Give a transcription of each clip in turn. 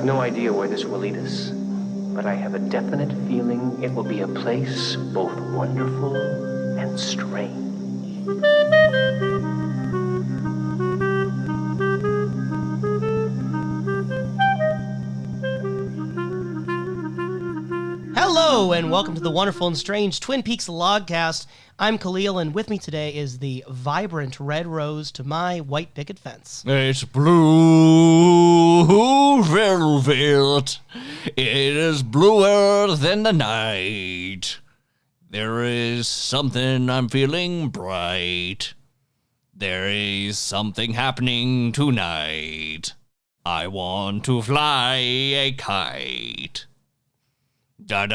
have no idea where this will lead us, but I have a definite feeling it will be a place both wonderful and strange. Hello, and welcome to the wonderful and strange Twin Peaks Logcast. I'm Kalil, and with me today is the vibrant red rose to my white picket fence. It's blue velvet. It is bluer than the night. There is something I'm feeling bright. There is something happening tonight. I want to fly a kite. Da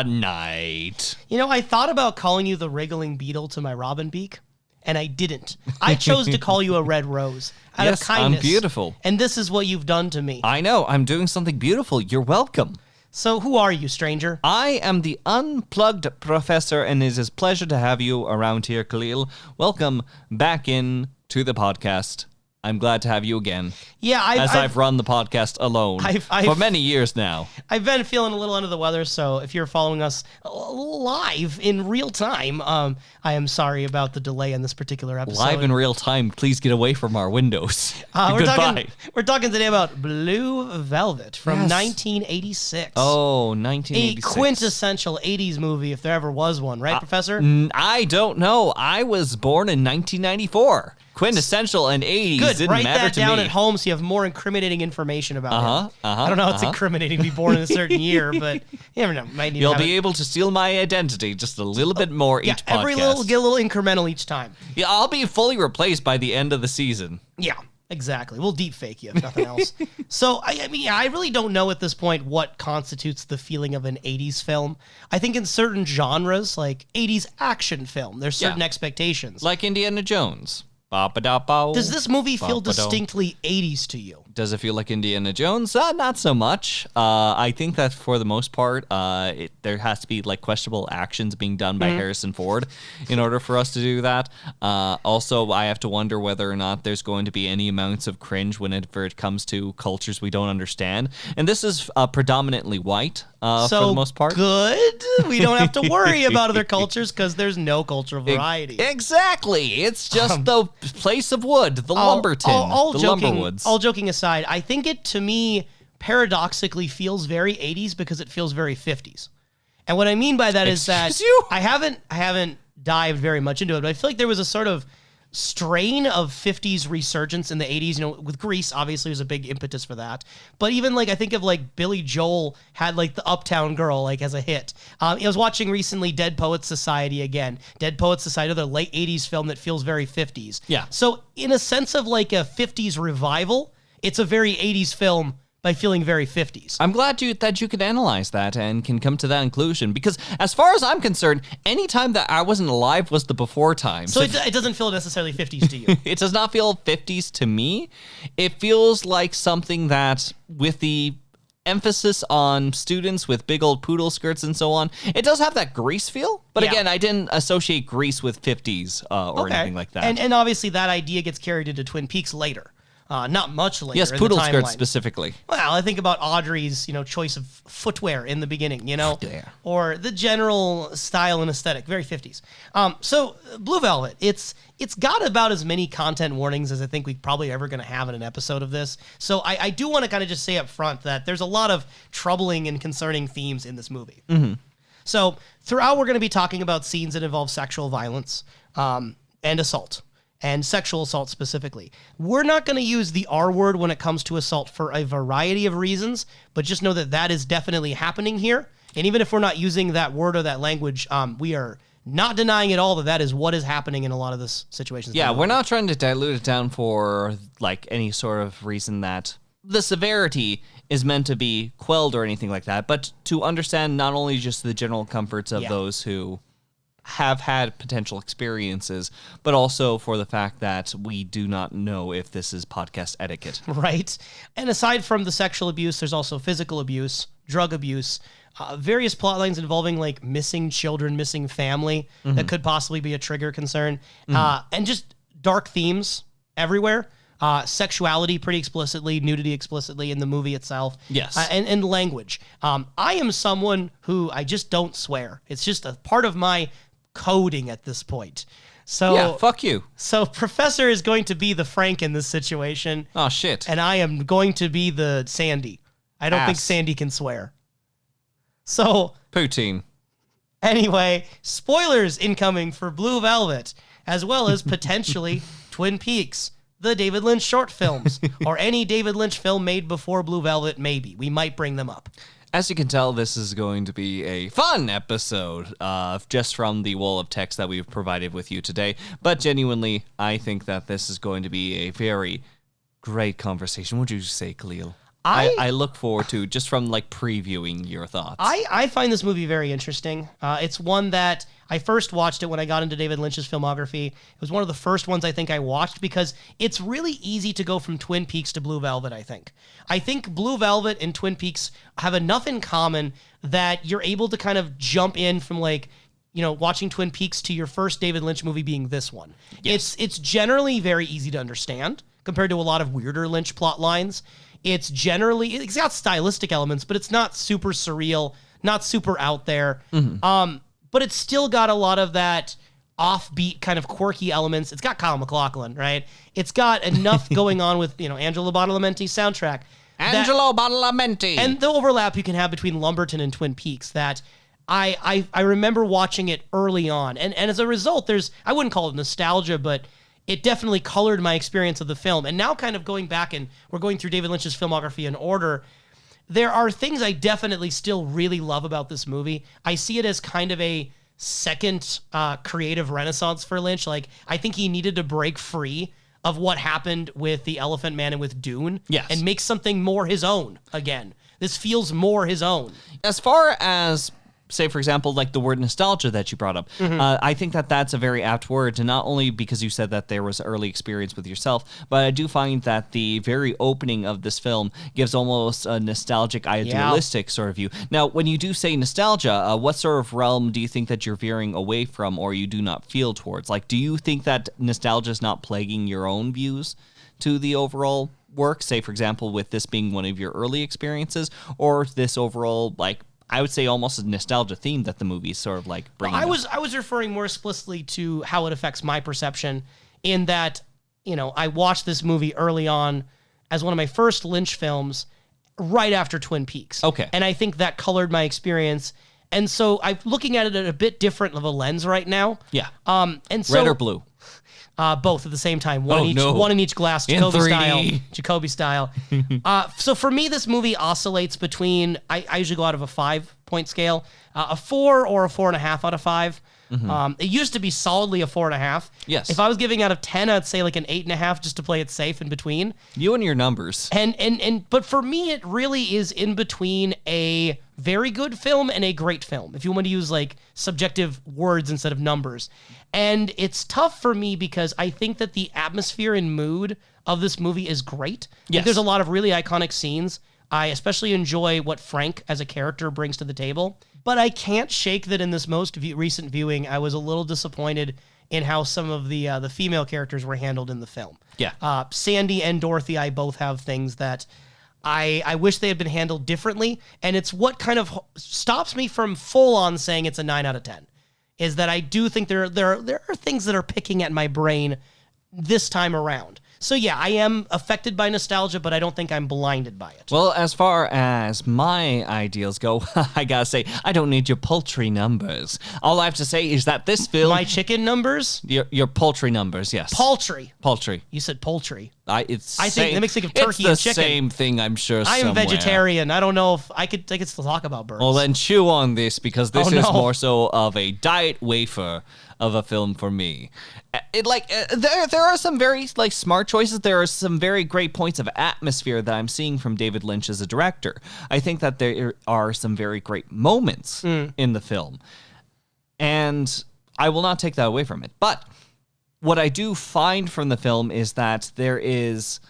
night. You know, I thought about calling you the wriggling beetle to my robin beak, and I didn't. I chose to call you a red rose out of kindness. I'm beautiful. And this is what you've done to me. I know, I'm doing something beautiful. You're welcome. So who are you, stranger? I am the Unplugged Professor, and it is a pleasure to have you around here, Kalil. Welcome back in to the podcast. I'm glad to have you again. Yeah, I've run the podcast alone for many years now. I've been feeling a little under the weather, so if you're following us live in real time, I am sorry about the delay in this particular episode. Live in real time, please get away from our windows. Goodbye. We're talking today about Blue Velvet from 1986. Oh, 1986. A quintessential 80s movie, if there ever was one, right, Professor? I don't know. I was born in 1994. Quintessential and 80s Good. didn't Write matter that to down me. at home so you have more incriminating information about him. I don't know how it's incriminating to be born in a certain year, but you never know. You'll be able to steal my identity just a little bit more each podcast. Get a little incremental each time. Yeah, I'll be fully replaced by the end of the season. Yeah, exactly. We'll deep fake you if nothing else. So, I mean, I really don't know at this point what constitutes the feeling of an 80s film. I think in certain genres, like 80s action film, there's certain expectations. Like Indiana Jones. Does this movie feel distinctly 80s to you? Does it feel like Indiana Jones? Not so much. I think that for the most part, there has to be like questionable actions being done by Harrison Ford in order for us to do that. Also, I have to wonder whether or not there's going to be any amounts of cringe whenever it comes to cultures we don't understand. And this is predominantly white for the most part. Good. We don't have to worry about other cultures because there's no cultural variety. Exactly. It's just the place of wood, the lumberton, the lumberwoods. All joking aside, I think it, to me, paradoxically feels very 80s because it feels very 50s. And what I mean by that is that I haven't dived very much into it, but I feel like there was a sort of strain of 50s resurgence in the 80s, you know, with Grease obviously was a big impetus for that. But even like I think of like Billy Joel had like the Uptown Girl like as a hit. I was watching recently Dead Poets Society again. Dead Poets Society, the late 80s film that feels very 50s. Yeah. So in a sense of like a 50s revival, it's a very 80s film by feeling very 50s. I'm glad that you could analyze that and can come to that conclusion, because as far as I'm concerned, any time that I wasn't alive was the before time. So it doesn't feel necessarily 50s to you. It does not feel 50s to me. It feels like something that, with the emphasis on students with big old poodle skirts and so on, it does have that Grease feel. But again, I didn't associate Grease with 50s or anything like that. And obviously that idea gets carried into Twin Peaks later. Not much later. Yes, poodle skirts specifically. Well, I think about Audrey's, choice of footwear in the beginning, Yeah. or the general style and aesthetic, very 50s. So Blue Velvet, it's got about as many content warnings as I think we're probably ever going to have in an episode of this. So I do want to kind of just say up front that there's a lot of troubling and concerning themes in this movie. Mm-hmm. So throughout, we're going to be talking about scenes that involve sexual violence and assault. And sexual assault specifically. We're not going to use the R word when it comes to assault for a variety of reasons, but just know that that is definitely happening here. And even if we're not using that word or that language, we are not denying at all that that is what is happening in a lot of this situations. Yeah, we're not trying to dilute it down for like any sort of reason that the severity is meant to be quelled or anything like that, but to understand not only just the general comforts of those who have had potential experiences, but also for the fact that we do not know if this is podcast etiquette. Right. And aside from the sexual abuse, there's also physical abuse, drug abuse, various plot lines involving like missing children, missing family that could possibly be a trigger concern, and just dark themes everywhere. sexuality pretty explicitly, nudity explicitly in the movie itself. Yes. And language. I am someone who I just don't swear. It's just a part of my coding at this point. So Yeah, fuck you. So Professor is going to be the Frank in this situation. Oh, shit. And I am going to be the Sandy. I don't think Sandy can swear. So Poutine. anyway, spoilers incoming for Blue Velvet, as well as potentially Twin Peaks, the David Lynch short films, or any David Lynch film made before Blue Velvet, maybe. We might bring them up. As you can tell, this is going to be a fun episode just from the wall of text that we've provided with you today. But genuinely, I think that this is going to be a very great conversation. What would you say, Kalil? I look forward to just from like previewing your thoughts. I find this movie very interesting. It's one that I first watched it when I got into David Lynch's filmography. It was one of the first ones I think I watched because it's really easy to go from Twin Peaks to Blue Velvet, I think. I think Blue Velvet and Twin Peaks have enough in common that you're able to kind of jump in from like, you know, watching Twin Peaks to your first David Lynch movie being this one. Yes. It's generally very easy to understand compared to a lot of weirder Lynch plot lines. It's got stylistic elements, but it's not super surreal, not super out there. Mm-hmm. But it's still got a lot of that offbeat kind of quirky elements. It's got Kyle MacLachlan, right? It's got enough going on with, you know, Angelo Badalamenti's soundtrack. Angelo Badalamenti! And the overlap you can have between Lumberton and Twin Peaks that I remember watching it early on. And as a result, I wouldn't call it nostalgia, but it definitely colored my experience of the film. And now kind of going back and we're going through David Lynch's filmography in order, there are things I definitely still really love about this movie. I see it as kind of a second creative renaissance for Lynch. Like, I think he needed to break free of what happened with The Elephant Man and with Dune. Yes. And make something more his own again. This feels more his own. As far as, say, for example, like the word nostalgia that you brought up, I think that that's a very apt word, and not only because you said that there was early experience with yourself, but I do find that the very opening of this film gives almost a nostalgic, idealistic sort of view. Now, when you do say nostalgia, what sort of realm do you think that you're veering away from or you do not feel towards? Like, do you think that nostalgia is not plaguing your own views to the overall work, say, for example, with this being one of your early experiences, or this overall, like, I would say almost a nostalgia theme that the movie is sort of like bringing up. I was referring more explicitly to how it affects my perception in that, you know, I watched this movie early on as one of my first Lynch films right after Twin Peaks. Okay. And I think that colored my experience. And so I'm looking at it at a bit different of a lens right now. Yeah. And so Red or blue? Both at the same time. One in each glass, Jacoby style. So for me, this movie oscillates between, I usually go out of a 5-point scale, a 4 or a 4.5 out of 5. Mm-hmm. It used to be solidly a 4.5. Yes. If I was giving out of 10, I'd say like an 8.5 just to play it safe in between. You and your numbers. But for me, it really is in between a very good film and a great film, if you want to use like subjective words instead of numbers. And it's tough for me because I think that the atmosphere and mood of this movie is great. Yes. There's a lot of really iconic scenes. I especially enjoy what Frank as a character brings to the table. But I can't shake that in this most recent viewing, I was a little disappointed in how some of the female characters were handled in the film. Yeah. Sandy and Dorothy, I both have things that I wish they had been handled differently. And it's what kind of stops me from full on saying it's a 9 out of 10. Is that I do think there are things that are picking at my brain this time around. So yeah, I am affected by nostalgia, but I don't think I'm blinded by it. Well, as far as my ideals go, I gotta say, I don't need your paltry numbers. All I have to say is that this film... My chicken numbers? Your paltry numbers, yes. Paltry. Paltry. You said poultry. I think that makes me think of turkey and chicken. It's the same thing, I'm sure. I am somewhere. vegetarian. I don't know if I could still talk about birds. Well, then chew on this because this is more so of a diet wafer of a film for me. There are some very like smart choices. There are some very great points of atmosphere that I'm seeing from David Lynch as a director. I think that there are some very great moments in the film, and I will not take that away from it. But what I do find from the film is that there is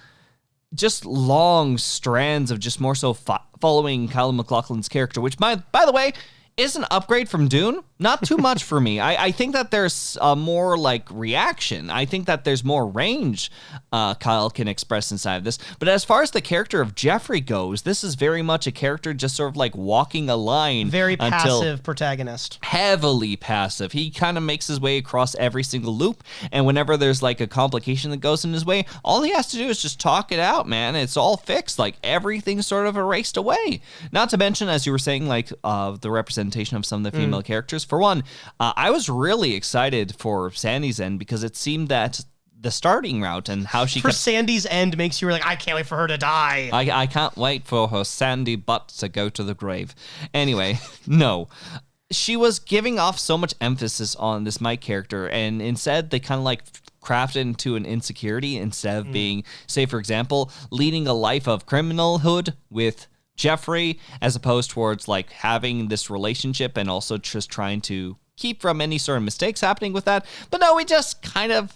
just long strands of just more so following Kyle MacLachlan's character, which by the way, is an upgrade from Dune. Not too much for me. I think that there's more like reaction. I think that there's more range Kyle can express inside of this. But as far as the character of Jeffrey goes, this is very much a character just sort of like walking a line. Very passive protagonist. Heavily passive. He kind of makes his way across every single loop. And whenever there's like a complication that goes in his way, all he has to do is just talk it out, man. It's all fixed. Like everything's sort of erased away. Not to mention, as you were saying, like the representation of some of the female characters. For one, I was really excited for Sandy's end because it seemed that the starting route and how she for Sandy's end makes you like, I can't wait for her to die. I can't wait for her sandy butt to go to the grave. Anyway, no. She was giving off so much emphasis on this Mike character, and instead they kind of like crafted into an insecurity instead of being, say, for example, leading a life of criminalhood with Jeffrey, as opposed towards like having this relationship and also just trying to keep from any sort of mistakes happening with that. But no, we just kind of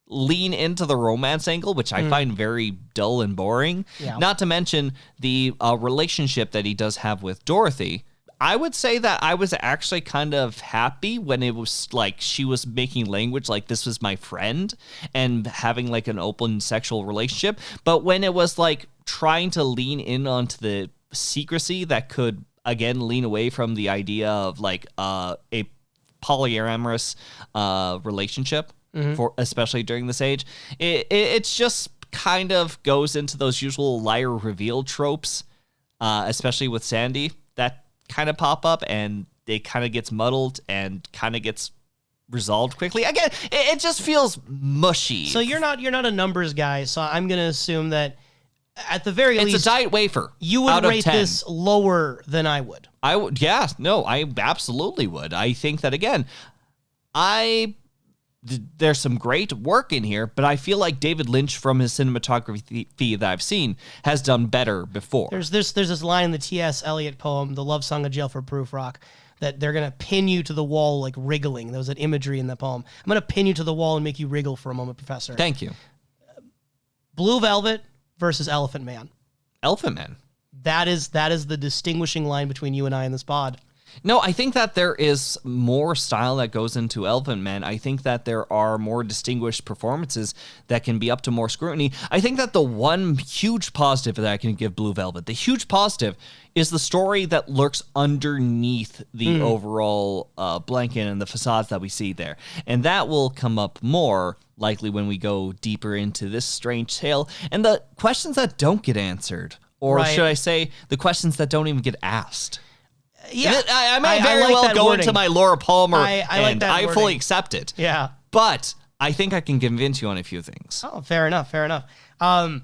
lean into the romance angle, which I find very dull and boring. Yeah. Not to mention the relationship that he does have with Dorothy. I would say that I was actually kind of happy when it was like she was making language like this was my friend and having like an open sexual relationship. But when it was like trying to lean in onto the secrecy that could again lean away from the idea of like a polyamorous relationship, for especially during this age, it's just kind of goes into those usual liar reveal tropes, especially with Sandy, that kind of pop up and it kind of gets muddled and kind of gets resolved quickly. Again, it just feels mushy. So you're not a numbers guy, so I'm gonna assume that at the very least, it's a diet wafer. You would rate this lower than I would. I would, yeah, no, I absolutely would. I think that again, there's some great work in here, but I feel like David Lynch, from his cinematography that I've seen, has done better before. There's this line in the T.S. Eliot poem, "The Love Song of Jail for Proof Rock," that they're gonna pin you to the wall like wriggling. There was an imagery in that poem. I'm gonna pin you to the wall and make you wriggle for a moment, Professor. Thank you. Blue Velvet versus Elephant Man. Elephant Man. That is the distinguishing line between you and I in this pod. No, I think that there is more style that goes into Elephant Man. I think that there are more distinguished performances that can be up to more scrutiny. I think that the one huge positive that I can give Blue Velvet, the huge positive, is the story that lurks underneath the overall blanket and the facades that we see there. And that will come up more likely when we go deeper into this strange tale and the questions that don't get answered. Or should I say, the questions that don't even get asked. Yeah, I might very well go into my Laura Palmer, and I fully accept it. Yeah. But I think I can convince you on a few things. Oh, fair enough. No,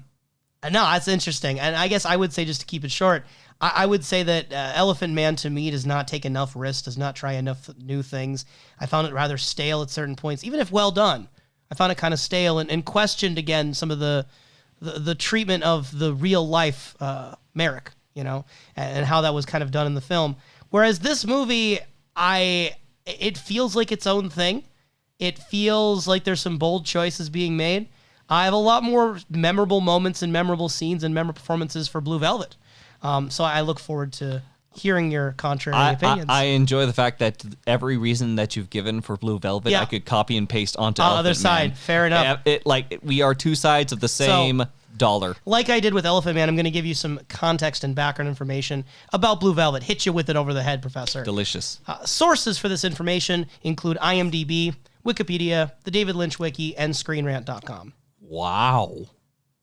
that's interesting. And I guess I would say, just to keep it short, I would say that Elephant Man, to me, does not take enough risks, does not try enough new things. I found it rather stale at certain points, even if well done. I found it kind of stale and questioned, again, some of the treatment of the real life Merrick, you know, and how that was kind of done in the film. Whereas this movie, it feels like its own thing. It feels like there's some bold choices being made. I have a lot more memorable moments and memorable scenes and memorable performances for Blue Velvet. So I look forward to hearing your contrary opinions. I enjoy the fact that every reason that you've given for Blue Velvet, I could copy and paste onto Elephant other side. Man. Fair enough. We are two sides of the same dollar. Like I did with Elephant Man, I'm going to give you some context and background information about Blue Velvet. Hit you with it over the head, Professor. Delicious. Sources for this information include IMDb, Wikipedia, the David Lynch Wiki, and ScreenRant.com. Wow.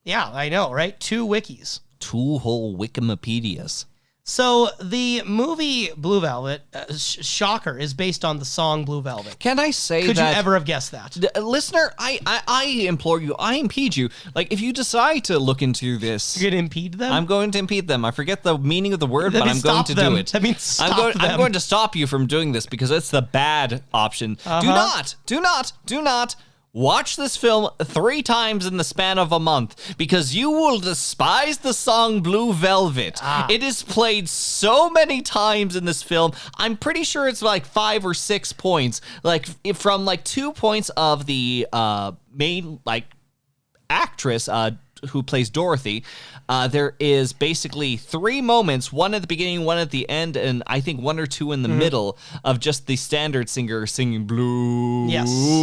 Yeah, I know, right? 2 wikis. 2 whole Wikimepedias. So the movie Blue Velvet, shocker, is based on the song Blue Velvet. Can I say Could you ever have guessed that? Listener, I implore you, I impede you. Like, if you decide to look into this... You're going to impede them? I'm going to impede them. I forget the meaning of the word, but I'm going to do it. That means stop them. I'm going to stop you from doing this because it's the bad option. Do not watch this film 3 times in the span of a month because you will despise the song Blue Velvet. It is played so many times in this film. I'm pretty sure it's like 5 or 6 points. Like from like 2 points of the main like actress, who plays Dorothy, there is basically 3 moments, one at the beginning, one at the end, and I think 1 or 2 in the middle of just the standard singer singing Blue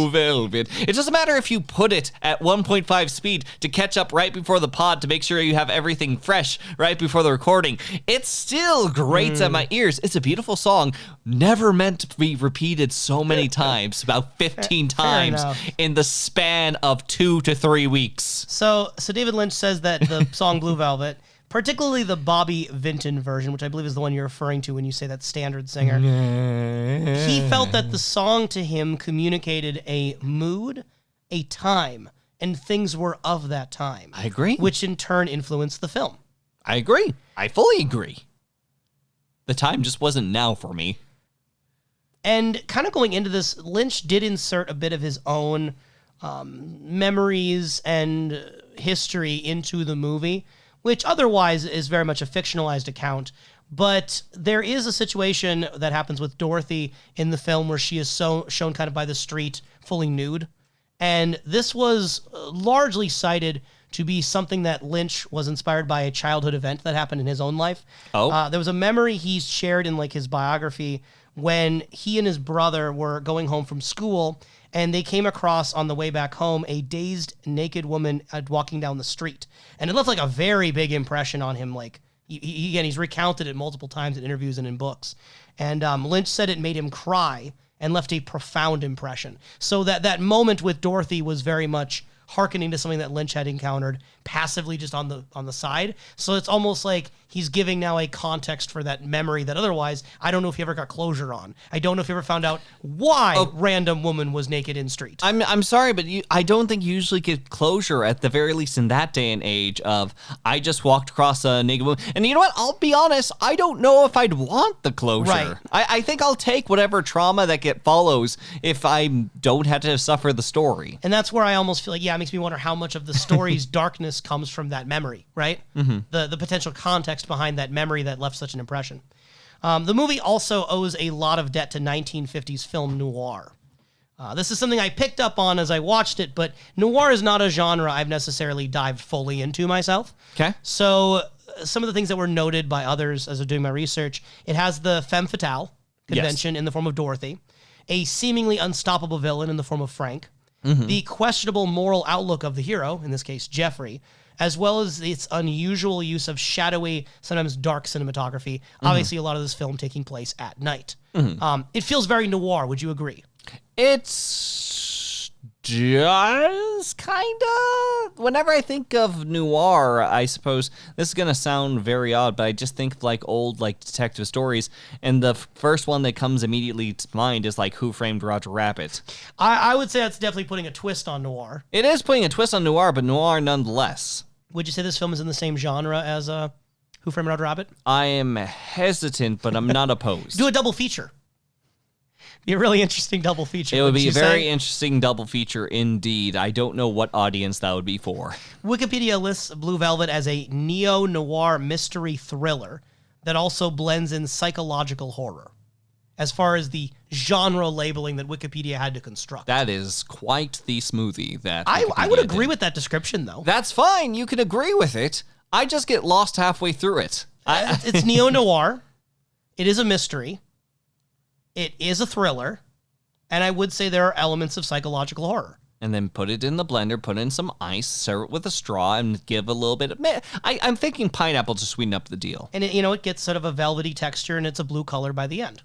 Velvet. It doesn't matter if you put it at 1.5 speed to catch up right before the pod to make sure you have everything fresh right before the recording. It still grates at my ears. It's a beautiful song, never meant to be repeated so many times, about 15 times in the span of 2 to 3 weeks. So David Lynch says that the song Blue Velvet, particularly the Bobby Vinton version, which I believe is the one you're referring to when you say that standard singer, he felt that the song to him communicated a mood, a time, and things were of that time. I agree. Which in turn influenced the film. I agree. I fully agree. The time just wasn't now for me. And kind of going into this, Lynch did insert a bit of his own memories and history into the movie, which otherwise is very much a fictionalized account. But there is a situation that happens with Dorothy in the film where she is shown kind of by the street fully nude. And this was largely cited to be something that Lynch was inspired by a childhood event that happened in his own life. There was a memory he's shared in like his biography when he and his brother were going home from school, and they came across on the way back home a dazed, naked woman walking down the street. And it left like a very big impression on him. Like he's recounted it multiple times in interviews and in books. And Lynch said it made him cry and left a profound impression. So that moment with Dorothy was very much hearkening to something that Lynch had encountered passively just on the side. So it's almost like he's giving now a context for that memory that otherwise I don't know if he ever got closure on. I don't know if he ever found out why random woman was naked in street. I'm sorry, but I don't think you usually get closure, at the very least in that day and age, of I just walked across a naked woman. And you know what? I'll be honest, I don't know if I'd want the closure. Right. I think I'll take whatever trauma that follows if I don't have to suffer the story. And that's where I almost feel like, it makes me wonder how much of the story's darkness comes from that memory, right? Mm-hmm. The potential context behind that memory that left such an impression. The movie also owes a lot of debt to 1950s film noir. This is something I picked up on as I watched it, but noir is not a genre I've necessarily dived fully into myself. Okay. So some of the things that were noted by others as I was doing my research, it has the femme fatale convention in the form of Dorothy, a seemingly unstoppable villain in the form of Frank, the questionable moral outlook of the hero, in this case Jeffrey, as well as its unusual use of shadowy, sometimes dark cinematography. Obviously, a lot of this film taking place at night. It feels very noir. Would you agree? It's just kind of... Whenever I think of noir, I suppose, this is going to sound very odd, but I just think of like old like detective stories, and the first one that comes immediately to mind is like Who Framed Roger Rabbit. I would say that's definitely putting a twist on noir. It is putting a twist on noir, but noir nonetheless. Would you say this film is in the same genre as Who Framed Roger Rabbit? I am hesitant, but I'm not opposed. Do a double feature. Be a really interesting double feature. It would be a very interesting double feature indeed. I don't know what audience that would be for. Wikipedia lists Blue Velvet as a neo-noir mystery thriller that also blends in psychological horror, as far as the genre labeling that Wikipedia had to construct. That is quite the smoothie that I would agree with that description, though. That's fine. You can agree with it. I just get lost halfway through it. It's neo-noir. It is a mystery. It is a thriller, and I would say there are elements of psychological horror. And then put it in the blender, put in some ice, serve it with a straw, and give a little bit of... I'm thinking pineapple to sweeten up the deal. And it gets sort of a velvety texture, and it's a blue color by the end.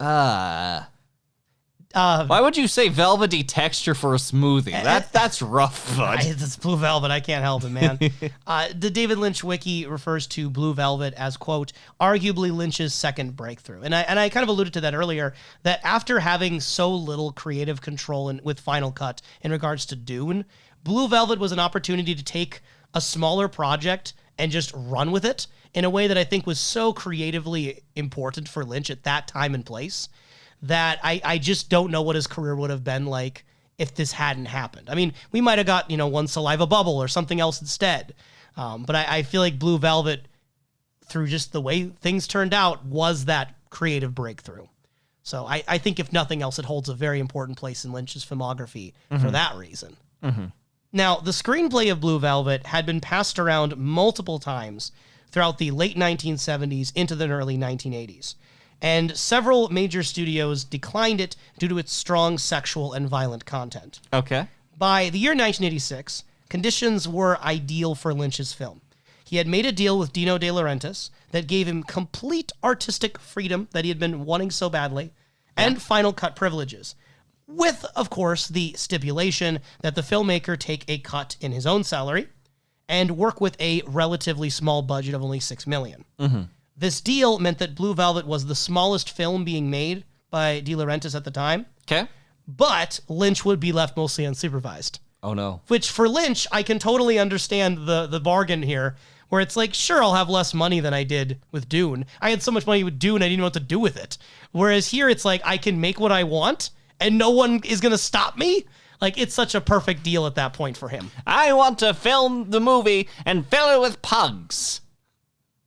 Why would you say velvety texture for a smoothie? That's rough, bud. It's Blue Velvet. I can't help it, man. The David Lynch wiki refers to Blue Velvet as, quote, arguably Lynch's second breakthrough. And I kind of alluded to that earlier, that after having so little creative control with Final Cut in regards to Dune, Blue Velvet was an opportunity to take a smaller project and just run with it in a way that I think was so creatively important for Lynch at that time and place, that I just don't know what his career would have been like if this hadn't happened. I mean, we might have got, One Saliva Bubble or something else instead. But I feel like Blue Velvet, through just the way things turned out, was that creative breakthrough. So I think if nothing else, it holds a very important place in Lynch's filmography for that reason. Now, the screenplay of Blue Velvet had been passed around multiple times throughout the late 1970s into the early 1980s, and several major studios declined it due to its strong sexual and violent content. Okay. By the year 1986, conditions were ideal for Lynch's film. He had made a deal with Dino De Laurentiis that gave him complete artistic freedom that he had been wanting so badly, and final cut privileges, with, of course, the stipulation that the filmmaker take a cut in his own salary and work with a relatively small budget of only $6 million. This deal meant that Blue Velvet was the smallest film being made by De Laurentiis at the time, Okay. but Lynch would be left mostly unsupervised. Oh, no. Which, for Lynch, I can totally understand the bargain here, where it's like, sure, I'll have less money than I did with Dune. I had so much money with Dune, I didn't know what to do with it. Whereas here, it's like, I can make what I want, and no one is going to stop me. Like, it's such a perfect deal at that point for him. I want to film the movie and fill it with pugs.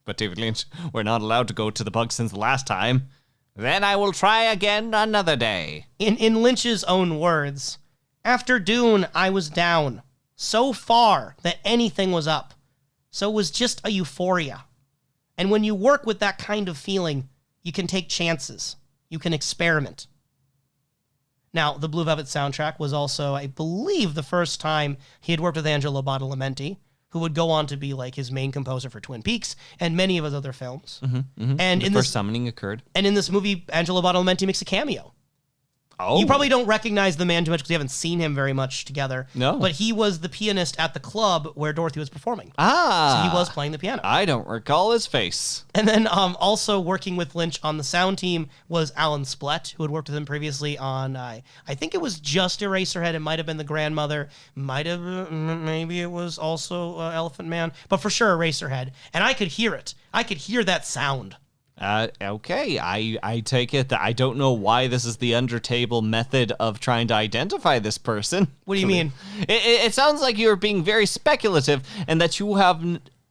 But David Lynch, we're not allowed to go to the pugs since the last time. Then I will try again another day. In Lynch's own words, after Dune, I was down so far that anything was up. So it was just a euphoria. And when you work with that kind of feeling, you can take chances. You can experiment. Now, the Blue Velvet soundtrack was also, I believe, the first time he had worked with Angelo Badalamenti, who would go on to be like his main composer for Twin Peaks and many of his other films. And The in first this summoning occurred. and in this movie, Angelo Badalamenti makes a cameo. Oh. You probably don't recognize the man too much because you haven't seen him very much together. No. But he was the pianist at the club where Dorothy was performing. Ah. So he was playing the piano. I don't recall his face. And then also working with Lynch on the sound team was Alan Splett, who had worked with him previously on, I think it was just Eraserhead. It might have been The Grandmother. Maybe it was also Elephant Man. But for sure, Eraserhead. And I could hear it. I could hear that sound. Okay, I take it that I don't know why this is the under-table method of trying to identify this person. What do you mean? It sounds like you're being very speculative and that you have,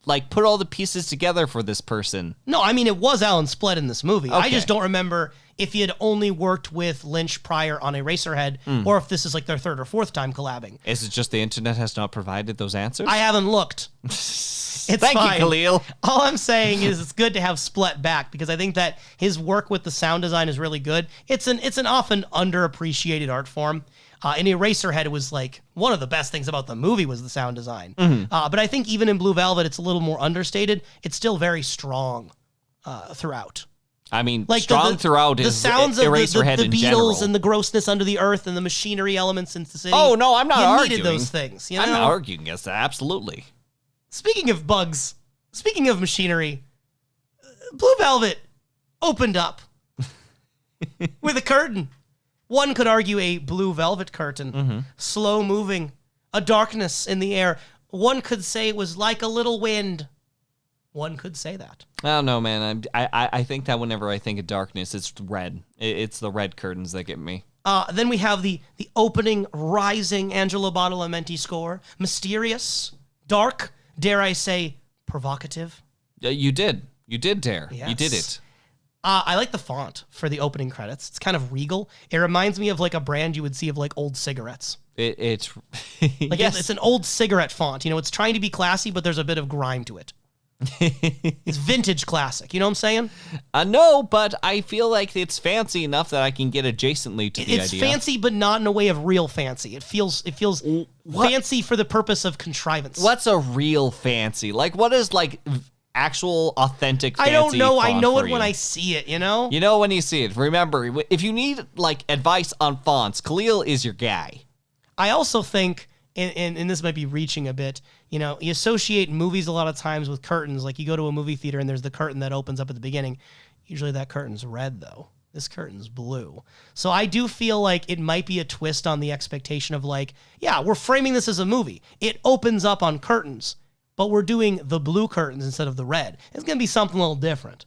like, put all the pieces together for this person. No, I mean, it was Alan Splett in this movie. I Okay. just don't remember if he had only worked with Lynch prior on Eraserhead or if this is like their third or fourth time collabing. Is it just the internet has not provided those answers? I haven't looked. It's Thank fine. you, Kalil. All I'm saying is it's good to have Splett back because I think that his work with the sound design is really good. It's an often underappreciated art form. In Eraserhead, it was like one of the best things about the movie was the sound design. But I think even in Blue Velvet, it's a little more understated. It's still very strong throughout. I mean, Like strong throughout the is sounds of Eraserhead the in Beatles general. and the grossness under the earth and the machinery elements into the city. Oh, no, I'm not you arguing. needed those things. You know? I'm not arguing against that, absolutely. Speaking of bugs, speaking of machinery, Blue Velvet opened up with a curtain. One could argue a blue velvet curtain, slow moving, a darkness in the air. One could say it was like a little wind. One could say that. I don't know, man. I think that whenever I think of darkness, it's red. It's the red curtains that get me. Then we have the opening, rising Angelo Badalamenti score. Mysterious, dark, dare I say, provocative. You did. You did dare. Yes. You did it. I like the font for the opening credits. It's kind of regal. It reminds me of like a brand you would see of like old cigarettes. It's Like yes. it's an old cigarette font. You know, it's trying to be classy, but there's a bit of grime to it. It's vintage classic. You know what I'm saying? No, but I feel like it's fancy enough that I can get adjacently to the It's idea. fancy, but not in a way of real fancy. It feels fancy for the purpose of contrivance. What's a real fancy? Like, what is like actual authentic fancy I don't know. I font know for it when you? I see it, you know? You know when you see it. Remember, if you need like advice on fonts, Kalil is your guy. I also think, and this might be reaching a bit, you know, you associate movies a lot of times with curtains. Like you go to a movie theater and there's the curtain that opens up at the beginning. Usually that curtain's red, though. This curtain's blue. So I do feel like it might be a twist on the expectation of like, yeah, we're framing this as a movie. It opens up on curtains, but we're doing the blue curtains instead of the red. It's going to be something a little different.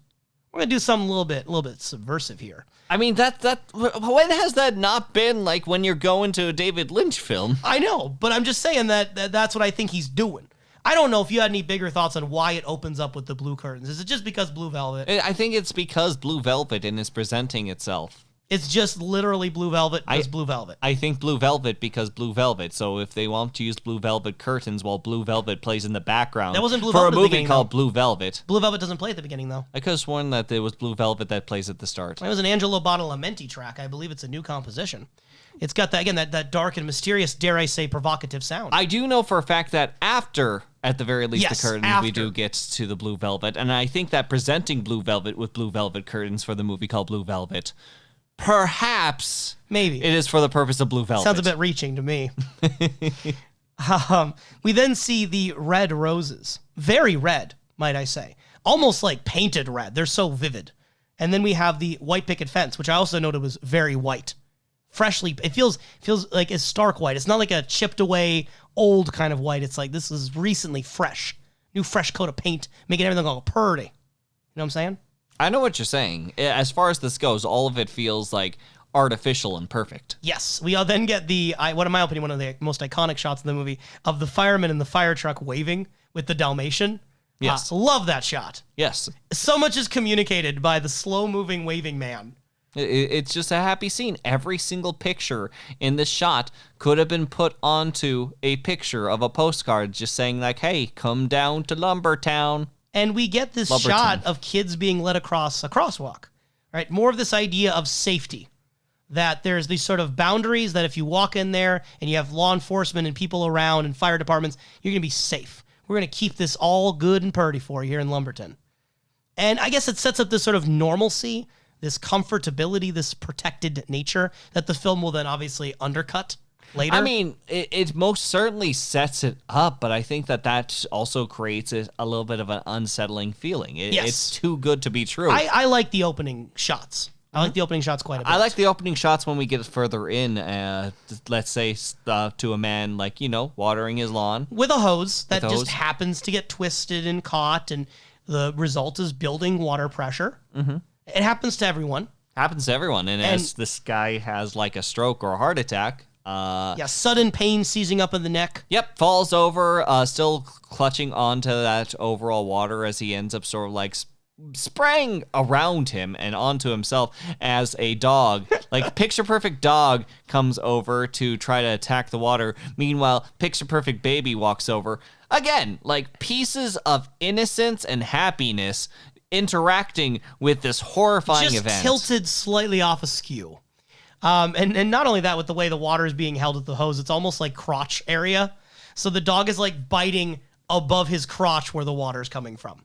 We're going to do something a little bit subversive here. I mean, that when has that not been like when you're going to a David Lynch film? I know, but I'm just saying that's what I think he's doing. I don't know if you had any bigger thoughts on why it opens up with the blue curtains. Is it just because Blue Velvet? I think it's because Blue Velvet and is presenting itself. It's just literally Blue Velvet does Blue Velvet. I think Blue Velvet because Blue Velvet. So if they want to use Blue Velvet curtains while Blue Velvet plays in the background That wasn't Blue for Velvet a at the movie beginning, called though. Blue Velvet. Blue Velvet doesn't play at the beginning, though. I could have sworn that it was Blue Velvet that plays at the start. It was an Angelo Badalamenti track. I believe it's a new composition. It's got that, again, that dark and mysterious, dare I say, provocative sound. I do know for a fact that after, at the very least, Yes, the curtains, after. we do get to the Blue Velvet. And I think that presenting Blue Velvet with Blue Velvet curtains for the movie called Blue Velvet, perhaps Maybe. it is for the purpose of Blue Velvet. Sounds a bit reaching to me. We then see the red roses. Very red, might I say. Almost like painted red. They're so vivid. And then we have the white picket fence, which I also noted was very white. Freshly, it feels like it's stark white. It's not like a chipped away old kind of white. It's like this is recently fresh. New fresh coat of paint, making everything all pretty. You know what I'm saying? I know what you're saying. As far as this goes, all of it feels like artificial and perfect. Yes. We then get what in my opinion, one of the most iconic shots in the movie of the fireman in the fire truck waving with the Dalmatian. Yes. Love that shot. Yes. So much is communicated by the slow-moving waving man. It's just a happy scene. Every single picture in this shot could have been put onto a picture of a postcard just saying like, hey, come down to Lumbertown. And we get this Lumberton. shot of kids being led across a crosswalk, right? More of this idea of safety, that there's these sort of boundaries that if you walk in there and you have law enforcement and people around and fire departments, you're going to be safe. We're going to keep this all good and purty for you here in Lumberton. And I guess it sets up this sort of normalcy, this comfortability, this protected nature that the film will then obviously undercut later. I mean, it most certainly sets it up, but I think that also creates a little bit of an unsettling feeling. Yes. It's too good to be true. I like the opening shots. I like the opening shots quite a bit. I like the opening shots when we get further in, let's say to a man like, watering his lawn. With a hose that With a just hose. happens to get twisted and caught, and the result is building water pressure. Mm-hmm. It happens to everyone. Happens to everyone. And as this guy has like a stroke or a heart attack. Sudden pain seizing up in the neck. Yep, falls over, still clutching onto that overall water as he ends up sort of like spraying around him and onto himself as a dog, like picture perfect dog, comes over to try to attack the water. Meanwhile, picture perfect baby walks over. Again, like pieces of innocence and happiness interacting with this horrifying Just event. tilted slightly off askew. And not only that, with the way the water is being held with the hose, it's almost like crotch area. So the dog is like biting above his crotch where the water is coming from.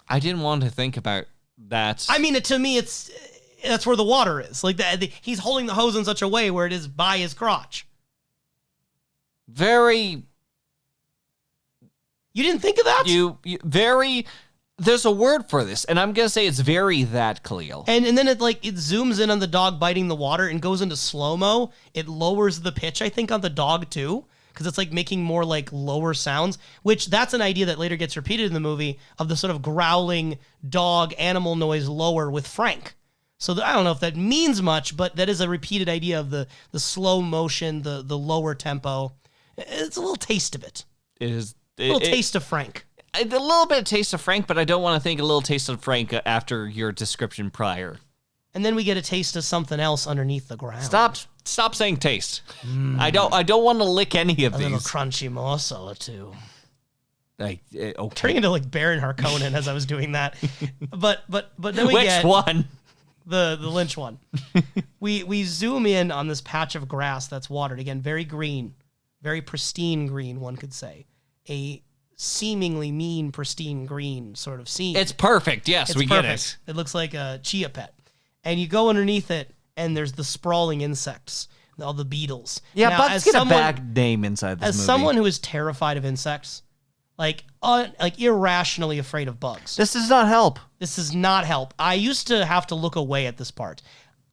I didn't want to think about that. I mean, to me, that's where the water is. Like he's holding the hose in such a way where it is by his crotch. Very. You didn't think of that? You very. There's a word for this, and I'm gonna say it's very that, Kalil. And then it zooms in on the dog biting the water and goes into slow-mo. It lowers the pitch, I think, on the dog too, because it's like making more like lower sounds, which that's an idea that later gets repeated in the movie of the sort of growling dog animal noise lower with Frank. So I don't know if that means much, but that is a repeated idea of the slow motion, the lower tempo. It's a little taste of it. It is A little taste of Frank. A little bit of taste of Frank, but I don't want to think a little taste of Frank after your description prior. And then we get a taste of something else underneath the ground. Stop saying taste. I don't want to lick any of A these. little crunchy morsel or two. Okay. Turning into like Baron Harkonnen as I was doing that. But then we Which get one? the Lynch one. we zoom in on this patch of grass that's watered. Again, very green. Very pristine green, one could say. A seemingly mean, pristine green sort of scene. It's perfect. Yes, It's we perfect. get it. It looks like a chia pet. And you go underneath it, and there's the sprawling insects, all the beetles. Yeah, now, bugs get a bad name inside this as movie. someone who is terrified of insects, like irrationally afraid of bugs, This does not help. this does not help. I used to have to look away at this part.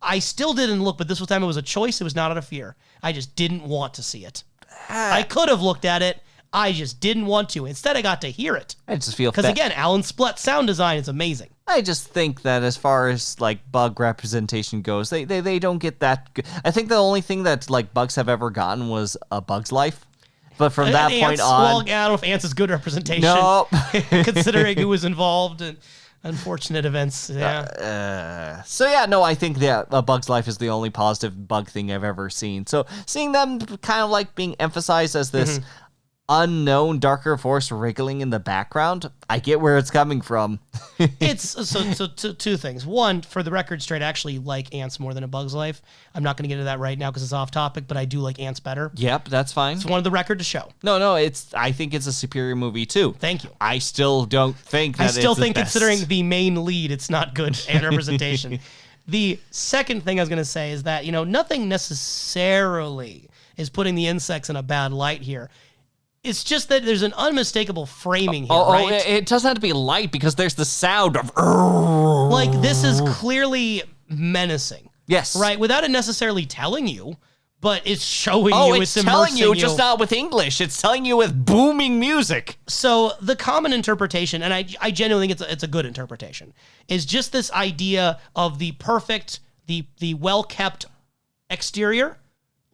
I still didn't look, but this time it was a choice. It was not out of fear. I just didn't want to see it. I could have looked at it. I just didn't want to. Instead, I got to hear it. I just feel Because again, Alan Splett's sound design is amazing. I just think that as far as like bug representation goes, they don't get that good. I think the only thing that like bugs have ever gotten was A Bug's Life. But from that point Ants, on, well, I don't know if Ants is good representation. No. Considering who was involved. And Unfortunate events, yeah. So yeah, no, I think that A Bug's Life is the only positive bug thing I've ever seen. So seeing them kind of like being emphasized as this unknown darker force wriggling in the background, I get where it's coming from. It's so two things. One, for the record straight, I actually like Ants more than A Bug's Life. I'm not going to get into that right now because it's off topic, but I do like Ants better. Yep, that's fine. It's one of the record to show. No, I think it's a superior movie too. Thank you. I still don't think that I still think the best. considering the main lead, it's not good and representation. The second thing I was going to say is that, nothing necessarily is putting the insects in a bad light here. It's just that there's an unmistakable framing here, right? It doesn't have to be light because there's the sound of... Like, this is clearly menacing. Yes. Right? Without it necessarily telling you, but it's showing you, it's telling you, just not with English. It's telling you with booming music. So the common interpretation, and I genuinely think it's a good interpretation, is just this idea of the perfect, the well-kept exterior,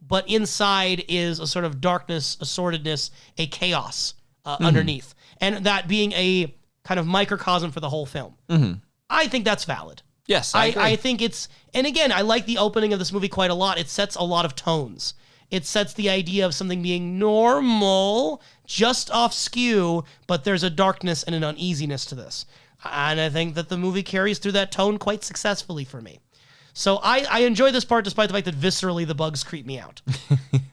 but inside is a sort of darkness, a sordidness, a chaos underneath. And that being a kind of microcosm for the whole film. Mm-hmm. I think that's valid. Yes, I agree. I think it's, and again, I like the opening of this movie quite a lot. It sets a lot of tones. It sets the idea of something being normal, just off skew, but there's a darkness and an uneasiness to this. And I think that the movie carries through that tone quite successfully for me. So I enjoy this part despite the fact that viscerally the bugs creep me out.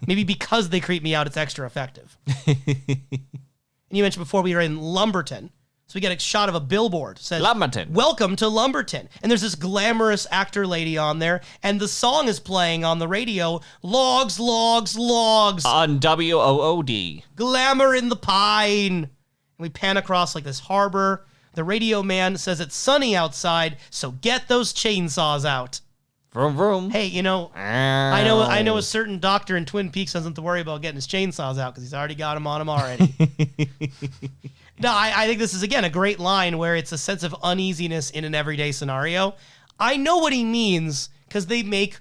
Maybe because they creep me out, it's extra effective. And you mentioned before we were in Lumberton. So we get a shot of a billboard. Says, Lumberton. Welcome to Lumberton. And there's this glamorous actor lady on there, and the song is playing on the radio, Logs, Logs, Logs. On WOOD. Glamour in the Pine. And we pan across like this harbor. The radio man says it's sunny outside, so get those chainsaws out. Vroom, vroom. Hey, I know a certain doctor in Twin Peaks doesn't have to worry about getting his chainsaws out because he's already got them on him already. No, I think this is, again, a great line where it's a sense of uneasiness in an everyday scenario. I know what he means because they make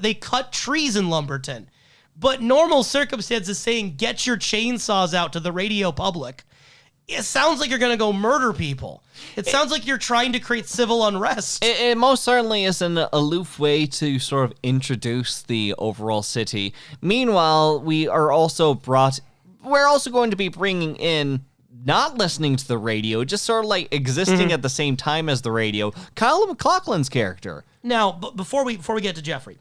they cut trees in Lumberton. But normal circumstances saying, get your chainsaws out to the radio public, it sounds like you're going to go murder people. It sounds like you're trying to create civil unrest. It most certainly is an aloof way to sort of introduce the overall city. Meanwhile, we're also going to be bringing in, not listening to the radio, just sort of like existing at the same time as the radio, Kyle MacLachlan's character. Now, before we get to Jeffrey,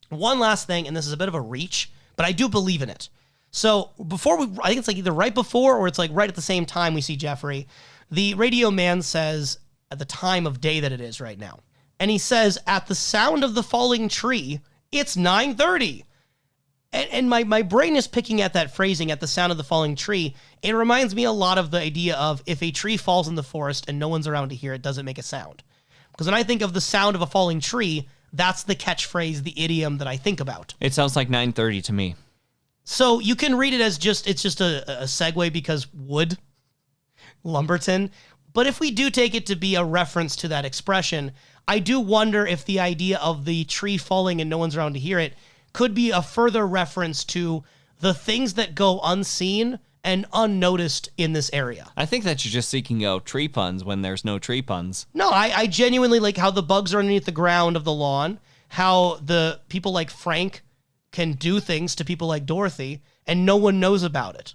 one last thing, and this is a bit of a reach, but I do believe in it. So I think it's like either right before or it's like right at the same time we see Jeffrey, the radio man says at the time of day that it is right now. And he says, at the sound of the falling tree, it's 9:30. And my brain is picking at that phrasing, at the sound of the falling tree. It reminds me a lot of the idea of if a tree falls in the forest and no one's around to hear it, doesn't make a sound. Because when I think of the sound of a falling tree, that's the catchphrase, the idiom that I think about. It sounds like 9:30 to me. So you can read it as it's just a segue because wood, Lumberton. But if we do take it to be a reference to that expression, I do wonder if the idea of the tree falling and no one's around to hear it could be a further reference to the things that go unseen and unnoticed in this area. I think that you're just seeking out tree puns when there's no tree puns. No, I genuinely like how the bugs are underneath the ground of the lawn, how the people like Frank can do things to people like Dorothy, and no one knows about it.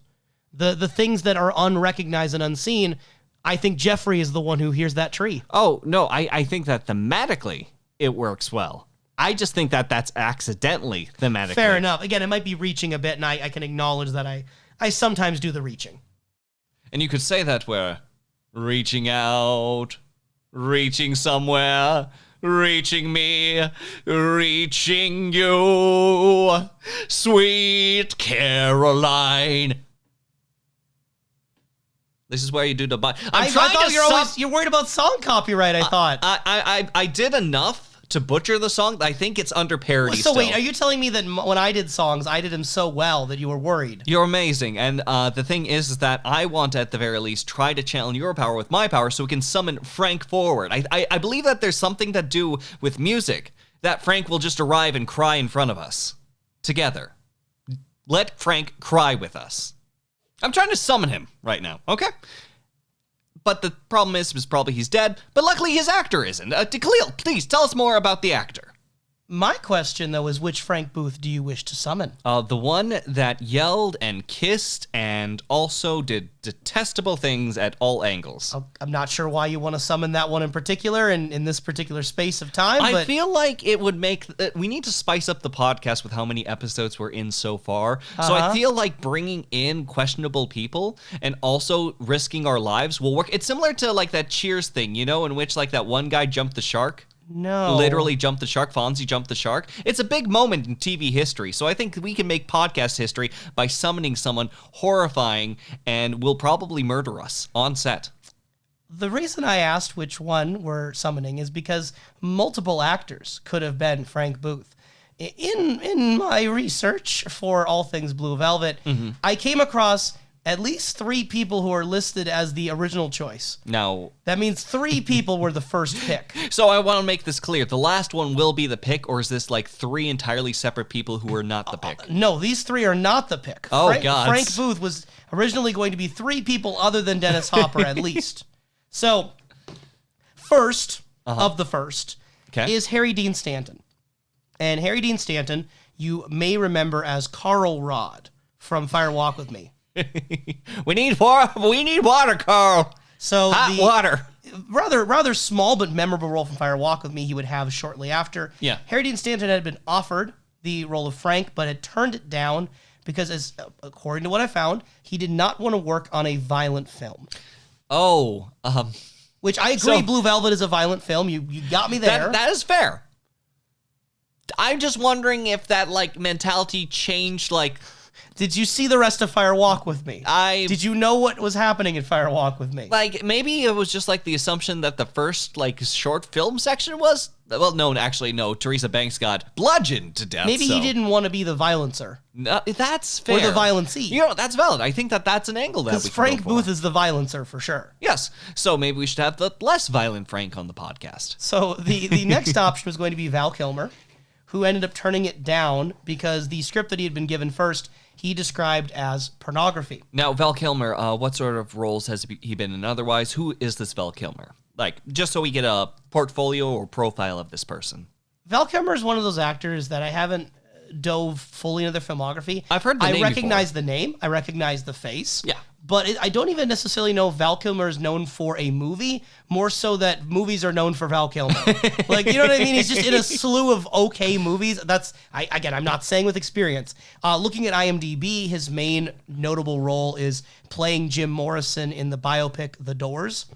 The things that are unrecognized and unseen, I think Jeffrey is the one who hears that tree. Oh, no, I think that thematically it works well. I just think that that's accidentally thematically. Fair enough. Again, it might be reaching a bit, and I can acknowledge that I sometimes do the reaching. And you could say that we're reaching out, reaching somewhere, reaching me, reaching you, sweet Caroline. This is where you do the... I thought you're worried about song copyright, I thought. I did enough to butcher the song. I think it's under parody So wait, are you telling me that when I did songs, I did them so well that you were worried? You're amazing. And the thing is that I want to, at the very least, try to channel your power with my power so we can summon Frank forward. I believe that there's something to do with music, that Frank will just arrive and cry in front of us. Together. Let Frank cry with us. I'm trying to summon him right now, okay? But the problem is probably he's dead. But luckily his actor isn't. Kalil, please tell us more about the actor. My question, though, is which Frank Booth do you wish to summon? The one that yelled and kissed and also did detestable things at all angles. I'm not sure why you want to summon that one in particular and in this particular space of time. I feel like it would make... we need to spice up the podcast with how many episodes we're in so far. So I feel like bringing in questionable people and also risking our lives will work. It's similar to like that Cheers thing, you know, in which like that one guy jumped the shark. No. Literally jumped the shark. Fonzie jumped the shark. It's a big moment in TV history. So I think we can make podcast history by summoning someone horrifying and will probably murder us on set. The reason I asked which one we're summoning is because multiple actors could have been Frank Booth. In my research for all things Blue Velvet, I came across at least 3 people who are listed as the original choice. Now, that means 3 people were the first pick. So I want to make this clear. The last one will be the pick, or is this like 3 entirely separate people who are not the pick? No, these 3 are not the pick. Oh, God. Frank Booth was originally going to be 3 people other than Dennis Hopper, at least. So, first of the first is Harry Dean Stanton. And Harry Dean Stanton, you may remember as Carl Rod from Fire Walk With Me. We need water, Carl. So Hot water. Rather small but memorable role from Fire Walk With Me he would have shortly after. Yeah. Harry Dean Stanton had been offered the role of Frank, but had turned it down because, as according to what I found, he did not want to work on a violent film. Oh, which I agree, Blue Velvet is a violent film. You got me there. That is fair. I'm just wondering if that like mentality changed like. Did you see the rest of Fire Walk With Me? Did you know what was happening in Fire Walk With Me? Like, maybe it was just like the assumption that the first like short film section was... Well, no, actually, no. Teresa Banks got bludgeoned to death. Maybe he didn't want to be the violencer. No, that's fair. Or the violencee. You know, that's valid. I think that's an angle that we can because Frank go for. Booth is the violencer for sure. Yes. So maybe we should have the less violent Frank on the podcast. So the next option was going to be Val Kilmer, who ended up turning it down because the script that he had been given first he described as pornography. Now, Val Kilmer, what sort of roles has he been in otherwise? Who is this Val Kilmer? Like, just so we get a portfolio or profile of this person. Val Kilmer is one of those actors that I haven't dove fully into their filmography. I've heard the name I recognize before. the name. I recognize the face. Yeah. But I don't even necessarily know if Val Kilmer is known for a movie, more so that movies are known for Val Kilmer. Like, you know what I mean? He's just in a slew of okay movies. I'm not saying with experience. Looking at IMDb, his main notable role is playing Jim Morrison in the biopic The Doors.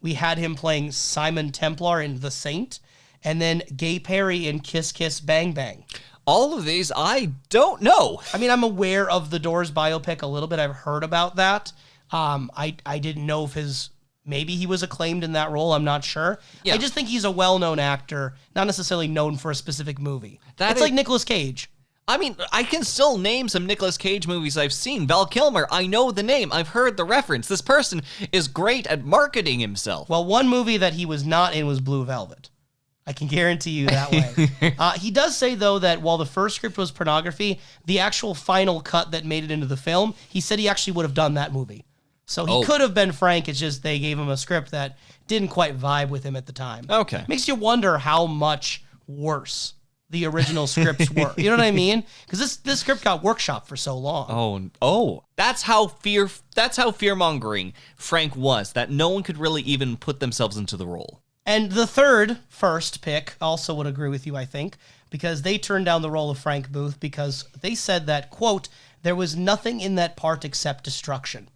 We had him playing Simon Templar in The Saint, and then Gay Perry in Kiss Kiss Bang Bang. All of these, I don't know. I mean, I'm aware of the Doors biopic a little bit. I've heard about that. I didn't know if maybe he was acclaimed in that role. I'm not sure. Yeah. I just think he's a well-known actor, not necessarily known for a specific movie. It's like Nicolas Cage. I mean, I can still name some Nicolas Cage movies I've seen. Val Kilmer, I know the name. I've heard the reference. This person is great at marketing himself. Well, one movie that he was not in was Blue Velvet. I can guarantee you that way. He does say, though, that while the first script was pornography, the actual final cut that made it into the film, he said he actually would have done that movie. So he could have been Frank. It's just they gave him a script that didn't quite vibe with him at the time. Okay. Makes you wonder how much worse the original scripts were. You know what I mean? Because this script got workshopped for so long. Oh. That's how fear-mongering Frank was, that no one could really even put themselves into the role. And the first pick also would agree with you, I think, because they turned down the role of Frank Booth because they said that, quote, there was nothing in that part except destruction,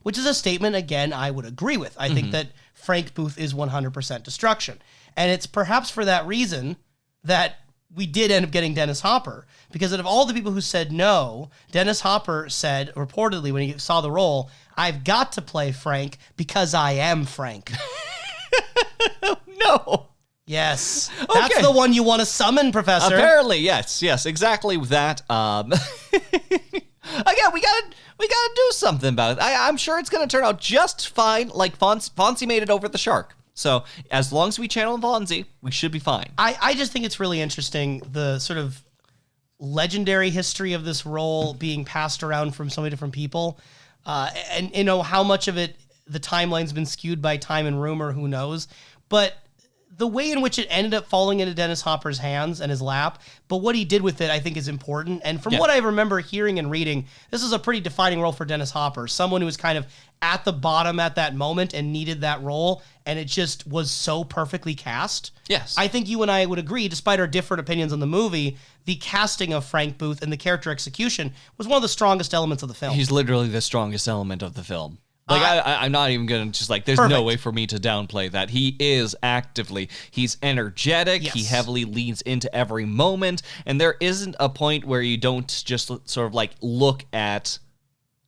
which is a statement, again, I would agree with. I think that Frank Booth is 100% destruction. And it's perhaps for that reason that we did end up getting Dennis Hopper, because out of all the people who said no, Dennis Hopper said, reportedly, when he saw the role, I've got to play Frank because I am Frank. No. Yes. That's the one you want to summon, Professor. Apparently, yes, exactly that. Again, we gotta do something about it. I'm sure it's gonna turn out just fine. Like Fonzie made it over the shark. So as long as we channel Fonzie, we should be fine. I just think it's really interesting, the sort of legendary history of this role being passed around from so many different people, and you know how much of it the timeline's been skewed by time and rumor, who knows? But the way in which it ended up falling into Dennis Hopper's hands and his lap, but what he did with it, I think, is important. And from what I remember hearing and reading, this is a pretty defining role for Dennis Hopper, someone who was kind of at the bottom at that moment and needed that role, and it just was so perfectly cast. Yes. I think you and I would agree, despite our different opinions on the movie, the casting of Frank Booth and the character execution was one of the strongest elements of the film. He's literally the strongest element of the film. Like, I'm not even going to just like, there's no way for me to downplay that. He is actively, he's energetic. Yes. He heavily leans into every moment. And there isn't a point where you don't just sort of like look at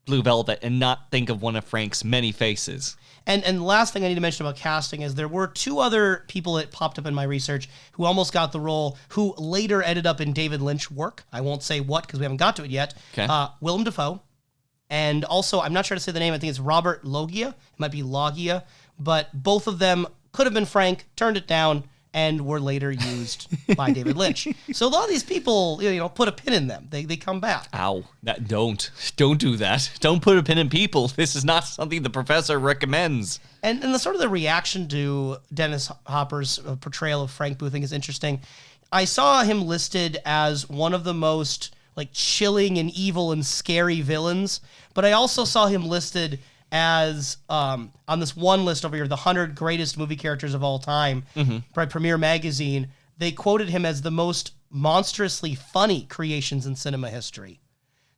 Blue Velvet and not think of one of Frank's many faces. And the last thing I need to mention about casting is there were two other people that popped up in my research who almost got the role, who later ended up in David Lynch work. I won't say what because we haven't got to it yet. Okay. Willem Dafoe. And also, I'm not sure how to say the name. I think it's Robert Loggia. It might be Loggia. But both of them could have been Frank, turned it down, and were later used by David Lynch. So a lot of these people, put a pin in them. They come back. Ow. Don't do that. Don't put a pin in people. This is not something the professor recommends. And the sort of the reaction to Dennis Hopper's portrayal of Frank Booth, I think, is interesting. I saw him listed as one of the most like chilling and evil and scary villains, but I also saw him listed as on this one list over here, the 100 greatest movie characters of all time by Premiere Magazine. They quoted him as the most monstrously funny creations in cinema history.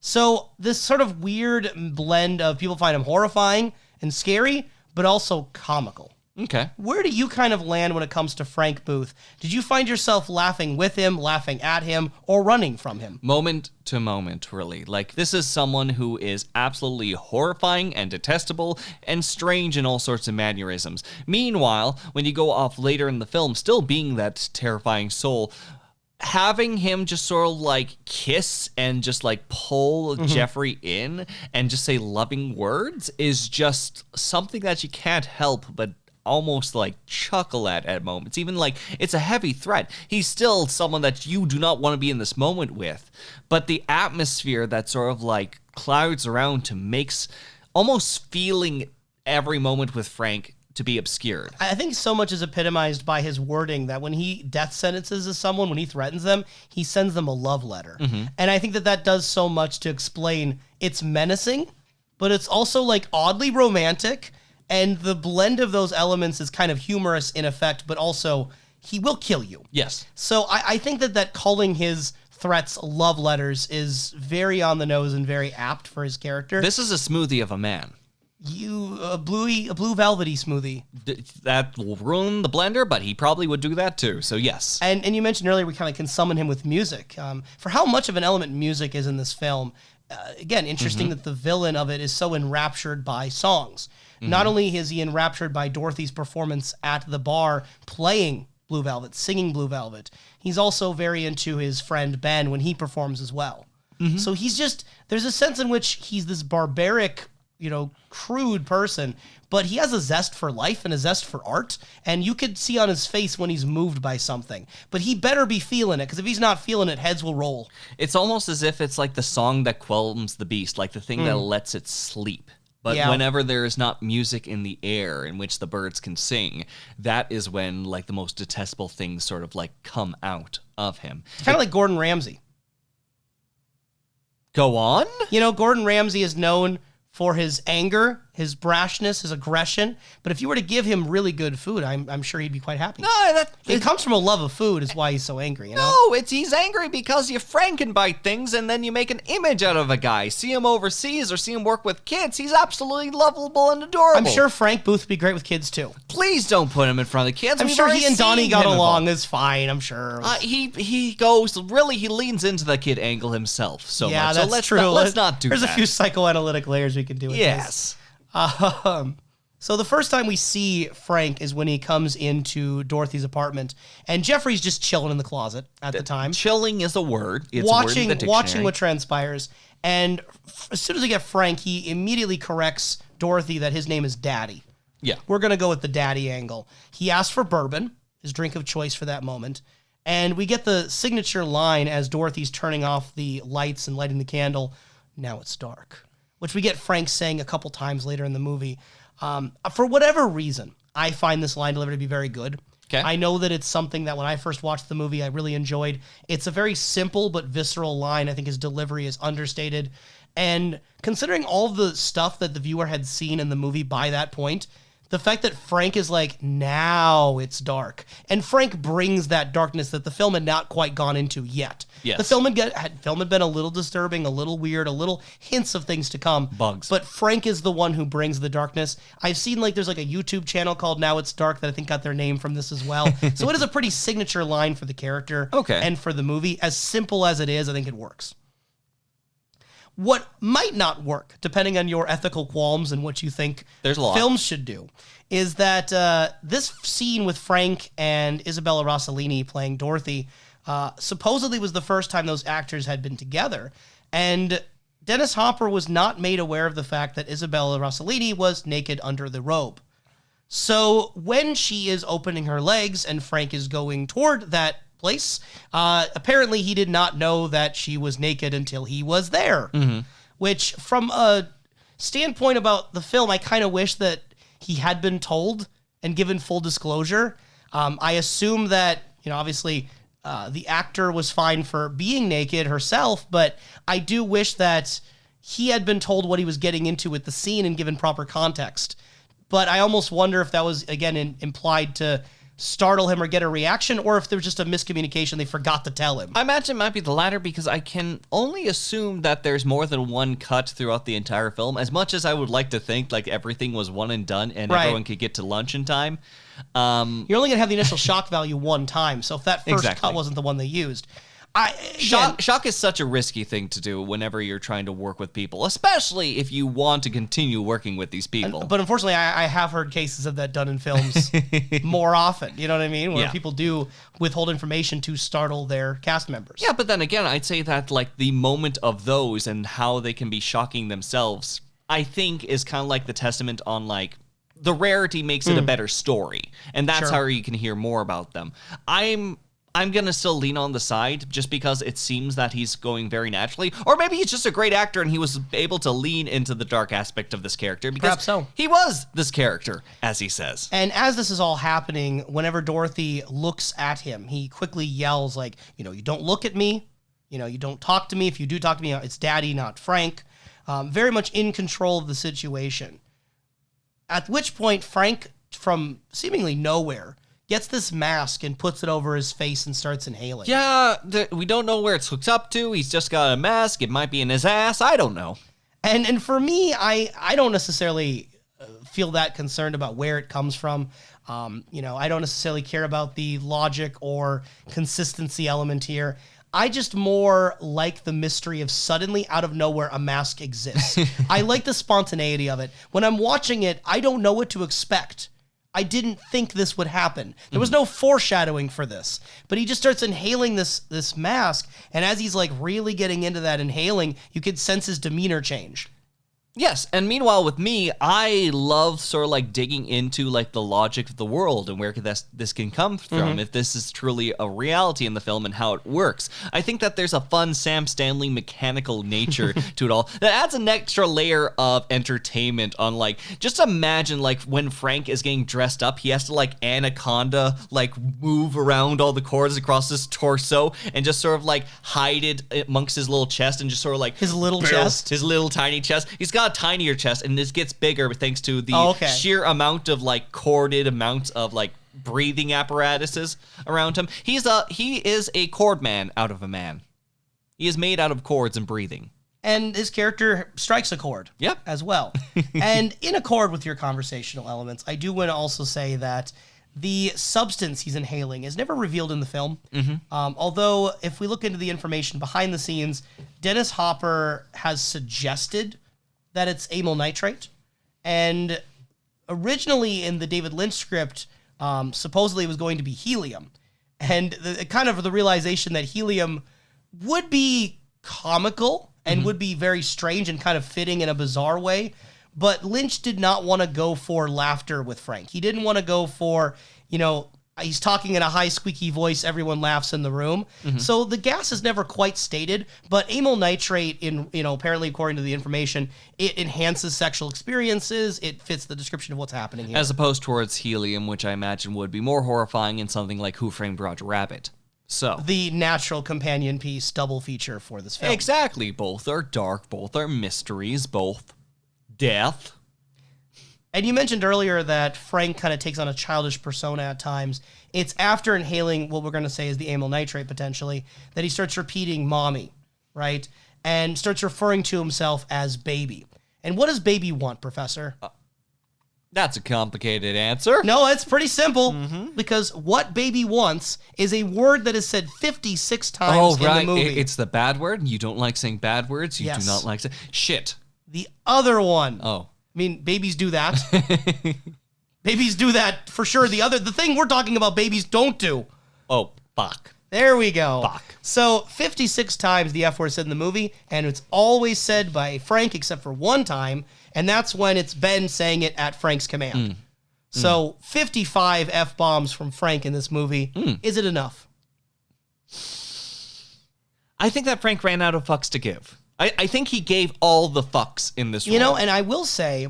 So this sort of weird blend of people find him horrifying and scary, but also comical. Okay. Where do you kind of land when it comes to Frank Booth? Did you find yourself laughing with him, laughing at him, or running from him? Moment to moment, really. Like, this is someone who is absolutely horrifying and detestable and strange in all sorts of mannerisms. Meanwhile, when you go off later in the film, still being that terrifying soul, having him just sort of like kiss and just like pull Jeffrey in and just say loving words is just something that you can't help but almost like chuckle at moments. Even like it's a heavy threat. He's still someone that you do not want to be in this moment with. But the atmosphere that sort of like clouds around to makes almost feeling every moment with Frank to be obscured. I think so much is epitomized by his wording that when he death sentences someone, when he threatens them, he sends them a love letter. And I think that does so much to explain it's menacing, but it's also like oddly romantic. And the blend of those elements is kind of humorous in effect, but also he will kill you. Yes. So I think that calling his threats love letters is very on the nose and very apt for his character. This is a smoothie of a man. A blue velvety smoothie. That will ruin the blender, but he probably would do that too. So yes. And you mentioned earlier we kind of can summon him with music. For how much of an element music is in this film, again, interesting that the villain of it is so enraptured by songs. Not only is he enraptured by Dorothy's performance at the bar playing Blue Velvet, singing Blue Velvet, he's also very into his friend Ben when he performs as well. So he's just, there's a sense in which he's this barbaric, crude person, but he has a zest for life and a zest for art, and you could see on his face when he's moved by something. But he better be feeling it, because if he's not feeling it, heads will roll. It's almost as if it's like the song that quells the beast, like the thing that lets it sleep. But whenever there is not music in the air in which the birds can sing, that is when like the most detestable things sort of like come out of him. It's kind of like Gordon Ramsay. Go on? Gordon Ramsay is known for his anger, his brashness, his aggression. But if you were to give him really good food, I'm sure he'd be quite happy. No, it comes from a love of food is why he's so angry. No, he's angry because you Frankenbite things and then you make an image out of a guy. See him overseas or see him work with kids. He's absolutely lovable and adorable. I'm sure Frank Booth would be great with kids too. Please don't put him in front of the kids. I'm sure he and Donnie got along. It's fine. I'm sure. He leans into the kid angle himself so much. Yeah, that's true. Let's not do There's that. There's a few psychoanalytic layers we can do with this. Yes. So the first time we see Frank is when he comes into Dorothy's apartment, and Jeffrey's just chilling in the closet at the time. Chilling is a word. It's watching a word in the watching what transpires. And as soon as we get Frank, he immediately corrects Dorothy that his name is Daddy. Yeah. We're going to go with the daddy angle. He asks for bourbon, his drink of choice for that moment. And we get the signature line as Dorothy's turning off the lights and lighting the candle. Now it's dark. Which we get Frank saying a couple times later in the movie. For whatever reason, I find this line delivery to be very good. Okay. I know that it's something that when I first watched the movie, I really enjoyed. It's a very simple but visceral line. I think his delivery is understated. And considering all the stuff that the viewer had seen in the movie by that point, the fact that Frank is like, now it's dark. And Frank brings that darkness that the film had not quite gone into yet. Yes. The film had been a little disturbing, a little weird, a little hints of things to come. Bugs. But Frank is the one who brings the darkness. I've seen there's a YouTube channel called Now It's Dark that I think got their name from this as well. So it is a pretty signature line for the character and for the movie. As simple as it is, I think it works. What might not work, depending on your ethical qualms and what you think films should do, is that this scene with Frank and Isabella Rossellini playing Dorothy supposedly was the first time those actors had been together. And Dennis Hopper was not made aware of the fact that Isabella Rossellini was naked under the robe. So when she is opening her legs and Frank is going toward that place, apparently he did not know that she was naked until he was there. Which, from a standpoint about the film, I kind of wish that he had been told and given full disclosure. I assume that, obviously the actor was fine for being naked herself, but I do wish that he had been told what he was getting into with the scene and given proper context. But I almost wonder if that was, again, implied to startle him or get a reaction, or if there was just a miscommunication, they forgot to tell him. I imagine it might be the latter, because I can only assume that there's more than one cut throughout the entire film. As much as I would like to think like everything was one and done and everyone could get to lunch in time. You're only going to have the initial shock value one time, so if that first cut wasn't the one they used. Shock is such a risky thing to do whenever you're trying to work with people, especially if you want to continue working with these people. But unfortunately, I have heard cases of that done in films more often. You know what I mean? Where people do withhold information to startle their cast members. Yeah, but then again, I'd say that like the moment of those and how they can be shocking themselves, I think is kind of like the testament on like the rarity makes it a better story. And that's how you can hear more about them. I'm going to still lean on the side just because it seems that he's going very naturally. Or maybe he's just a great actor and he was able to lean into the dark aspect of this character because perhaps so. He was this character, as he says. And as this is all happening, whenever Dorothy looks at him, he quickly yells like, you don't look at me. You don't talk to me. If you do talk to me, it's Daddy, not Frank. Very much in control of the situation. At which point, Frank, from seemingly nowhere, gets this mask and puts it over his face and starts inhaling. Yeah, we don't know where it's hooked up to. He's just got a mask. It might be in his ass. I don't know. And for me, I don't necessarily feel that concerned about where it comes from. I don't necessarily care about the logic or consistency element here. I just more like the mystery of suddenly out of nowhere a mask exists. I like the spontaneity of it. When I'm watching it, I don't know what to expect. I didn't think this would happen. There was no foreshadowing for this. But he just starts inhaling this mask, and as he's like really getting into that inhaling, you could sense his demeanor change. Yes, and meanwhile with me, I love sort of like digging into like the logic of the world and where this can come from, if this is truly a reality in the film and how it works. I think that there's a fun Sam Stanley mechanical nature to it all that adds an extra layer of entertainment on like, just imagine like when Frank is getting dressed up, he has to like anaconda, like move around all the cords across his torso and just sort of like hide it amongst his little chest and just sort of like his little tiny chest. He's got a tinier chest and this gets bigger thanks to the sheer amount of like corded amounts of like breathing apparatuses around him. He is a cord man out of a man. He is made out of cords and breathing. And his character strikes a chord as well. And in accord with your conversational elements, I do want to also say that the substance he's inhaling is never revealed in the film. Although, if we look into the information behind the scenes, Dennis Hopper has suggested that it's amyl nitrate. And originally in the David Lynch script, supposedly it was going to be helium. And the realization that helium would be comical and would be very strange and kind of fitting in a bizarre way. But Lynch did not want to go for laughter with Frank. He didn't want to go for, he's talking in a high squeaky voice, everyone laughs in the room. So the gas is never quite stated, but amyl nitrate, apparently according to the information, it enhances sexual experiences. It fits the description of what's happening here. As opposed towards helium, which I imagine would be more horrifying in something like Who Framed Roger Rabbit. So the natural companion piece double feature for this film. Exactly. Both are dark, both are mysteries, both death. And you mentioned earlier that Frank kind of takes on a childish persona at times. It's after inhaling what we're going to say is the amyl nitrate, potentially, that he starts repeating mommy, right? And starts referring to himself as baby. And what does baby want, Professor? That's a complicated answer. No, it's pretty simple. Because what baby wants is a word that is said 56 times in the movie. It's the bad word. You don't like saying bad words. You Yes. do not like saying shit. The other one. Oh. I mean, babies do that. Babies do that for sure. The thing we're talking about, babies don't do. Oh, fuck. There we go. Fuck. So 56 times the F word said in the movie, and it's always said by Frank except for one time, and that's when it's Ben saying it at Frank's command. So 55 F-bombs from Frank in this movie. Is it enough? I think that Frank ran out of fucks to give. I think he gave all the fucks in this role. And I will say,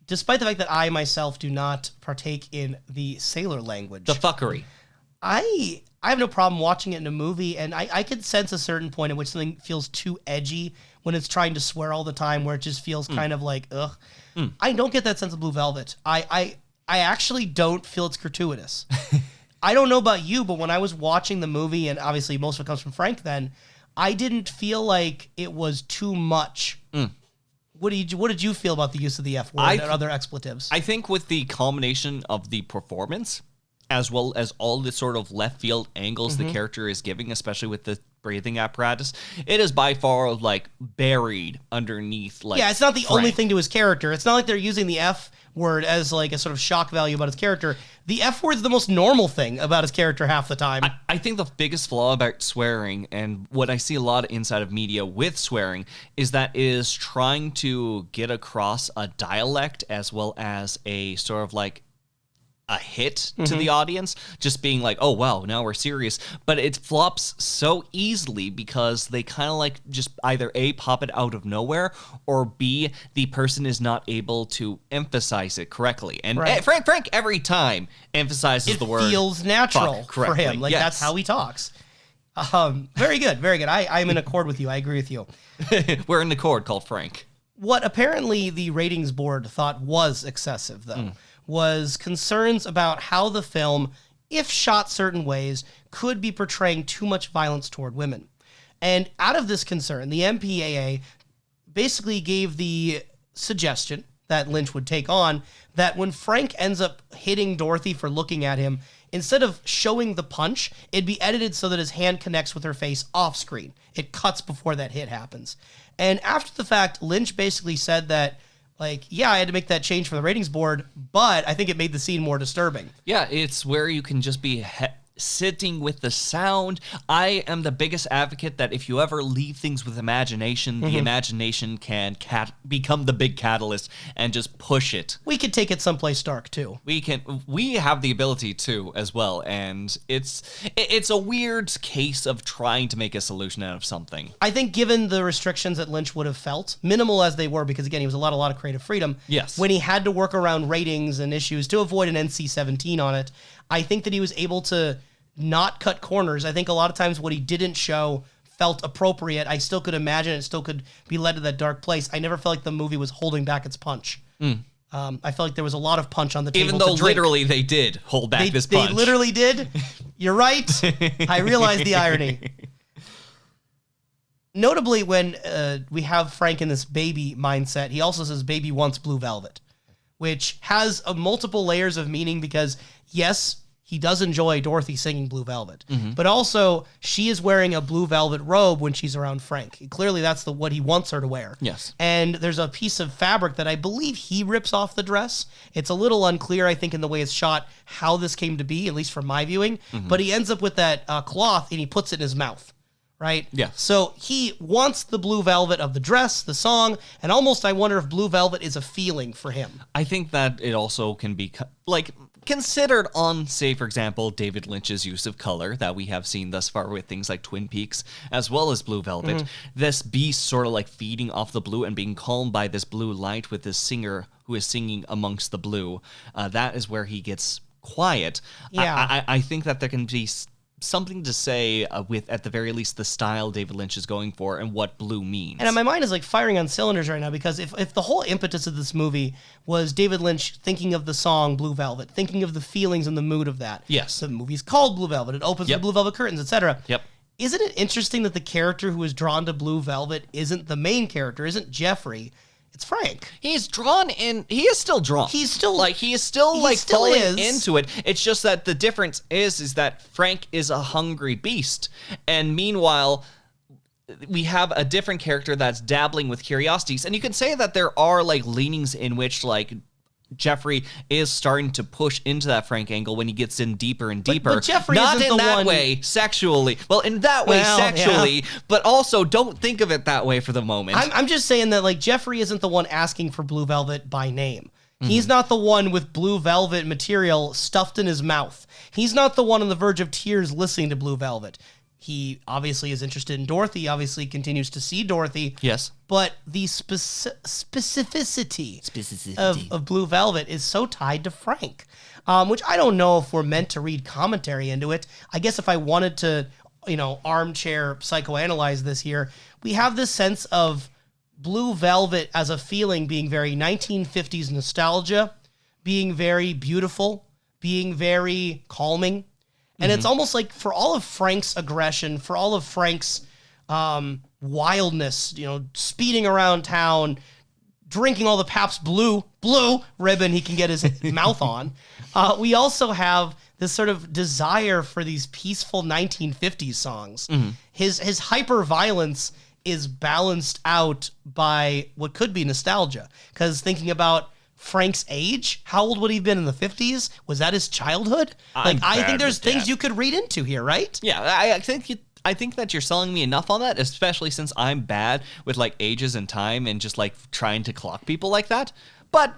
despite the fact that I myself do not partake in the sailor language, The fuckery. I have no problem watching it in a movie, and I could sense a certain point at which something feels too edgy when it's trying to swear all the time, where it just feels kind of like, ugh. I don't get that sense of Blue Velvet. I actually don't feel it's gratuitous. I don't know about you, but when I was watching the movie, and obviously most of it comes from Frank then, I didn't feel like it was too much. What did you feel about the use of the F word and other expletives? I think with the culmination of the performance, as well as all the sort of left field angles the character is giving, especially with the breathing apparatus, it is by far like buried underneath. Like, it's not the Frank. only thing to his character. It's not like they're using the F word as like a sort of shock value about his character. The F word's the most normal thing about his character half the time. I think the biggest flaw about swearing, and what I see a lot inside of media with swearing, is that it is trying to get across a dialect as well as a sort of like a hit to the audience, just being like, oh wow, now we're serious. But it flops so easily because they kind of like just either A, pop it out of nowhere, or B, the person is not able to emphasize it correctly. And Frank every time emphasizes the word. It feels natural for him. Like that's how he talks. Very good, very good. I'm in accord with you. I agree with you. We're in accord called Frank. What apparently the ratings board thought was excessive, though, was concerns about how the film, if shot certain ways, could be portraying too much violence toward women. And out of this concern, the MPAA basically gave the suggestion that Lynch would take on that when Frank ends up hitting Dorothy for looking at him, instead of showing the punch, it'd be edited so that his hand connects with her face off screen. It cuts before that hit happens. And after the fact, Lynch basically said that, like, yeah, I had to make that change for the ratings board, but I think it made the scene more disturbing. Yeah, it's where you can just be sitting with the sound. I am the biggest advocate that if you ever leave things with imagination, the imagination can become the big catalyst and just push it. We could take it someplace dark, too. We have the ability to as well, and it's a weird case of trying to make a solution out of something. I think given the restrictions that Lynch would have felt, minimal as they were, because again, he was a lot of creative freedom. Yes. When he had to work around ratings and issues to avoid an NC-17 on it, I think that he was able to not cut corners. I think a lot of times what he didn't show felt appropriate. I still could imagine it still could be led to that dark place. I never felt like the movie was holding back its punch. I felt like there was a lot of punch on the table. Even though literally they did hold back this punch. They literally did? You're right. I realize the irony. Notably, when we have Frank in this baby mindset, he also says baby wants blue velvet, which has multiple layers of meaning because, yes, he does enjoy Dorothy singing Blue Velvet, but also she is wearing a blue velvet robe when she's around Frank. Clearly, that's what he wants her to wear. Yes. And there's a piece of fabric that I believe he rips off the dress. It's a little unclear, I think, in the way it's shot, how this came to be, at least from my viewing. But he ends up with that cloth and he puts it in his mouth. Right? Yeah. So he wants the blue velvet of the dress, the song, and almost I wonder if blue velvet is a feeling for him. I think that it also can be like considered on, say, for example, David Lynch's use of color that we have seen thus far with things like Twin Peaks, as well as Blue Velvet, this beast sort of like feeding off the blue and being calmed by this blue light with this singer who is singing amongst the blue, that is where he gets quiet. Yeah. I think that there can be something to say with, at the very least, the style David Lynch is going for and what blue means. And my mind is like firing on cylinders right now, because if the whole impetus of this movie was David Lynch thinking of the song Blue Velvet, thinking of the feelings and the mood of that. Yes. The movie's called Blue Velvet. It opens with Blue Velvet curtains, etc. Yep. Isn't it interesting that the character who is drawn to Blue Velvet isn't the main character, isn't Jeffrey? It's Frank. He's drawn in. He is still drawn. He's still falling into it. It's just that the difference is that Frank is a hungry beast, and meanwhile, we have a different character that's dabbling with curiosities. And you can say that there are like leanings in which like Jeffrey is starting to push into that Frank angle when he gets in deeper and deeper. But Jeffrey not isn't in the that one... way sexually. Well, in that way sexually, but also don't think of it that way for the moment. I'm just saying that like Jeffrey isn't the one asking for Blue Velvet by name. He's not the one with Blue Velvet material stuffed in his mouth. He's not the one on the verge of tears listening to Blue Velvet. He obviously is interested in Dorothy, obviously continues to see Dorothy. Yes. But the specificity of Blue Velvet is so tied to Frank, which I don't know if we're meant to read commentary into it. I guess if I wanted to, armchair psychoanalyze this here, we have this sense of Blue Velvet as a feeling being very 1950s nostalgia, being very beautiful, being very calming. And it's almost like for all of Frank's aggression, for all of Frank's wildness, speeding around town, drinking all the Pabst Blue ribbon he can get his mouth on, we also have this sort of desire for these peaceful 1950s songs. His hyper-violence is balanced out by what could be nostalgia. Because thinking about Frank's age, how old would he have been in the 50s? Was that his childhood? I think there's things you could read into here, right? Yeah, I think that you're selling me enough on that, especially since I'm bad with like ages and time and just like trying to clock people like that. But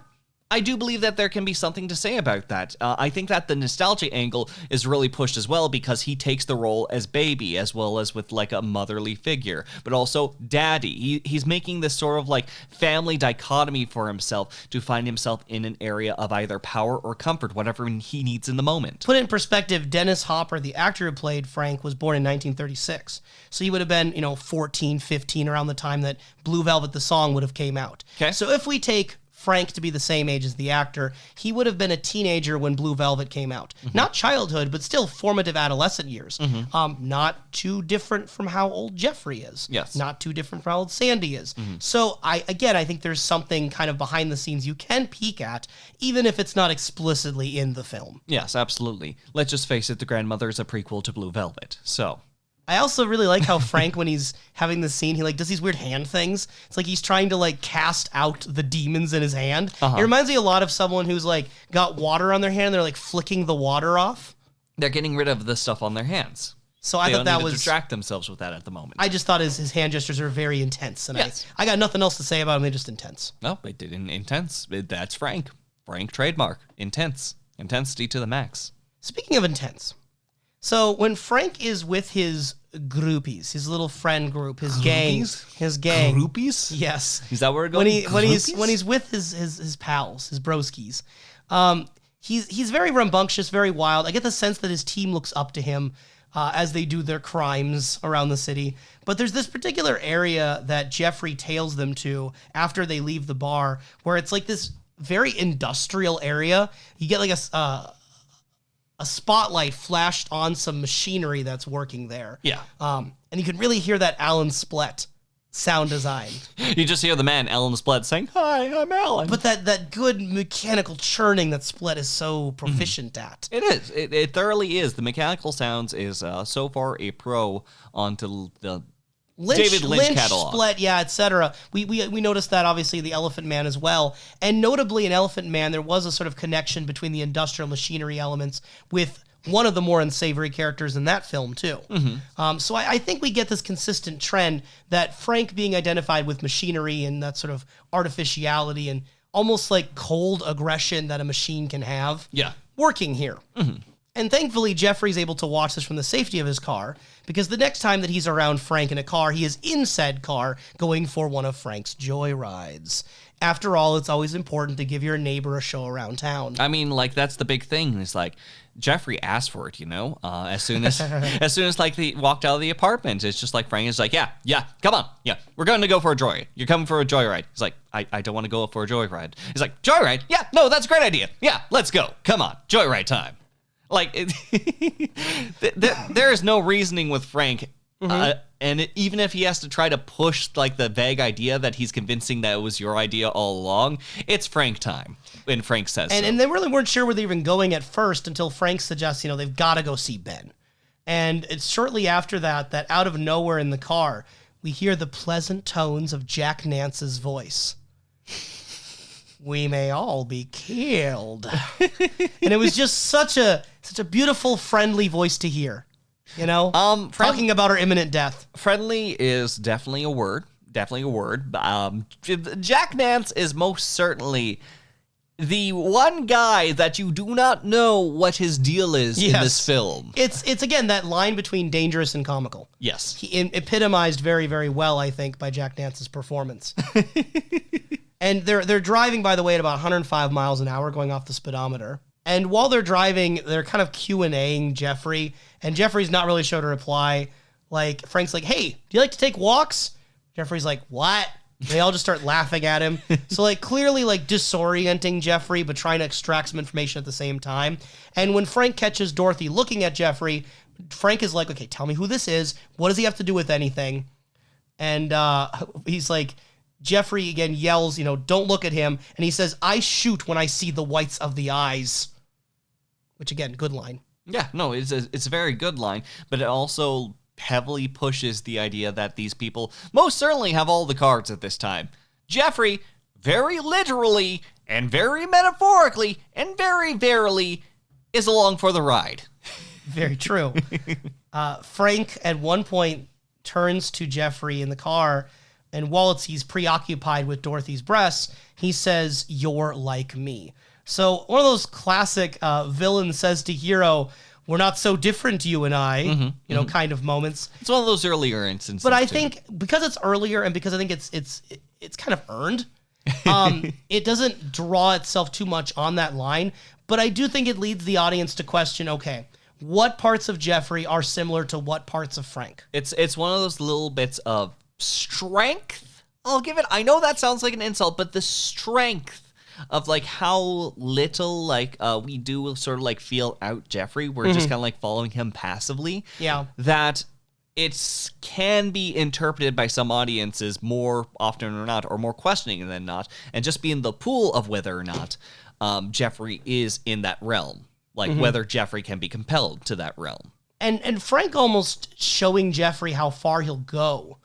I do believe that there can be something to say about that. I think that the nostalgia angle is really pushed as well because he takes the role as baby as well as with like a motherly figure, but also daddy. He's making this sort of like family dichotomy for himself to find himself in an area of either power or comfort, whatever he needs in the moment. Put it in perspective, Dennis Hopper, the actor who played Frank, was born in 1936. So he would have been, 14, 15 around the time that Blue Velvet, the song, would have came out. Okay. So if we take Frank to be the same age as the actor, he would have been a teenager when Blue Velvet came out. Not childhood, but still formative adolescent years. Not too different from how old Jeffrey is. Yes. Not too different from how old Sandy is. So I think there's something kind of behind the scenes you can peek at, even if it's not explicitly in the film. Yes, absolutely. Let's just face it, The Grandmother is a prequel to Blue Velvet, so... I also really like how Frank, when he's having the scene, he like does these weird hand things. It's like he's trying to like cast out the demons in his hand. It reminds me a lot of someone who's like got water on their hand and they're like flicking the water off. They're getting rid of the stuff on their hands. So I thought that was... to distract themselves with that at the moment. I just thought his hand gestures are very intense. And yes. I got nothing else to say about him. They're just intense. No, it didn't intense. That's Frank. Frank trademark. Intense. Intensity to the max. Speaking of intense... So when Frank is with his groupies, his little friend group, his gang, Groupies? Yes. Is that where we're going? When he's with his pals, his broskies, he's very rambunctious, very wild. I get the sense that his team looks up to him as they do their crimes around the city. But there's this particular area that Jeffrey tails them to after they leave the bar, where it's like this very industrial area. You get like a spotlight flashed on some machinery that's working there. Yeah. And you can really hear that Alan Splett sound design. You just hear the man, Alan Splett, saying, "Hi, I'm Alan." But that good mechanical churning that Splett is so proficient at. It is. It thoroughly is. The mechanical sounds is so far a pro onto the David Lynch catalog. Splett, yeah, etc. We noticed that obviously the Elephant Man as well. And notably in Elephant Man, there was a sort of connection between the industrial machinery elements with one of the more unsavory characters in that film too. So I think we get this consistent trend that Frank being identified with machinery and that sort of artificiality and almost like cold aggression that a machine can have. Yeah. working here. And thankfully, Jeffrey's able to watch this from the safety of his car, because the next time that he's around Frank in a car, he is in said car going for one of Frank's joyrides. After all, it's always important to give your neighbor a show around town. I mean, like, that's the big thing. It's like, Jeffrey asked for it, you know? As soon as like, they walked out of the apartment, it's just like, Frank is like, yeah, come on. Yeah, we're going to go for a joyride. You're coming for a joyride. He's like, I don't want to go for a joyride. He's like, joyride? Yeah, no, that's a great idea. Yeah, let's go. Come on, joyride time. Like, there is no reasoning with Frank. Even if he has to try to push like the vague idea that he's convincing that it was your idea all along, it's Frank time. And Frank says so. And they really weren't sure where they were even going at first until Frank suggests, they've got to go see Ben. And it's shortly after that out of nowhere in the car, we hear the pleasant tones of Jack Nance's voice. We may all be killed. And it was just such a beautiful, friendly voice to hear. Talking about our imminent death. Friendly is definitely a word. Jack Nance is most certainly the one guy that you do not know what his deal is in this film. It's again that line between dangerous and comical. Yes. He epitomized very, very well, I think, by Jack Nance's performance. And they're driving, by the way, at about 105 miles an hour, going off the speedometer. And while they're driving, they're kind of Q&Aing Jeffrey, and Jeffrey's not really sure to reply. Like, Frank's like, hey, do you like to take walks? Jeffrey's like, what? They all just start laughing at him. So, like, clearly, like, disorienting Jeffrey, but trying to extract some information at the same time. And when Frank catches Dorothy looking at Jeffrey, Frank is like, okay, tell me who this is. What does he have to do with anything? And he's like, Jeffrey, again, yells, don't look at him. And he says, I shoot when I see the whites of the eyes. Which, again, good line. Yeah, no, it's a very good line, but it also heavily pushes the idea that these people most certainly have all the cards at this time. Jeffrey, very literally and very metaphorically and very verily, is along for the ride. Very true. Frank, at one point, turns to Jeffrey in the car, and while he's preoccupied with Dorothy's breasts, he says, "You're like me." So one of those classic villain says to hero, "We're not so different, you and I," kind of moments. It's one of those earlier instances. But I think because it's earlier and because I think it's kind of earned, it doesn't draw itself too much on that line. But I do think it leads the audience to question, okay, what parts of Jeffrey are similar to what parts of Frank? It's one of those little bits of strength. I'll give it. I know that sounds like an insult, but the strength of like how little like we do sort of like feel out Jeffrey. We're just kind of like following him passively. Yeah. That it can be interpreted by some audiences more often or not, or more questioning than not, and just be in the pool of whether or not Jeffrey is in that realm. Like whether Jeffrey can be compelled to that realm. And Frank almost showing Jeffrey how far he'll go.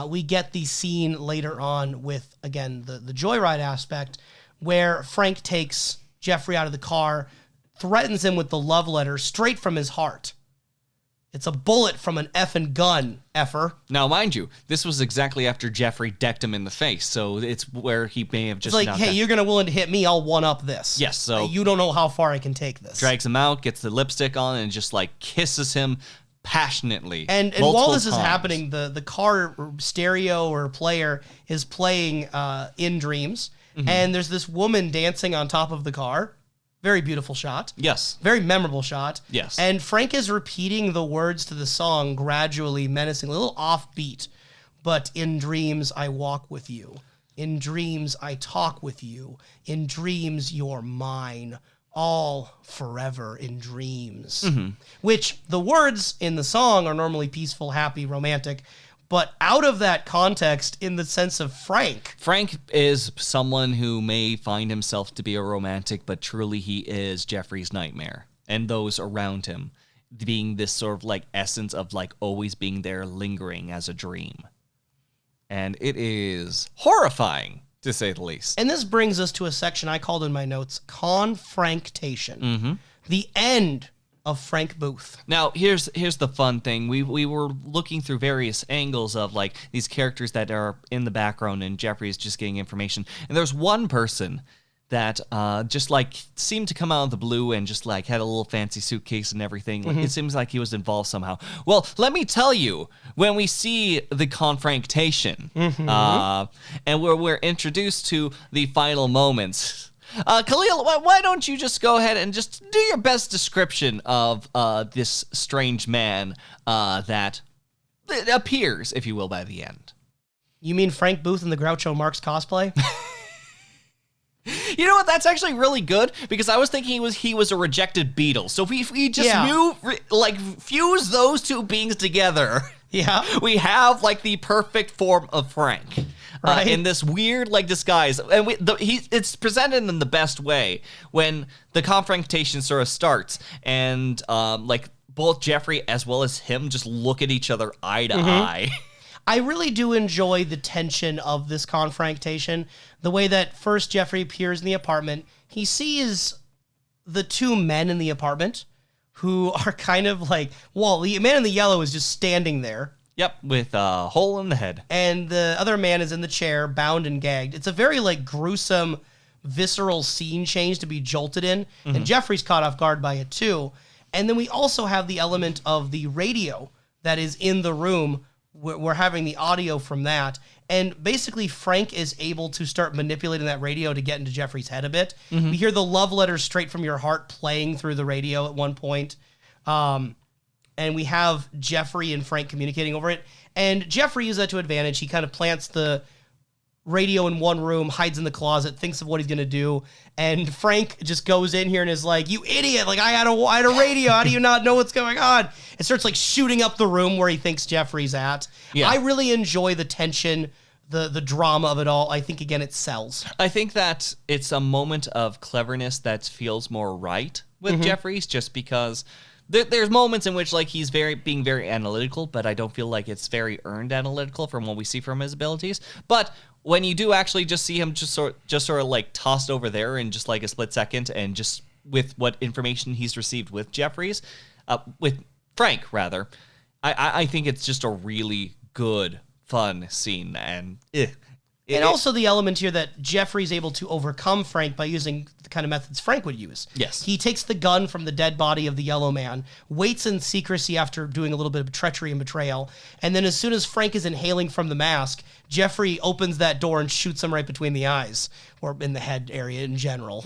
We get the scene later on with, again, the joyride aspect, where Frank takes Jeffrey out of the car, threatens him with the love letter straight from his heart. It's a bullet from an effing gun, effer. Now, mind you, this was exactly after Jeffrey decked him in the face, so it's where he may have just... It's like, hey, you're willing to hit me, I'll one-up this. Yes, so... You don't know how far I can take this. Drags him out, gets the lipstick on, and just, like, kisses him passionately. And while this is happening, the car stereo or player is playing In Dreams, and there's this woman dancing on top of the car. Very beautiful shot. Yes. Very memorable shot. Yes. And Frank is repeating the words to the song gradually, menacingly, a little offbeat. But in dreams, I walk with you. In dreams, I talk with you. In dreams, you're mine. All forever in dreams. Which the words in the song are normally peaceful, happy, romantic. But out of that context, in the sense of Frank. Frank is someone who may find himself to be a romantic, but truly he is Jeffrey's nightmare. And those around him being this sort of like essence of like always being there lingering as a dream. And it is horrifying, to say the least. And this brings us to a section I called in my notes, Confranktation. The end of Frank Booth. Now, here's the fun thing. We were looking through various angles of like these characters that are in the background and Jeffrey is just getting information. And there's one person that just like seemed to come out of the blue and just like had a little fancy suitcase and everything. Like, it seems like he was involved somehow. Well, let me tell you, when we see the confrontation and we're introduced to the final moments, Kalil, why don't you just go ahead and just do your best description of this strange man that appears, if you will, by the end. You mean Frank Booth in the Groucho Marx cosplay? You know what? That's actually really good because I was thinking he was a rejected Beatle. So if we just fuse those two beings together, we have like the perfect form of Frank. Right? In this weird like disguise, and it's presented in the best way when the confrontation sort of starts, and like both Jeffrey as well as him just look at each other eye to eye. I really do enjoy the tension of this confrontation. The way that first Jeffrey appears in the apartment, he sees the two men in the apartment who are kind of like, well, the man in the yellow is just standing there. Yep, with a hole in the head. And the other man is in the chair, bound and gagged. It's a very like gruesome, visceral scene change to be jolted in. And Jeffrey's caught off guard by it too. And then we also have the element of the radio that is in the room. We're having the audio from that. And basically, Frank is able to start manipulating that radio to get into Jeffrey's head a bit. We hear the love letter straight from your heart playing through the radio at one point. And we have Jeffrey and Frank communicating over it. And Jeffrey uses that to advantage. He kind of plants the radio in one room, hides in the closet, thinks of what he's going to do. And Frank just goes in here and is like, you idiot. Like, I had a radio. How do you not know what's going on? It starts like shooting up the room where he thinks Jeffrey's at. Yeah. I really enjoy the tension, the drama of it all. I think, again, it sells. I think that it's a moment of cleverness that feels more right with Jeffrey's, just because there's moments in which like he's being very analytical, but I don't feel like it's very earned analytical from what we see from his abilities. But when you do actually just see him just sort of like tossed over there in just like a split second, and just with what information he's received with with Frank rather, I think it's just a really good, fun scene. And also the element here that Jeffrey's able to overcome Frank by using the kind of methods Frank would use. Yes. He takes the gun from the dead body of the yellow man, waits in secrecy after doing a little bit of treachery and betrayal, and then as soon as Frank is inhaling from the mask, Jeffrey opens that door and shoots him right between the eyes, or in the head area in general.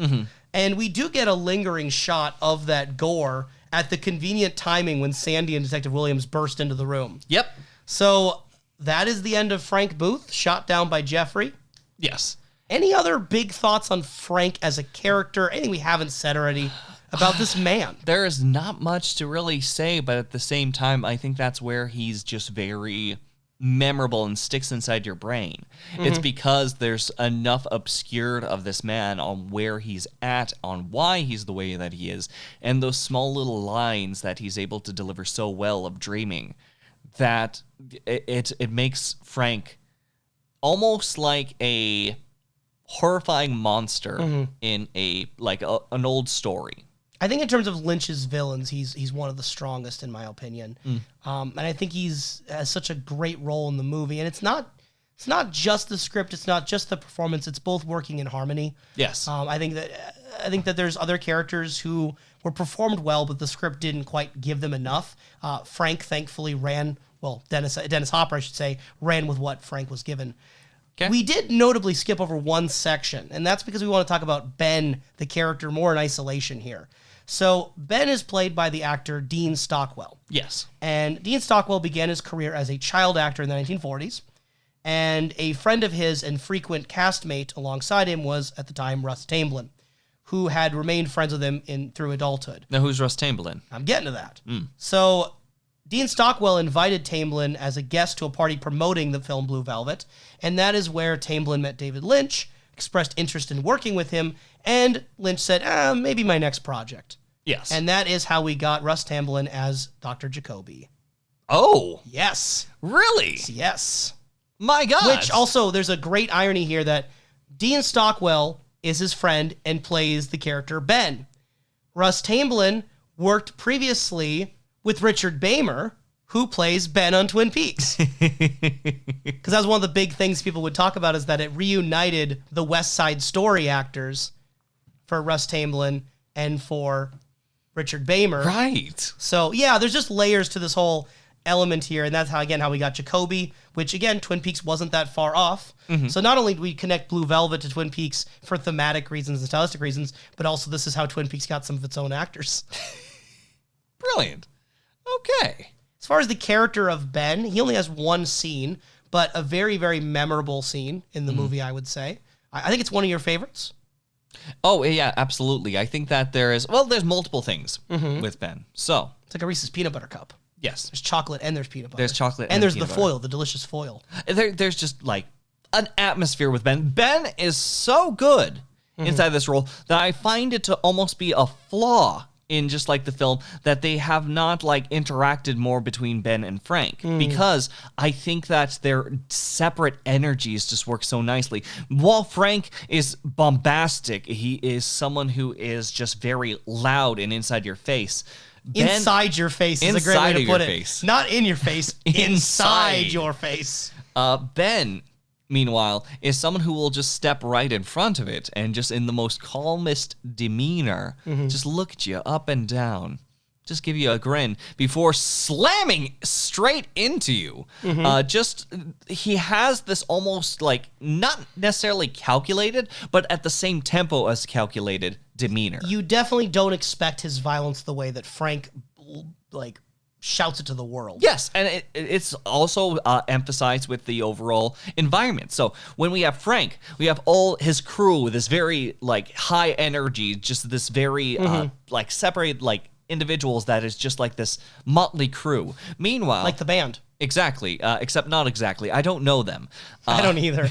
And we do get a lingering shot of that gore at the convenient timing when Sandy and Detective Williams burst into the room. Yep. So that is the end of Frank Booth, shot down by Jeffrey. Yes. Any other big thoughts on Frank as a character? Anything we haven't said already about this man? There is not much to really say, but at the same time, I think that's where he's just very memorable and sticks inside your brain. It's because there's enough obscured of this man on where he's at, on why he's the way that he is, and those small little lines that he's able to deliver so well of dreaming, that it makes Frank almost like a horrifying monster in an old story. I think in terms of Lynch's villains, he's one of the strongest in my opinion. And I think has such a great role in the movie. And it's not just the script, it's not just the performance, it's both working in harmony. Yes. I think that there's other characters who were performed well, but the script didn't quite give them enough. Frank thankfully Dennis Hopper, I should say, ran with what Frank was given. Okay. We did notably skip over one section, and that's because we want to talk about Ben, the character, more in isolation here. So Ben is played by the actor Dean Stockwell. Yes. And Dean Stockwell began his career as a child actor in the 1940s, and a friend of his and frequent castmate alongside him was, at the time, Russ Tamblyn, who had remained friends with him through adulthood. Now, who's Russ Tamblyn? I'm getting to that. So Dean Stockwell invited Tamblyn as a guest to a party promoting the film Blue Velvet, and that is where Tamblyn met David Lynch, expressed interest in working with him, and Lynch said, maybe my next project. Yes. And that is how we got Russ Tamblyn as Dr. Jacoby. Oh. Yes. Really? Yes. My God. Which also, there's a great irony here that Dean Stockwell is his friend and plays the character Ben. Russ Tamblyn worked previously with Richard Beymer, who plays Ben on Twin Peaks. Because that was one of the big things people would talk about, is that it reunited the West Side Story actors for Russ Tamblyn and for Richard Beymer. Right. So, yeah, there's just layers to this whole element here, and that's how we got Jacoby, which, again, Twin Peaks wasn't that far off. So not only do we connect Blue Velvet to Twin Peaks for thematic reasons and stylistic reasons, but also this is how Twin Peaks got some of its own actors. Brilliant. Okay. As far as the character of Ben, he only has one scene, but a very, very memorable scene in the movie, I would say. I think it's one of your favorites. Oh, yeah, absolutely. I think that there's multiple things with Ben. So, It's like a Reese's peanut butter cup. yes. There's chocolate and there's peanut butter. There's chocolate and there's peanut the butter. foil, the delicious foil. There's just like an atmosphere with Ben. Ben is so good inside this role that I find it to almost be a flaw in just like the film that they have not like interacted more between Ben and Frank, because I think that their separate energies just work so nicely. While Frank is bombastic, he is someone who is just very loud and inside your face. Ben, Inside your face is a great way inside to of put your it. face. Not in your face, inside Inside. your face. Ben, meanwhile, is someone who will just step right in front of it and just in the most calmest demeanor, just look at you up and down, just give you a grin before slamming straight into you. He has this almost like not necessarily calculated, but at the same tempo as calculated demeanor. You definitely don't expect his violence the way that Frank like shouts it to the world. Yes, and it's also emphasized with the overall environment. So when we have Frank, we have all his crew with this very like high energy, just this very like separated like individuals that is just like this motley crew. Meanwhile, Like the band. exactly, except not exactly. I don't know them. I don't either.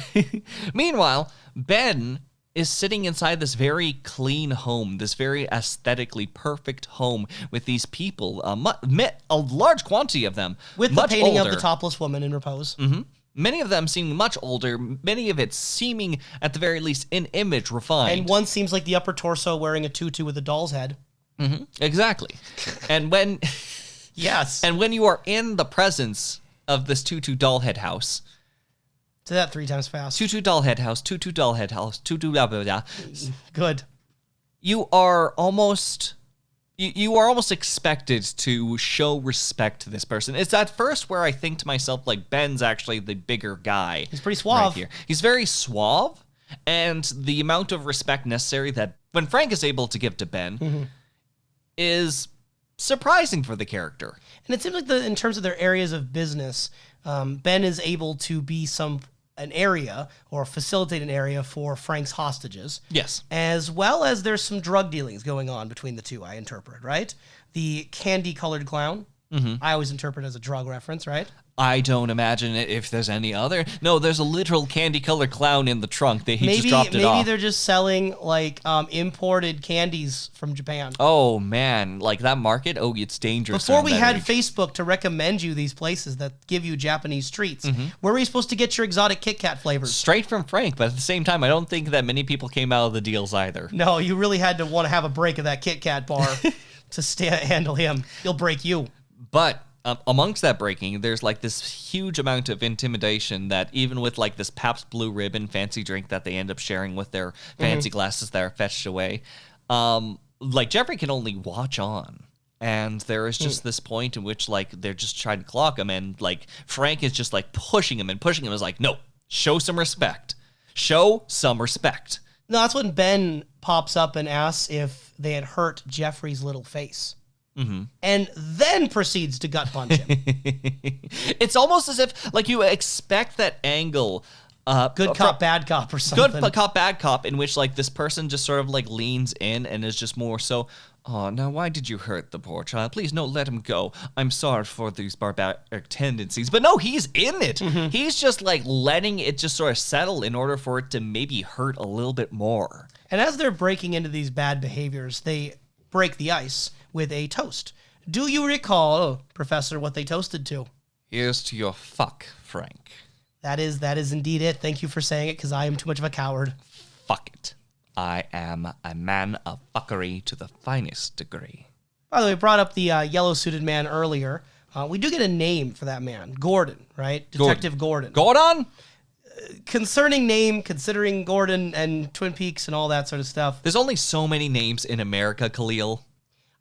Meanwhile, Ben is sitting inside this very clean home, this very aesthetically perfect home with these people, a large quantity of them, With much the painting older. of the topless woman in repose. Many of them seem much older, many of it seeming, at the very least, in image refined. And one seems like the upper torso wearing a tutu with a doll's head. Exactly. And when Yes. and when you are in the presence of this tutu doll head house, Say that 3 times fast. tutu doll head house, tutu doll head house, tutu blah blah blah, Good. you are almost expected to show respect to this person. It's at first where I think to myself, like, Ben's actually the bigger guy. He's pretty suave. Right here. He's very suave, and the amount of respect necessary that when Frank is able to give to Ben is surprising for the character. And it seems like in terms of their areas of business, Ben is able to be an area or facilitate an area for Frank's hostages. Yes. As well as there's some drug dealings going on between the two, I interpret, right? The candy-colored clown, I always interpret as a drug reference, right? I don't imagine if there's any other. No, there's a literal candy-colored clown in the trunk that he just dropped it off. Maybe they're just selling like imported candies from Japan. Oh man, like that market. Oh, it's dangerous. Before around we that had age. Facebook to recommend you these places that give you Japanese treats, where were you supposed to get your exotic Kit Kat flavors? Straight from Frank, but at the same time, I don't think that many people came out of the deals either. No, you really had to want to have a break of that Kit Kat bar to handle him. He'll break you. But amongst that breaking, there's like this huge amount of intimidation that even with like this Pabst Blue Ribbon fancy drink that they end up sharing with their fancy glasses that are fetched away, like Jeffrey can only watch on. And there is just this point in which like they're just trying to clock him, and like Frank is just like pushing him is like, no, show some respect. Show some respect. No, that's when Ben pops up and asks if they had hurt Jeffrey's little face. And then proceeds to gut punch him. It's almost as if like you expect that angle. Good cop, bad cop or something. Good cop, bad cop, in which like this person just sort of like leans in and is just more so, oh, now why did you hurt the poor child? Please, no, let him go. I'm sorry for these barbaric tendencies. But no, he's in it. He's just like letting it just sort of settle in order for it to maybe hurt a little bit more. And as they're breaking into these bad behaviors, they break the ice with a toast. Do you recall, Professor, what they toasted to? Here's to your fuck, Frank. That is indeed it. Thank you for saying it, because I am too much of a coward. Fuck it. I am a man of fuckery to the finest degree. By the way, we brought up the yellow-suited man earlier. We do get a name for that man. Gordon, right? Detective Gordon. Gordon? concerning name, considering Gordon and Twin Peaks and all that sort of stuff. There's only so many names in America, Kalil.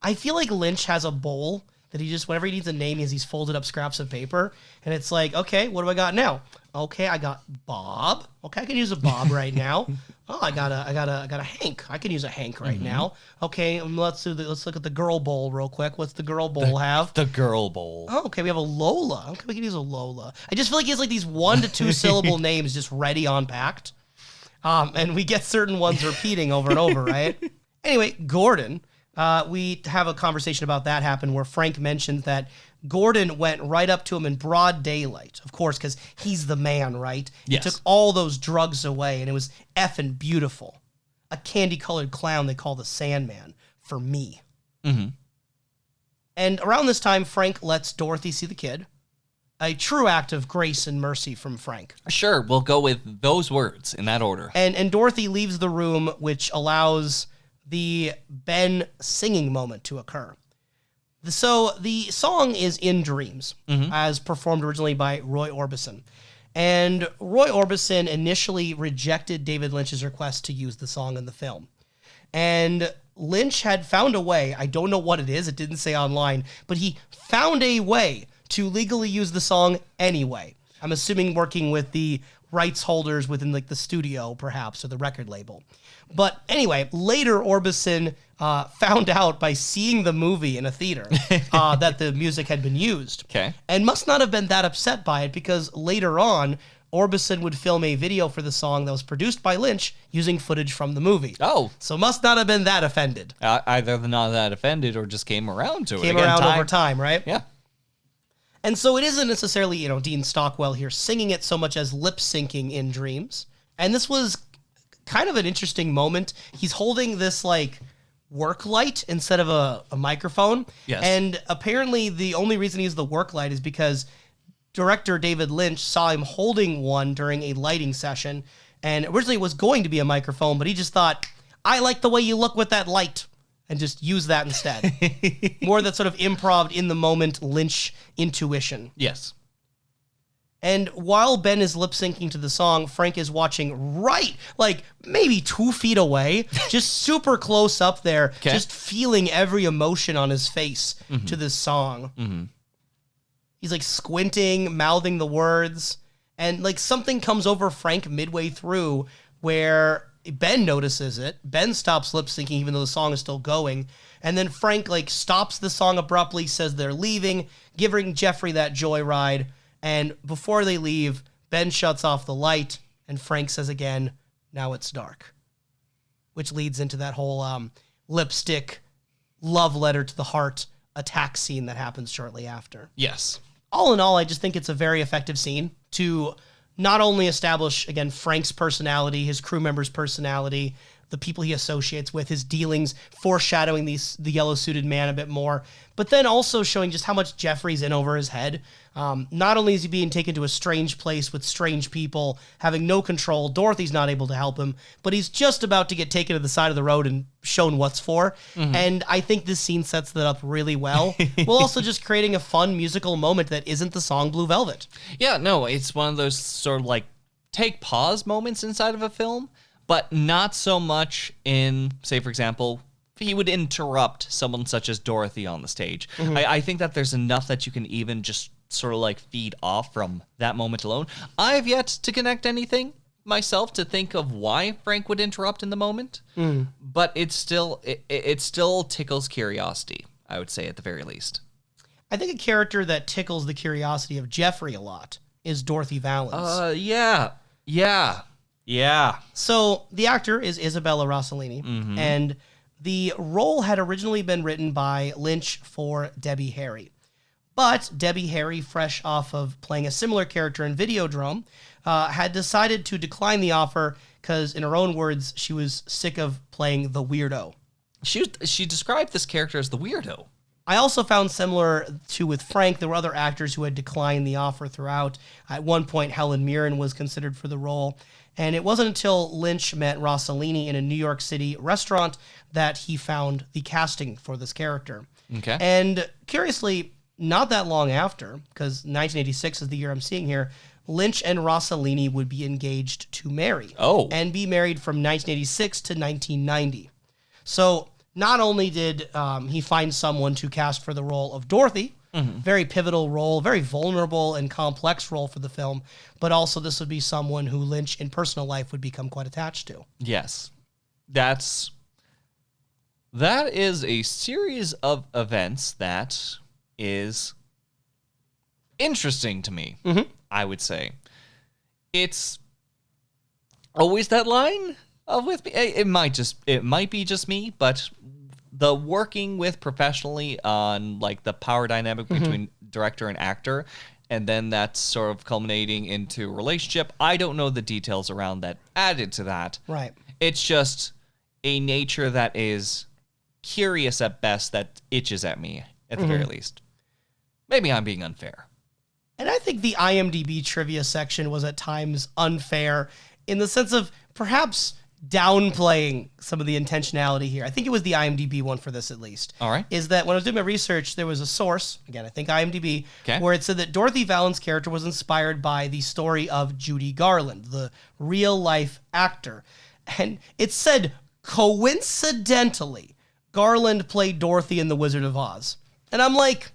I feel like Lynch has a bowl that he just, whenever he needs a name, he's folded up scraps of paper. And it's like, okay, what do I got now? Okay, I got Bob. Okay, I can use a Bob right now. Oh, I got a Hank. I can use a Hank right now. Okay, let's look at the girl bowl real quick. What's the girl bowl have? The girl bowl. Oh, okay, we have a Lola. Okay, we can use a Lola. I just feel like he has like these 1 to 2 syllable names just ready on packed. And we get certain ones repeating over and over, right? Anyway, Gordon. We have a conversation about that happen where Frank mentions that Gordon went right up to him in broad daylight, of course, because he's the man, right? Yes. He took all those drugs away, and it was effing beautiful. A candy-colored clown they call the Sandman for me. Mm-hmm. And around this time, Frank lets Dorothy see the kid. A true act of grace and mercy from Frank. Sure, we'll go with those words in that order. And Dorothy leaves the room, which allows the Ben singing moment to occur. So the song is In Dreams, as performed originally by Roy Orbison. And Roy Orbison initially rejected David Lynch's request to use the song in the film. And Lynch had found a way, I don't know what it is, it didn't say online, but he found a way to legally use the song anyway. I'm assuming working with the rights holders within like the studio, perhaps, or the record label. But anyway, later Orbison found out by seeing the movie in a theater that the music had been used. Okay. And must not have been that upset by it because later on, Orbison would film a video for the song that was produced by Lynch using footage from the movie. Oh. So must not have been that offended. Either not that offended or just came around to it. Came around over time, right? Yeah. And so it isn't necessarily, Dean Stockwell here singing it so much as lip syncing In Dreams. And this was kind of an interesting moment. He's holding this like work light instead of a microphone. Yes. And apparently the only reason he used the work light is because director David Lynch saw him holding one during a lighting session. And originally it was going to be a microphone, but he just thought, I like the way you look with that light. And just use that instead. More that sort of improv in the moment Lynch intuition. Yes. And while Ben is lip syncing to the song, Frank is watching right, like maybe 2 feet away, just super close up there, just feeling every emotion on his face to this song. Mm-hmm. He's like squinting, mouthing the words, and like something comes over Frank midway through where Ben notices it. Ben stops lip syncing even though the song is still going. And then Frank like stops the song abruptly, says they're leaving, giving Jeffrey that joyride. And before they leave, Ben shuts off the light and Frank says again, now it's dark. Which leads into that whole lipstick love letter to the heart attack scene that happens shortly after. Yes. All in all, I just think it's a very effective scene to not only establish, again, Frank's personality, his crew members' personality, the people he associates with, his dealings, foreshadowing the yellow-suited man a bit more, but then also showing just how much Jeffrey's in over his head. Not only is he being taken to a strange place with strange people, having no control, Dorothy's not able to help him, but he's just about to get taken to the side of the road and shown what's for. And I think this scene sets that up really well, while also just creating a fun musical moment that isn't the song Blue Velvet. Yeah, no, it's one of those sort of like take pause moments inside of a film, but not so much in, say, for example, he would interrupt someone such as Dorothy on the stage. I think that there's enough that you can even just sort of like feed off from that moment alone. I've yet to connect anything myself to think of why Frank would interrupt in the moment, but it still tickles curiosity, I would say, at the very least. I think a character that tickles the curiosity of Jeffrey a lot is Dorothy Valance. Yeah. So the actor is Isabella Rossellini, and the role had originally been written by Lynch for Debbie Harry. But Debbie Harry, fresh off of playing a similar character in Videodrome, had decided to decline the offer because, in her own words, she was sick of playing the weirdo. She described this character as the weirdo. I also found similar to with Frank, there were other actors who had declined the offer throughout. At one point, Helen Mirren was considered for the role. And it wasn't until Lynch met Rossellini in a New York City restaurant that he found the casting for this character. Okay. And curiously, not that long after, because 1986 is the year I'm seeing here, Lynch and Rossellini would be engaged to marry. Oh. And be married from 1986 to 1990. So not only did he find someone to cast for the role of Dorothy, very pivotal role, very vulnerable and complex role for the film, but also this would be someone who Lynch in personal life would become quite attached to. Yes. That is a series of events that is interesting to me, I would say. It's always that line of with me. It might be just me, but the working with professionally on like the power dynamic between director and actor, and then that's sort of culminating into a relationship. I don't know the details around that added to that. Right. It's just a nature that is curious at best, that itches at me at the very least. Maybe I'm being unfair. And I think the IMDb trivia section was at times unfair in the sense of perhaps downplaying some of the intentionality here. I think it was the IMDb one for this, at least. All right. Is that when I was doing my research, there was a source, again, I think IMDb, Okay. where it said that Dorothy Valance's character was inspired by the story of Judy Garland, the real-life actor. And it said, coincidentally, Garland played Dorothy in The Wizard of Oz. And I'm like,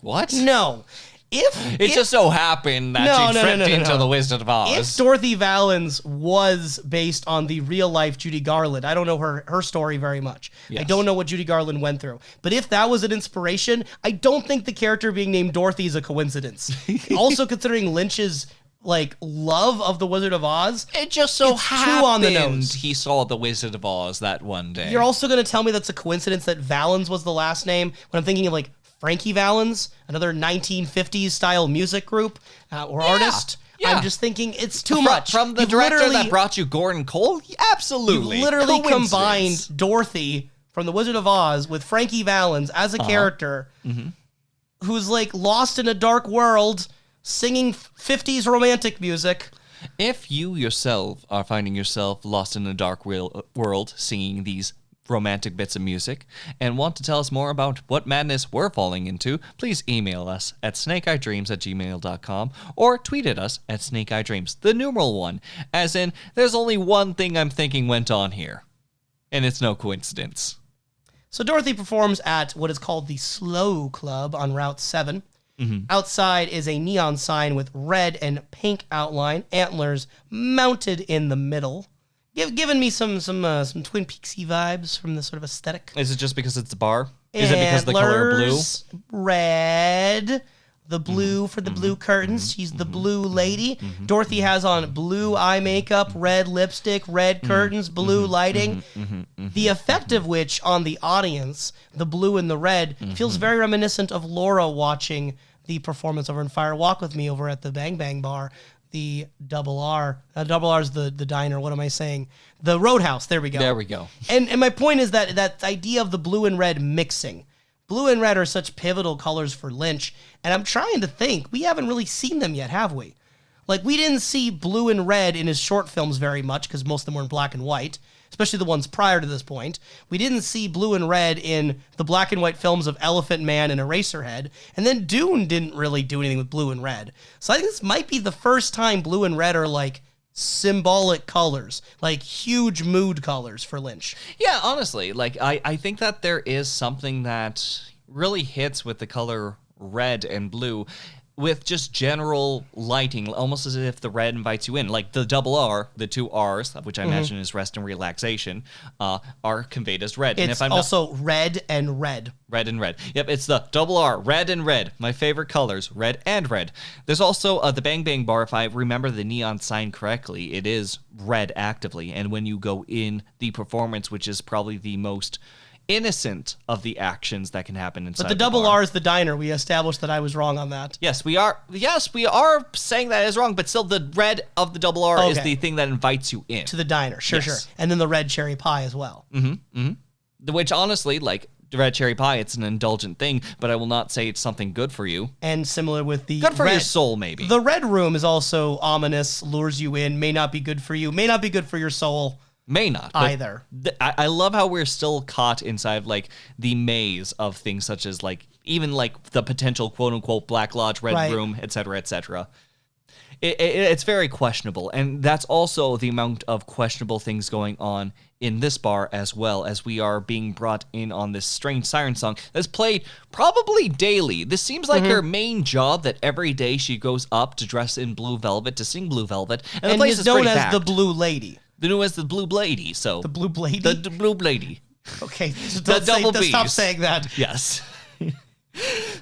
What? no. It just so happened that she tripped into the Wizard of Oz. If Dorothy Valance was based on the real-life Judy Garland, I don't know her story very much. Yes. I don't know what Judy Garland went through. But if that was an inspiration, I don't think the character being named Dorothy is a coincidence. Also, considering Lynch's love of the Wizard of Oz, it just so it's happened too on the nose. he saw the Wizard of Oz that one day. You're also going to tell me that's a coincidence that Valance was the last name when I'm thinking of Frankie Valance, another 1950s style music group or artist. Yeah. I'm just thinking it's too much. From the director that brought you Gordon Cole? Absolutely. You literally Coincidence. combined Dorothy from The Wizard of Oz with Frankie Valance as a character who's lost in a dark world singing 50s romantic music. If you yourself are finding yourself lost in a dark world singing these romantic bits of music and want to tell us more about what madness we're falling into, please email us at snakeeyedreams@gmail.com or tweet at us at snakeeyedreams, the numeral 1, as in there's only one thing I'm thinking went on here, and it's no coincidence. So Dorothy performs at what is called the Slow Club on Route 7. Outside is a neon sign with red and pink outline, antlers mounted in the middle. Giving me some Twin Peaksy vibes from this sort of aesthetic. Is it just because it's a bar? Is it because of the color blue? Red. The blue for the blue curtains. She's the blue lady. Dorothy has on blue eye makeup, red lipstick, red curtains, blue lighting. The effect of which on the audience, the blue and the red, feels very reminiscent of Laura watching the performance over in Fire Walk With Me over at the Bang Bang Bar. The Double R. Double R is the diner. What am I saying? The Roadhouse. There we go. There we go. And my point is that idea of the blue and red mixing. Blue and red are such pivotal colors for Lynch, and I'm trying to think. We haven't really seen them yet, have we? We didn't see blue and red in his short films very much because most of them were in black and white, especially the ones prior to this point. We didn't see blue and red in the black and white films of Elephant Man and Eraserhead, and then Dune didn't really do anything with blue and red. So I think this might be the first time blue and red are symbolic colors, huge mood colors for Lynch. Yeah, honestly, I think that there is something that really hits with the color red and blue with just general lighting, almost as if the red invites you in. The double R, the two R's, which I imagine is rest and relaxation, are conveyed as red. It's and if I'm also red and red. Red and red. Yep, it's the double R, red and red. My favorite colors, red and red. There's also the Bang Bang Bar. If I remember the neon sign correctly, it is red actively. And when you go in the performance, which is probably the most innocent of the actions that can happen inside. But the double R is the diner. We established that I was wrong on that. Yes, we are. Yes, we are saying that is wrong, but still the red of the double R is the thing that invites you in. To the diner, sure. And then the red cherry pie as well. Which honestly, the red cherry pie, it's an indulgent thing, but I will not say it's something good for you. And similar with the good for red, your soul, maybe. The red room is also ominous, lures you in, may not be good for you, may not be good for your soul. May not either. I love how we're still caught inside the maze of things such as even the potential quote unquote Black Lodge, Red Room, etc., etc. It's very questionable, and that's also the amount of questionable things going on in this bar as well, as we are being brought in on this strange siren song that's played probably daily. This seems like her main job, that every day she goes up to dress in blue velvet to sing Blue Velvet, and the place is is known pretty as packed. the Blue Lady. Known as the Blue Lady. So The Blue Lady. the Blue Lady. Okay, so stop Bs. saying that. Yes.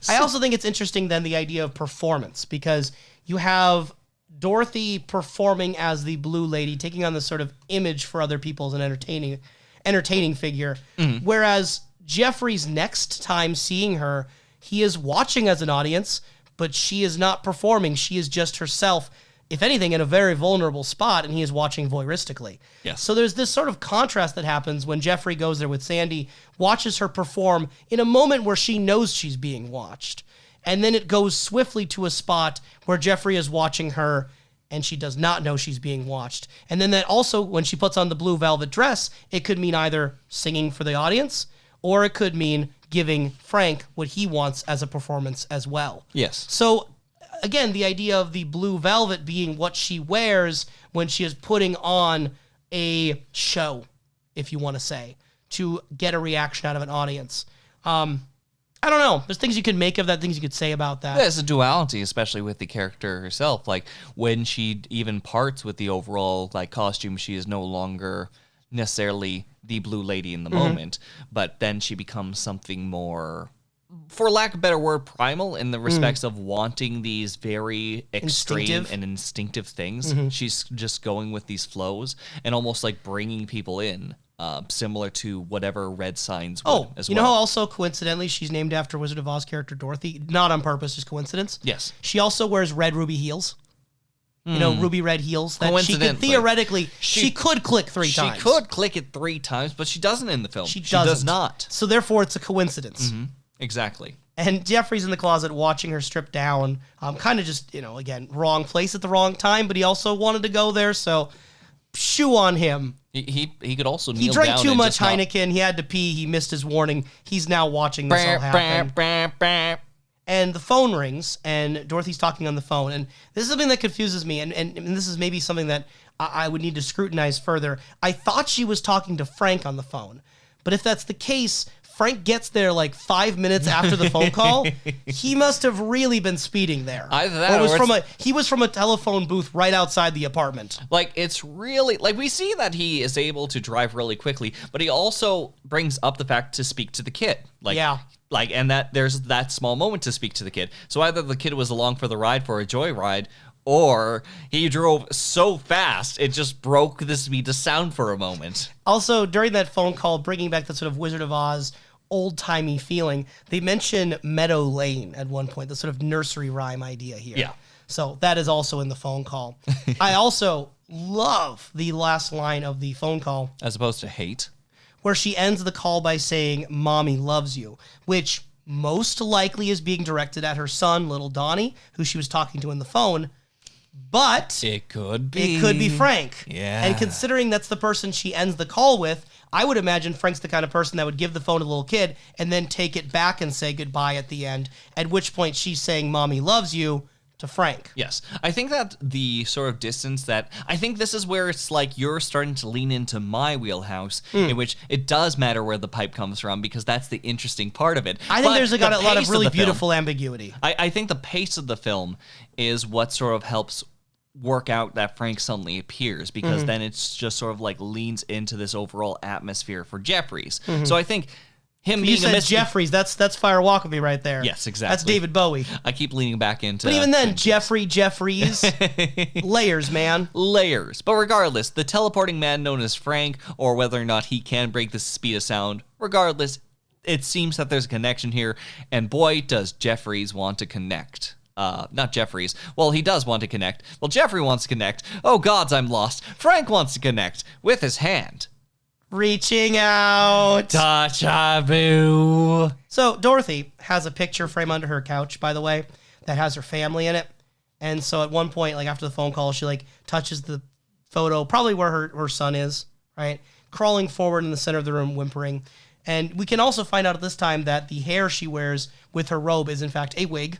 I also think it's interesting then the idea of performance, because you have Dorothy performing as the Blue Lady, taking on this sort of image for other people as an entertaining figure. Whereas Jeffrey's next time seeing her, he is watching as an audience, but she is not performing. She is just herself, if anything, in a very vulnerable spot, and he is watching voyeuristically. Yes. So there's this sort of contrast that happens when Jeffrey goes there with Sandy, watches her perform in a moment where she knows she's being watched. And then it goes swiftly to a spot where Jeffrey is watching her and she does not know she's being watched. And then that also, when she puts on the blue velvet dress, it could mean either singing for the audience or it could mean giving Frank what he wants as a performance as well. Yes. So again, the idea of the blue velvet being what she wears when she is putting on a show, if you want to say, to get a reaction out of an audience. I don't know. There's things you could make of that, things you could say about that. There's a duality, especially with the character herself. Like, when she even parts with the overall costume, she is no longer necessarily the Blue Lady in the moment, but then she becomes something more, for lack of a better word, primal, in the respects of wanting these very extreme and instinctive things. She's just going with these flows and almost bringing people in. Similar to whatever red signs would as well. You know how also, coincidentally, she's named after Wizard of Oz character Dorothy? Not on purpose, just coincidence. Yes. She also wears red ruby heels. You know, ruby red heels. That she could theoretically, she could click three times. She could click it 3 times, but she doesn't in the film. She does not. So therefore, it's a coincidence. Exactly. And Jeffrey's in the closet watching her strip down. Kind of just, again, wrong place at the wrong time, but he also wanted to go there, so shoo on him. He could also kneel down. He drank too and much just not- Heineken. He had to pee. He missed his warning. He's now watching this all happen. And the phone rings, and Dorothy's talking on the phone. And this is something that confuses me, and this is maybe something that I would need to scrutinize further. I thought she was talking to Frank on the phone. But if that's the case, Frank gets there 5 minutes after the phone call. He must have really been speeding there. Either that, he was from a telephone booth right outside the apartment. It's really we see that he is able to drive really quickly, but he also brings up the fact to speak to the kid. And that there's that small moment to speak to the kid. So either the kid was along for the ride for a joyride, or he drove so fast it just broke the speed of sound for a moment. Also, during that phone call, bringing back the sort of Wizard of Oz old-timey feeling, they mention Meadow Lane at one point, the sort of nursery rhyme idea here. Yeah. So that is also in the phone call. I also love the last line of the phone call. As opposed to hate. Where she ends the call by saying, "Mommy loves you," which most likely is being directed at her son, little Donnie, who she was talking to in the phone. But it could be. It could be Frank. Yeah. And considering that's the person she ends the call with, I would imagine Frank's the kind of person that would give the phone to the little kid and then take it back and say goodbye at the end, at which point she's saying, "Mommy loves you," to Frank. Yes. I think that the sort of distance that... I think this is where it's you're starting to lean into my wheelhouse, in which it does matter where the pipe comes from, because that's the interesting part of it. I think there's got a lot of really beautiful ambiguity. I think the pace of the film is what sort of helps work out that Frank suddenly appears, because then it's just sort of leans into this overall atmosphere for Jeffries. So I think... him being a Jeffries, that's Fire Walk With Me right there. Yes, exactly. That's David Bowie. I keep leaning back into... But even then, Jeffries, layers, man. Layers. But regardless, the teleporting man known as Frank, or whether or not he can break the speed of sound, regardless, it seems that there's a connection here, and boy, does Jeffries want to connect. Not Jeffries. Well, he does want to connect. Well, Jeffrey wants to connect. Oh, gods, I'm lost. Frank wants to connect with his hand. Reaching out. Touch-a-boo. So Dorothy has a picture frame under her couch, by the way, that has her family in it. And so at one point, after the phone call, she touches the photo, probably where her son is, right? Crawling forward in the center of the room, whimpering. And we can also find out at this time that the hair she wears with her robe is in fact a wig,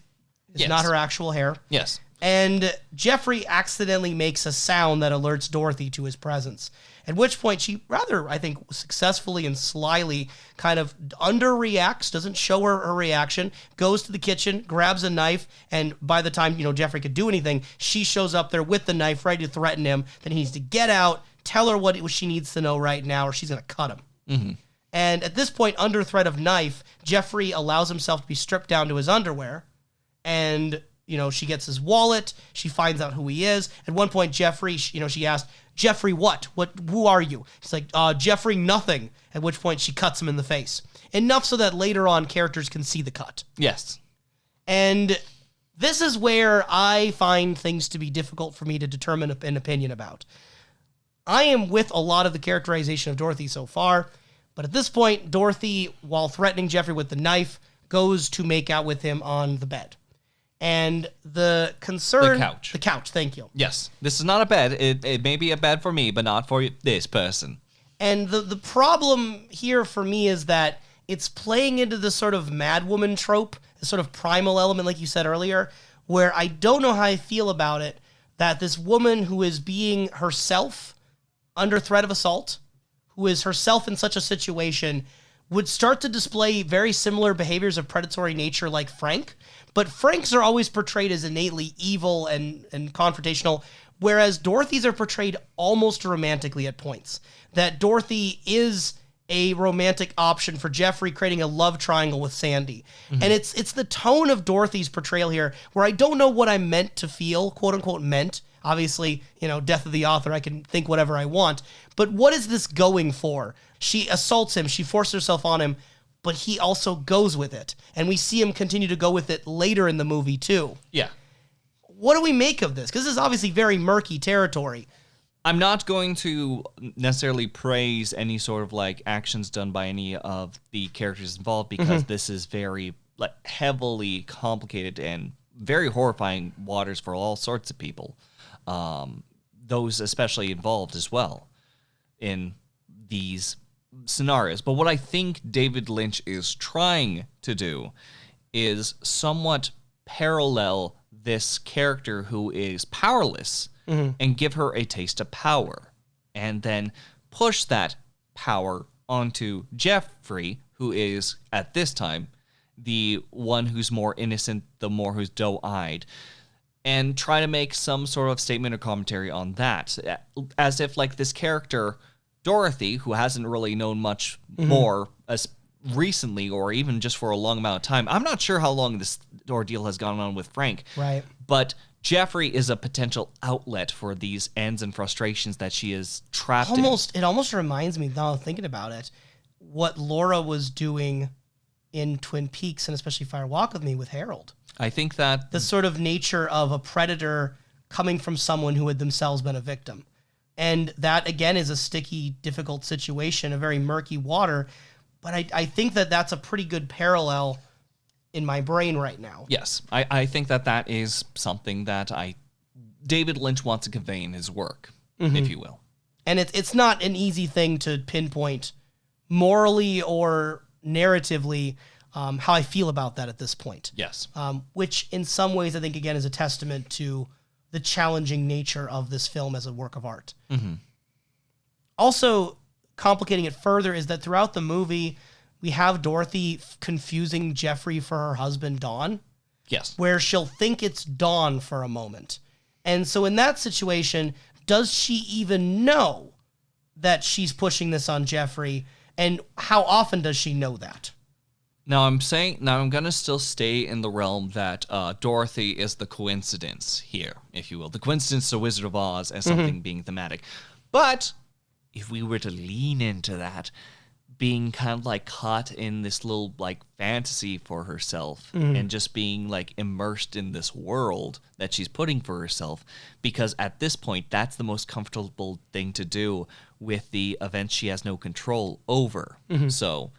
It's not her actual hair. Yes. And Jeffrey accidentally makes a sound that alerts Dorothy to his presence. At which point she rather, I think, successfully and slyly kind of underreacts, doesn't show her reaction, goes to the kitchen, grabs a knife, and by the time, Jeffrey could do anything, she shows up there with the knife, ready to threaten him. Then he needs to get out, tell her what she needs to know right now, or she's going to cut him. Mm-hmm. And at this point, under threat of knife, Jeffrey allows himself to be stripped down to his underwear, and she gets his wallet. She finds out who he is. At one point, Jeffrey, she asked, Jeffrey, what? Who are you? He's like, Jeffrey, nothing. At which point, she cuts him in the face. Enough so that later on, characters can see the cut. Yes. And this is where I find things to be difficult for me to determine an opinion about. I am with a lot of the characterization of Dorothy so far, but at this point, Dorothy, while threatening Jeffrey with the knife, goes to make out with him on the bed. And the concern... The couch, thank you. Yes. This is not a bed. It may be a bed for me, but not for this person. And the problem here for me is that it's playing into the sort of madwoman trope, the sort of primal element, like you said earlier, where I don't know how I feel about it, that this woman who is being herself under threat of assault, who is herself in such a situation, would start to display very similar behaviors of predatory nature like Frank. But Franks are always portrayed as innately evil and confrontational, whereas Dorothy's are portrayed almost romantically at points. That Dorothy is a romantic option for Jeffrey, creating a love triangle with Sandy. Mm-hmm. And it's the tone of Dorothy's portrayal here where I don't know what I meant to feel, quote unquote meant. Obviously, death of the author, I can think whatever I want. But what is this going for? She assaults him, she forces herself on him, but he also goes with it. And we see him continue to go with it later in the movie, too. Yeah. What do we make of this? Because this is obviously very murky territory. I'm not going to necessarily praise any sort of actions done by any of the characters involved because this is very heavily complicated and very horrifying waters for all sorts of people. Those especially involved as well in these scenarios. But what I think David Lynch is trying to do is somewhat parallel this character who is powerless and give her a taste of power, and then push that power onto Jeffrey, who is, at this time, the one who's more innocent, the more who's doe-eyed, and try to make some sort of statement or commentary on that, as if this character, Dorothy, who hasn't really known much more as recently or even just for a long amount of time. I'm not sure how long this ordeal has gone on with Frank. Right. But Jeffrey is a potential outlet for these ends and frustrations that she is trapped in. It almost reminds me, now thinking about it, what Laura was doing in Twin Peaks and especially Fire Walk with Me with Harold. I think that... The sort of nature of a predator coming from someone who had themselves been a victim. And that, again, is a sticky, difficult situation, a very murky water. But I think that that's a pretty good parallel in my brain right now. Yes, I think that is something that David Lynch wants to convey in his work, if you will. And it's not an easy thing to pinpoint morally or narratively how I feel about that at this point. Yes. Which in some ways I think, again, is a testament to the challenging nature of this film as a work of art. Mm-hmm. Also, complicating it further is that throughout the movie, we have Dorothy confusing Jeffrey for her husband, Dawn. Yes. Where she'll think it's Dawn for a moment. And so in that situation, does she even know that she's pushing this on Jeffrey? And how often does she know that? Now I'm going to still stay in the realm that Dorothy is the coincidence here, if you will. The coincidence to Wizard of Oz as something being thematic. But if we were to lean into that, being kind of caught in this little fantasy for herself and just being immersed in this world that she's putting for herself, because at this point, that's the most comfortable thing to do with the events she has no control over. So...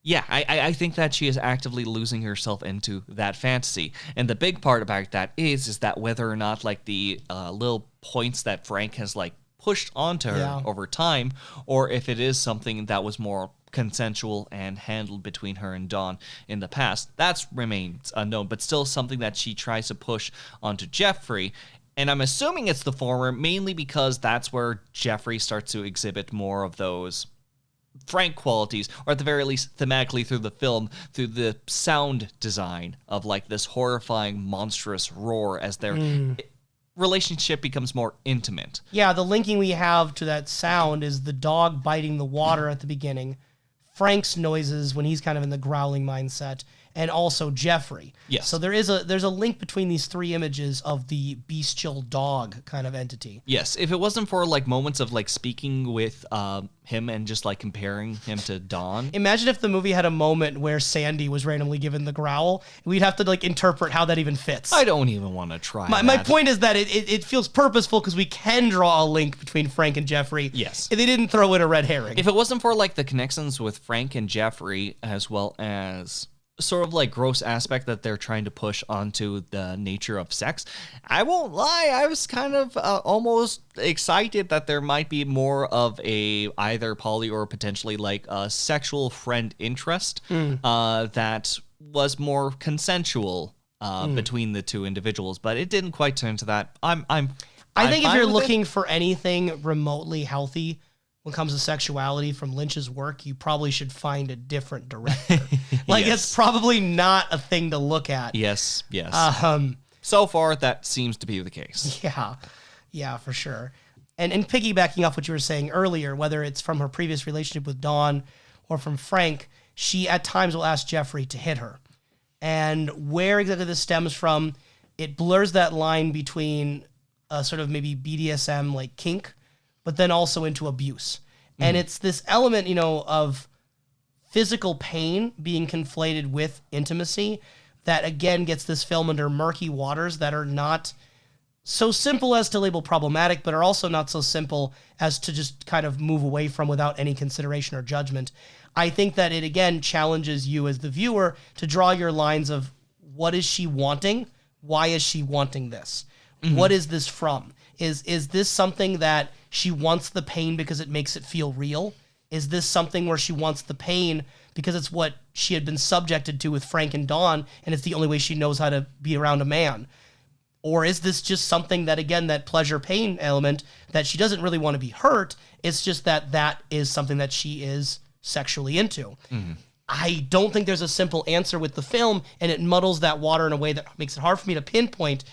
yeah, I think that she is actively losing herself into that fantasy. And the big part about that is that whether or not the little points that Frank has pushed onto her over time, or if it is something that was more consensual and handled between her and Dawn in the past. That's remains unknown, but still something that she tries to push onto Jeffrey. And I'm assuming it's the former, mainly because that's where Jeffrey starts to exhibit more of those Frank qualities, or at the very least thematically through the film, through the sound design of like this horrifying monstrous roar as their relationship becomes more intimate. Yeah, the linking we have to that sound is the dog biting the water at the beginning, Frank's noises when he's kind of in the growling mindset, and also Jeffrey. Yes. So there's a link between these three images of the bestial dog kind of entity. Yes, if it wasn't for like moments of like speaking with him and just like comparing him to Dawn. Imagine if the movie had a moment where Sandy was randomly given the growl. We'd have to like interpret how that even fits. I don't even want to try My point is that it feels purposeful because we can draw a link between Frank and Jeffrey. Yes. And they didn't throw in a red herring. If it wasn't for like the connections with Frank and Jeffrey, as well as sort of like gross aspect that they're trying to push onto the nature of sex, I won't lie, I was kind of almost excited that there might be more of a either poly or potentially like a sexual friend interest that was more consensual between the two individuals, but it didn't quite turn to that. I think if you're looking for anything remotely healthy when it comes to sexuality from Lynch's work, you probably should find a different director. Like, Yes. it's probably not a thing to look at. Yes. So far, that seems to be the case. Yeah, for sure. And piggybacking off what you were saying earlier, whether it's from her previous relationship with Dawn or from Frank, she at times will ask Jeffrey to hit her. And where exactly this stems from, it blurs that line between a sort of maybe BDSM like kink, but then also into abuse. And it's this element, of physical pain being conflated with intimacy that, again, gets this film under murky waters that are not so simple as to label problematic, but are also not so simple as to just kind of move away from without any consideration or judgment. I think that it, again, challenges you as the viewer to draw your lines of what is she wanting? Why is she wanting this? What is this from? Is this something that she wants the pain because it makes it feel real? Is this something where she wants the pain because it's what she had been subjected to with Frank and Dawn, and it's the only way she knows how to be around a man? Or is this just something that, again, that pleasure-pain element, that she doesn't really want to be hurt, it's just that is something that she is sexually into? I don't think there's a simple answer with the film, and it muddles that water in a way that makes it hard for me to pinpoint,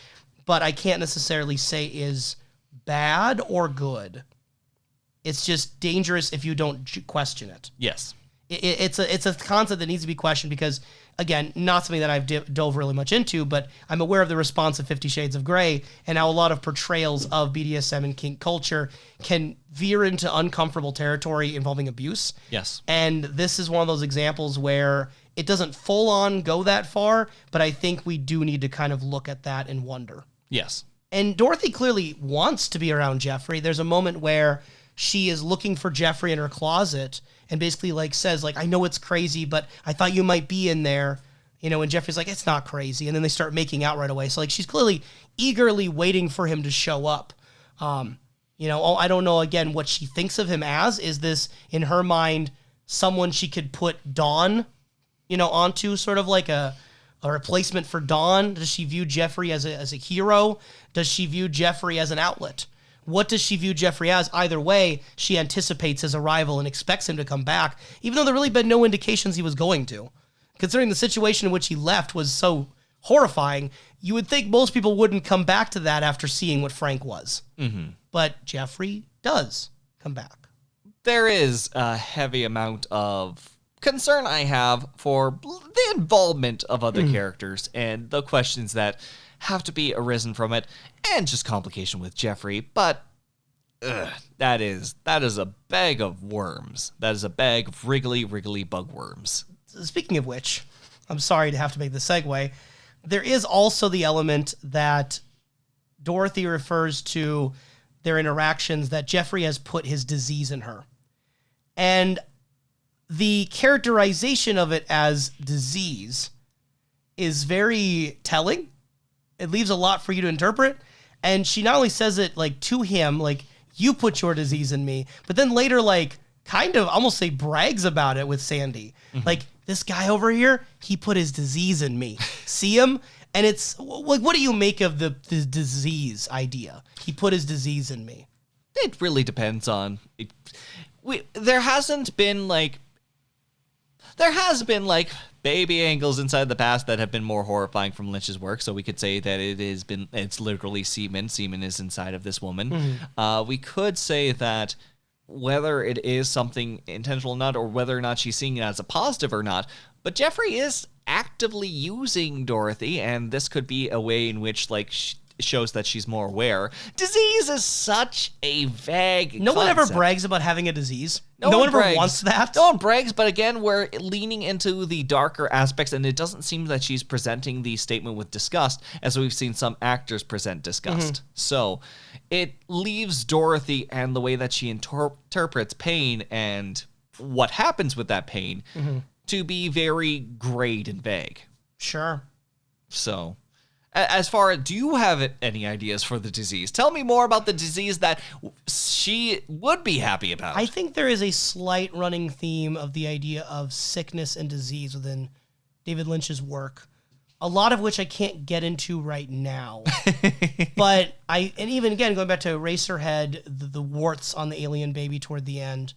but I can't necessarily say is bad or good. It's just dangerous if you don't question it. Yes. It's a concept that needs to be questioned because, again, not something that I've dove really much into, but I'm aware of the response of 50 Shades of Grey and how a lot of portrayals of BDSM and kink culture can veer into uncomfortable territory involving abuse. Yes. And this is one of those examples where it doesn't full on go that far, but I think we do need to kind of look at that and wonder. Yes. And Dorothy clearly wants to be around Jeffrey. There's a moment where she is looking for Jeffrey in her closet and basically like says, like, I know it's crazy, but I thought you might be in there. And Jeffrey's like, it's not crazy. And then they start making out right away. So like she's clearly eagerly waiting for him to show up. I don't know, again, what she thinks of him as. Is this, in her mind, someone she could put Dawn, onto, sort of like a replacement for Dawn? Does she view Jeffrey as a hero? Does she view Jeffrey as an outlet? What does she view Jeffrey as? Either way, she anticipates his arrival and expects him to come back, even though there really been no indications he was going to. Considering the situation in which he left was so horrifying, you would think most people wouldn't come back to that after seeing what Frank was. But Jeffrey does come back. There is a heavy amount of concern I have for the involvement of other characters and the questions that have to be arisen from it, and just complication with Jeffrey. But that is a bag of worms. That is a bag of wriggly bugworms. Speaking of which, I'm sorry to have to make the segue. There is also the element that Dorothy refers to their interactions, that Jeffrey has put his disease in her. And the characterization of it as disease is very telling. It leaves a lot for you to interpret. And she not only says it like to him, like, you put your disease in me, but then later, like, kind of almost say brags about it with Sandy. Like, this guy over here, he put his disease in me. See him? And it's like, what do you make of the disease idea? He put his disease in me. It really depends on it. There has been baby angles inside the past that have been more horrifying from Lynch's work. So we could say that it's literally semen. Semen is inside of this woman. We could say that whether it is something intentional or not, or whether or not she's seeing it as a positive or not, but Jeffrey is actively using Dorothy, and this could be a way in which shows that she's more aware. Disease is such a vague No one ever concept. brags about having a disease. No No one one ever brags. wants that. No one brags, but again, we're leaning into the darker aspects, and it doesn't seem that she's presenting the statement with disgust, as we've seen some actors present disgust. So it leaves Dorothy and the way that she interprets pain and what happens with that pain to be very grayed and vague. Sure. So, as far as, do you have any ideas for the disease? Tell me more about the disease that she would be happy about. I think there is a slight running theme of the idea of sickness and disease within David Lynch's work, a lot of which I can't get into right now. But and even again, going back to Eraserhead, the warts on the alien baby toward the end,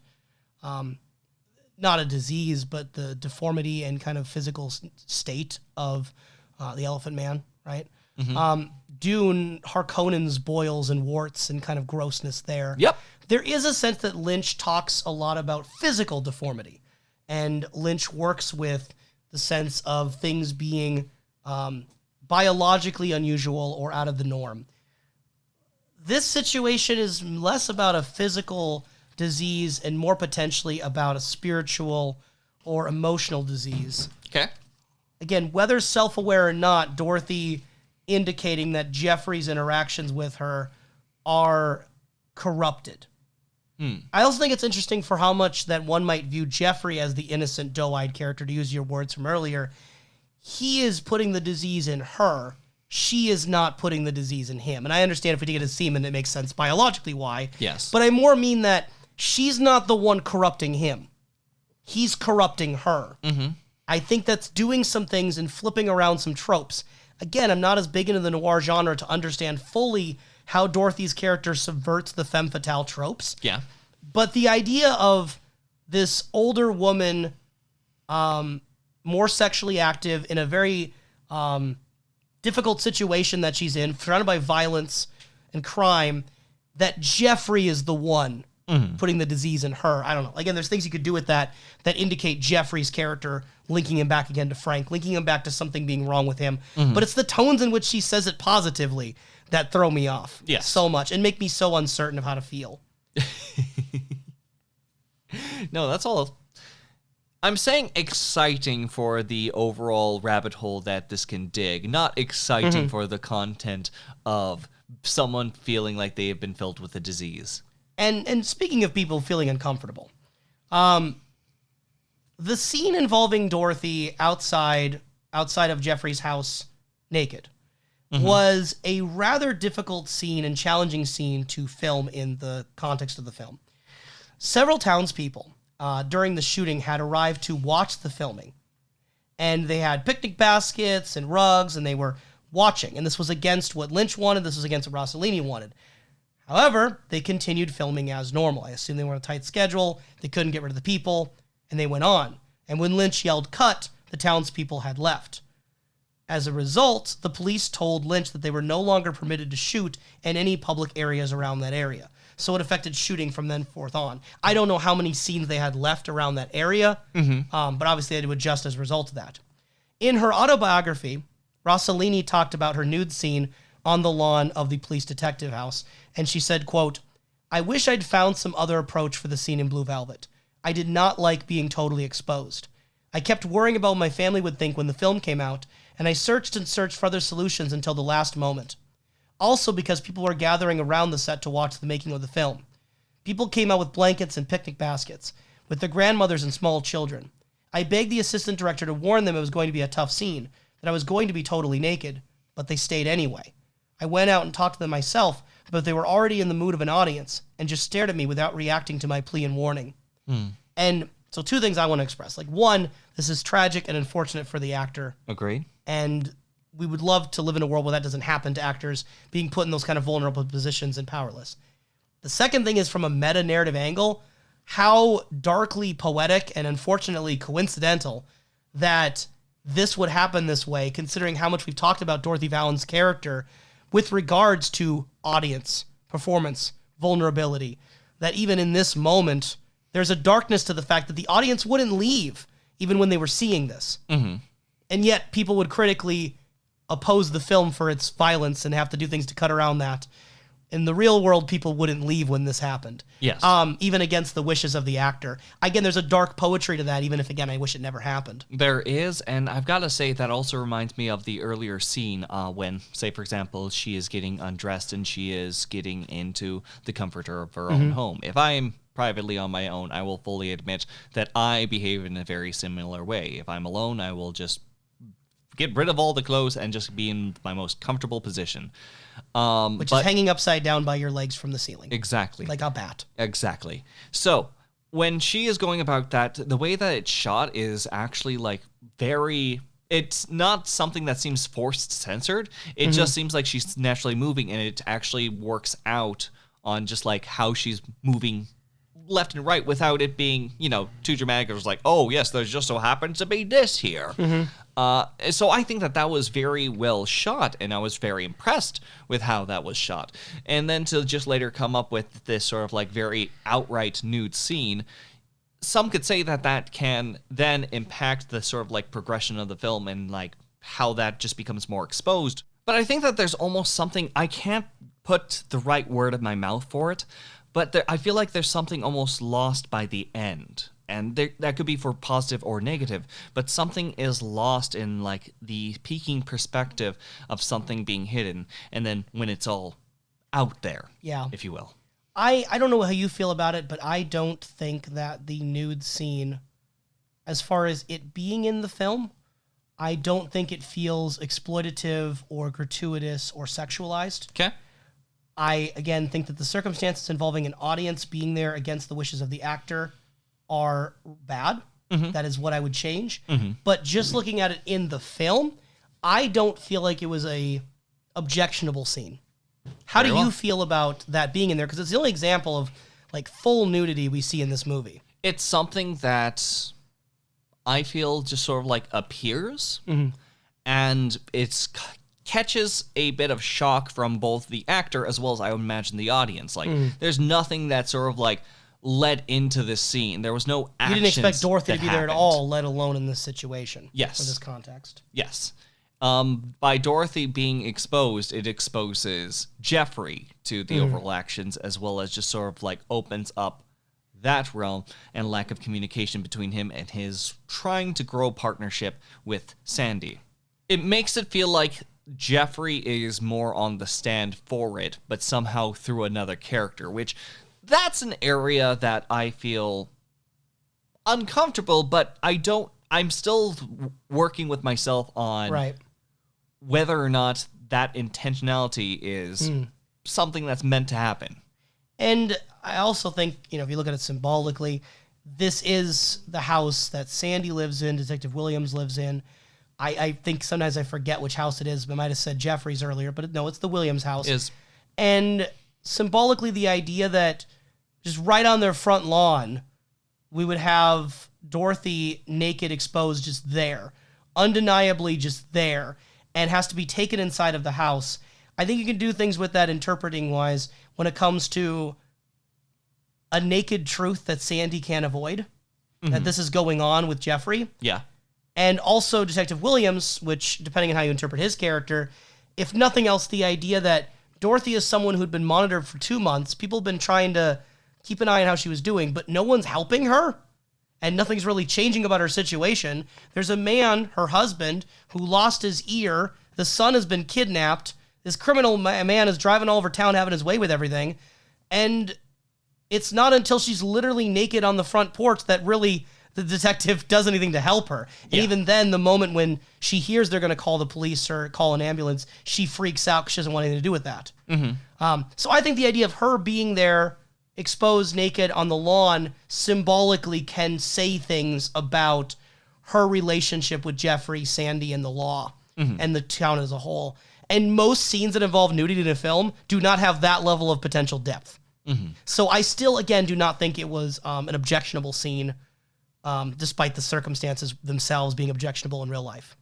not a disease, but the deformity and kind of physical state of the Elephant Man, right? Dune, Harkonnen's boils and warts and kind of grossness there. Yep. There is a sense that Lynch talks a lot about physical deformity, and Lynch works with the sense of things being biologically unusual or out of the norm. This situation is less about a physical disease and more potentially about a spiritual or emotional disease. Okay. Again, whether self-aware or not, Dorothy indicating that Jeffrey's interactions with her are corrupted. I also think it's interesting for how much that one might view Jeffrey as the innocent, doe-eyed character, to use your words from earlier. He is putting the disease in her. She is not putting the disease in him. And I understand if we take it as semen, it makes sense biologically why. Yes. But I more mean that she's not the one corrupting him. He's corrupting her. I think that's doing some things and flipping around some tropes. Again, I'm not as big into the noir genre to understand fully how Dorothy's character subverts the femme fatale tropes. Yeah. But the idea of this older woman, more sexually active in a very difficult situation that she's in, surrounded by violence and crime, that Jeffrey is the one putting the disease in her. I don't know. Again, there's things you could do with that indicate Jeffrey's character, linking him back again to Frank, linking him back to something being wrong with him. But it's the tones in which she says it positively that throw me off so much and make me so uncertain of how to feel. No, that's all. I'm saying exciting for the overall rabbit hole that this can dig, not exciting for the content of someone feeling like they have been filled with a disease. And speaking of people feeling uncomfortable, the scene involving Dorothy outside of Jeffrey's house naked was a rather difficult scene and challenging scene to film in the context of the film. Several townspeople during the shooting had arrived to watch the filming, and they had picnic baskets and rugs, and they were watching. And this was against what Lynch wanted. This was against what Rossellini wanted. However, they continued filming as normal. I assume they were on a tight schedule. They couldn't get rid of the people, and they went on. And when Lynch yelled cut, the townspeople had left. As a result, the police told Lynch that they were no longer permitted to shoot in any public areas around that area. So it affected shooting from then forth on. I don't know how many scenes they had left around that area, but obviously they had to adjust as a result of that. In her autobiography, Rossellini talked about her nude scene on the lawn of the police detective house, and she said, quote, "I wish I'd found some other approach for the scene in Blue Velvet. I did not like being totally exposed. I kept worrying about what my family would think when the film came out, and I searched and searched for other solutions until the last moment. Also because people were gathering around the set to watch the making of the film. People came out with blankets and picnic baskets, with their grandmothers and small children. I begged the assistant director to warn them it was going to be a tough scene, that I was going to be totally naked, but they stayed anyway. I went out and talked to them myself, but they were already in the mood of an audience and just stared at me without reacting to my plea and warning. And so two things I want to express. Like, one, this is tragic and unfortunate for the actor. Agreed. And we would love to live in a world where that doesn't happen to actors being put in those kind of vulnerable positions and powerless. The second thing is from a meta-narrative angle, how darkly poetic and unfortunately coincidental that this would happen this way, considering how much we've talked about Dorothy Valance's character with regards to audience, performance, vulnerability, that even in this moment, there's a darkness to the fact that the audience wouldn't leave even when they were seeing this. And yet people would critically oppose the film for its violence and have to do things to cut around that. In the real world, people wouldn't leave when this happened. Yes. Even against the wishes of the actor. Again, there's a dark poetry to that, even if, again, I wish it never happened. There is, and I've got to say that also reminds me of the earlier scene when, say, for example, she is getting undressed and she is getting into the comforter of her own home. If I'm privately on my own, I will fully admit that I behave in a very similar way. If I'm alone, I will just get rid of all the clothes and just be in my most comfortable position. Which is hanging upside down by your legs from the ceiling. Exactly. Like a bat. Exactly. So when she is going about that, the way that it's shot is actually like very... It's not something that seems forced censored. It just seems like she's naturally moving, and it actually works out on just like how she's moving left and right without it being, too dramatic. It was like, oh, yes, there just so happens to be this here. So I think that was very well shot, and I was very impressed with how that was shot. And then to just later come up with this sort of like very outright nude scene, some could say that can then impact the sort of like progression of the film and like how that just becomes more exposed. But I think that there's almost something, I can't put the right word in my mouth for it, but I feel like there's something almost lost by the end. And that could be for positive or negative, but something is lost in like the peaking perspective of something being hidden, and then when it's all out there, if you will. I don't know how you feel about it, but I don't think that the nude scene, as far as it being in the film, I don't think it feels exploitative or gratuitous or sexualized. Okay. I, again, think that the circumstances involving an audience being there against the wishes of the actor are bad. That is what I would change. But just looking at it in the film, I don't feel like it was a objectionable scene. How do you feel about that being in there? Because it's the only example of like full nudity we see in this movie. It's something that I feel just sort of like appears, and it's catches a bit of shock from both the actor as well as I would imagine the audience. Like, there's nothing that sort of like led into this scene. There was no action. You didn't expect Dorothy to be there at all, let alone in this situation. Yes. For this context. Yes. By Dorothy being exposed, it exposes Jeffrey to the overall actions, as well as just sort of like opens up that realm and lack of communication between him and his trying to grow partnership with Sandy. It makes it feel like Jeffrey is more on the stand for it, but somehow through another character, which that's an area that I feel uncomfortable, but I'm still working with myself on whether or not that intentionality is something that's meant to happen. And I also think, if you look at it symbolically, this is the house that Sandy lives in, Detective Williams lives in. I think sometimes I forget which house it is. I might have said Jeffrey's earlier, but no, it's the Williams house. And symbolically, the idea that just right on their front lawn, we would have Dorothy naked, exposed, just there, undeniably just there, and has to be taken inside of the house. I think you can do things with that interpreting-wise when it comes to a naked truth that Sandy can't avoid, that this is going on with Jeffrey. Yeah. And also Detective Williams, which, depending on how you interpret his character, if nothing else, the idea that Dorothy is someone who'd been monitored for 2 months. People have been trying to keep an eye on how she was doing, but no one's helping her, and nothing's really changing about her situation. There's a man, her husband, who lost his ear. The son has been kidnapped. This criminal man is driving all over town having his way with everything. And it's not until she's literally naked on the front porch that really the detective does anything to help her. And even then, the moment when she hears they're going to call the police or call an ambulance, she freaks out because she doesn't want anything to do with that. So I think the idea of her being there exposed naked on the lawn symbolically can say things about her relationship with Jeffrey, Sandy, and the law, and the town as a whole. And most scenes that involve nudity in a film do not have that level of potential depth. So I still, again, do not think it was an objectionable scene, despite the circumstances themselves being objectionable in real life.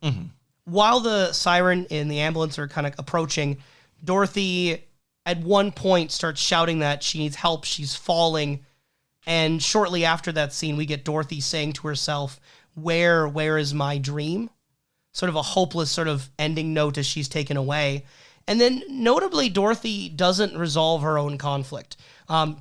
While the siren and the ambulance are kind of approaching, Dorothy at one point starts shouting that she needs help, she's falling, and shortly after that scene, we get Dorothy saying to herself, where is my dream? Sort of a hopeless sort of ending note as she's taken away. And then, notably, Dorothy doesn't resolve her own conflict.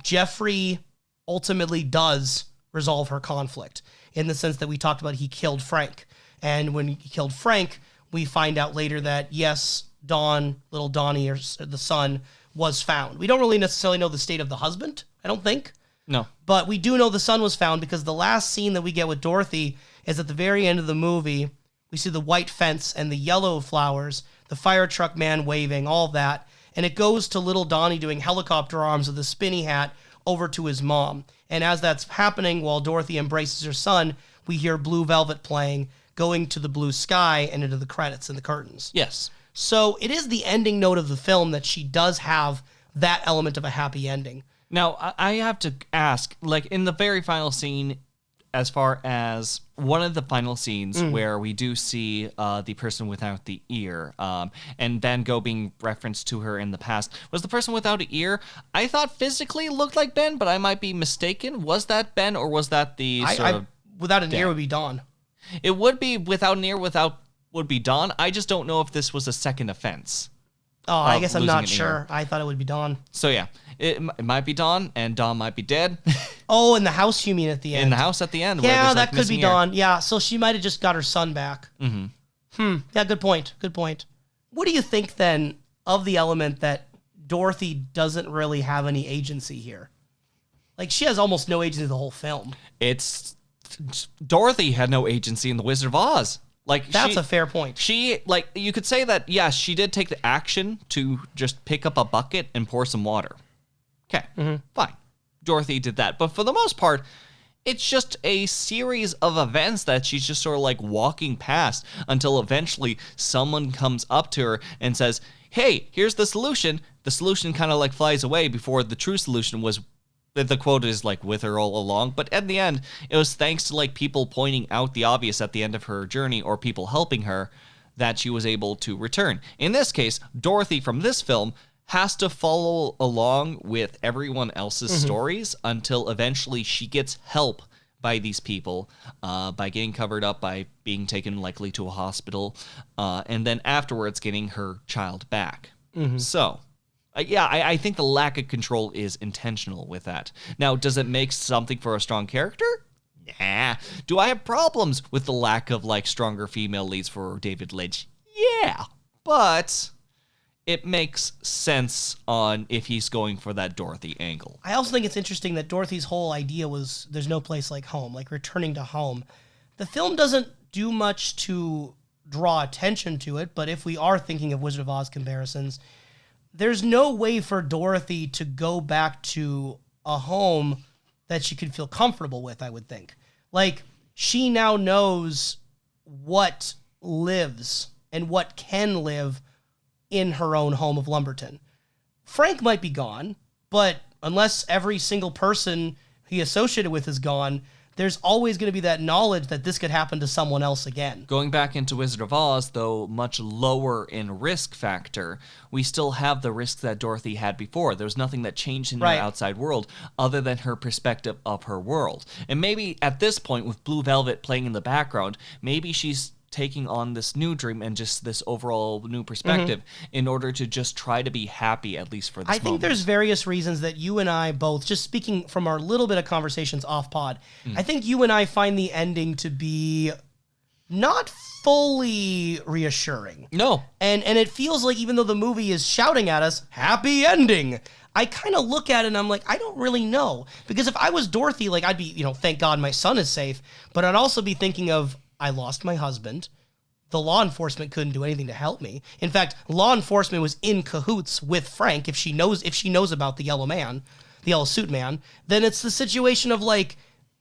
Jeffrey ultimately does resolve her conflict, in the sense that we talked about he killed Frank. And when he killed Frank, we find out later that, yes, little Donnie, or the son, was found. We don't really necessarily know the state of the husband, I don't think. No. But we do know the son was found, because the last scene that we get with Dorothy is at the very end of the movie. We see the white fence and the yellow flowers, the fire truck man waving, all that. And it goes to little Donnie doing helicopter arms with a spinny hat over to his mom. And as that's happening, while Dorothy embraces her son, we hear Blue Velvet playing, going to the blue sky and into the credits and the curtains. Yes. So it is the ending note of the film that she does have that element of a happy ending. Now, I have to ask, like, in the very final scene, as far as one of the final scenes where we do see the person without the ear, and Van Gogh being referenced to her in the past, was the person without an ear, I thought physically looked like Ben, but I might be mistaken. Was that Ben, or was that the without an ear would be Dawn. It would be without an ear, would be Dawn. I just don't know if this was a second offense. Oh, I guess I'm not sure. I thought it would be Dawn. So yeah, it might be Dawn, and Dawn might be dead. Oh, in the house, you mean, at the end? In the house at the end. Yeah, where that could be missing Dawn. Yeah, so she might have just got her son back. Yeah, good point. Good point. What do you think, then, of the element that Dorothy doesn't really have any agency here? Like, she has almost no agency the whole film. Dorothy had no agency in The Wizard of Oz. Like, that's a fair point. She, like, you could say that, yes, she did take the action to just pick up a bucket and pour some water. Okay, fine. Dorothy did that. But for the most part, it's just a series of events that she's just sort of like walking past until eventually someone comes up to her and says, hey, here's the solution. The solution kind of like flies away before the true solution was, the quote is like, with her all along. But at the end, it was thanks to like people pointing out the obvious at the end of her journey, or people helping her, that she was able to return. In this case, Dorothy from this film has to follow along with everyone else's stories until eventually she gets help by these people, by getting covered up, by being taken likely to a hospital, and then afterwards getting her child back. So, yeah, I think the lack of control is intentional with that. Now, does it make something for a strong character? Yeah. Do I have problems with the lack of, like, stronger female leads for David Lynch? Yeah. But it makes sense on if he's going for that Dorothy angle. I also think it's interesting that Dorothy's whole idea was there's no place like home, like returning to home. The film doesn't do much to draw attention to it, but if we are thinking of Wizard of Oz comparisons, there's no way for Dorothy to go back to a home that she could feel comfortable with, I would think. Like, she now knows what lives and what can live in her own home of Lumberton. Frank might be gone, but unless every single person he associated with is gone, there's always going to be that knowledge that this could happen to someone else again. Going back into Wizard of Oz, though much lower in risk factor, we still have the risks that Dorothy had before. There's nothing that changed in her outside world other than her perspective of her world. And maybe at this point, with Blue Velvet playing in the background, maybe she's taking on this new dream and just this overall new perspective in order to just try to be happy, at least for this moment. I think there's various reasons that you and I both, just speaking from our little bit of conversations off pod, I think you and I find the ending to be not fully reassuring. No. And it feels like, even though the movie is shouting at us, happy ending, I kind of look at it and I'm like, I don't really know. Because if I was Dorothy, like, I'd be, thank God my son is safe, but I'd also be thinking of, I lost my husband. The law enforcement couldn't do anything to help me. In fact, law enforcement was in cahoots with Frank if she knows about the yellow man. the yellow suit man, then it's the situation of like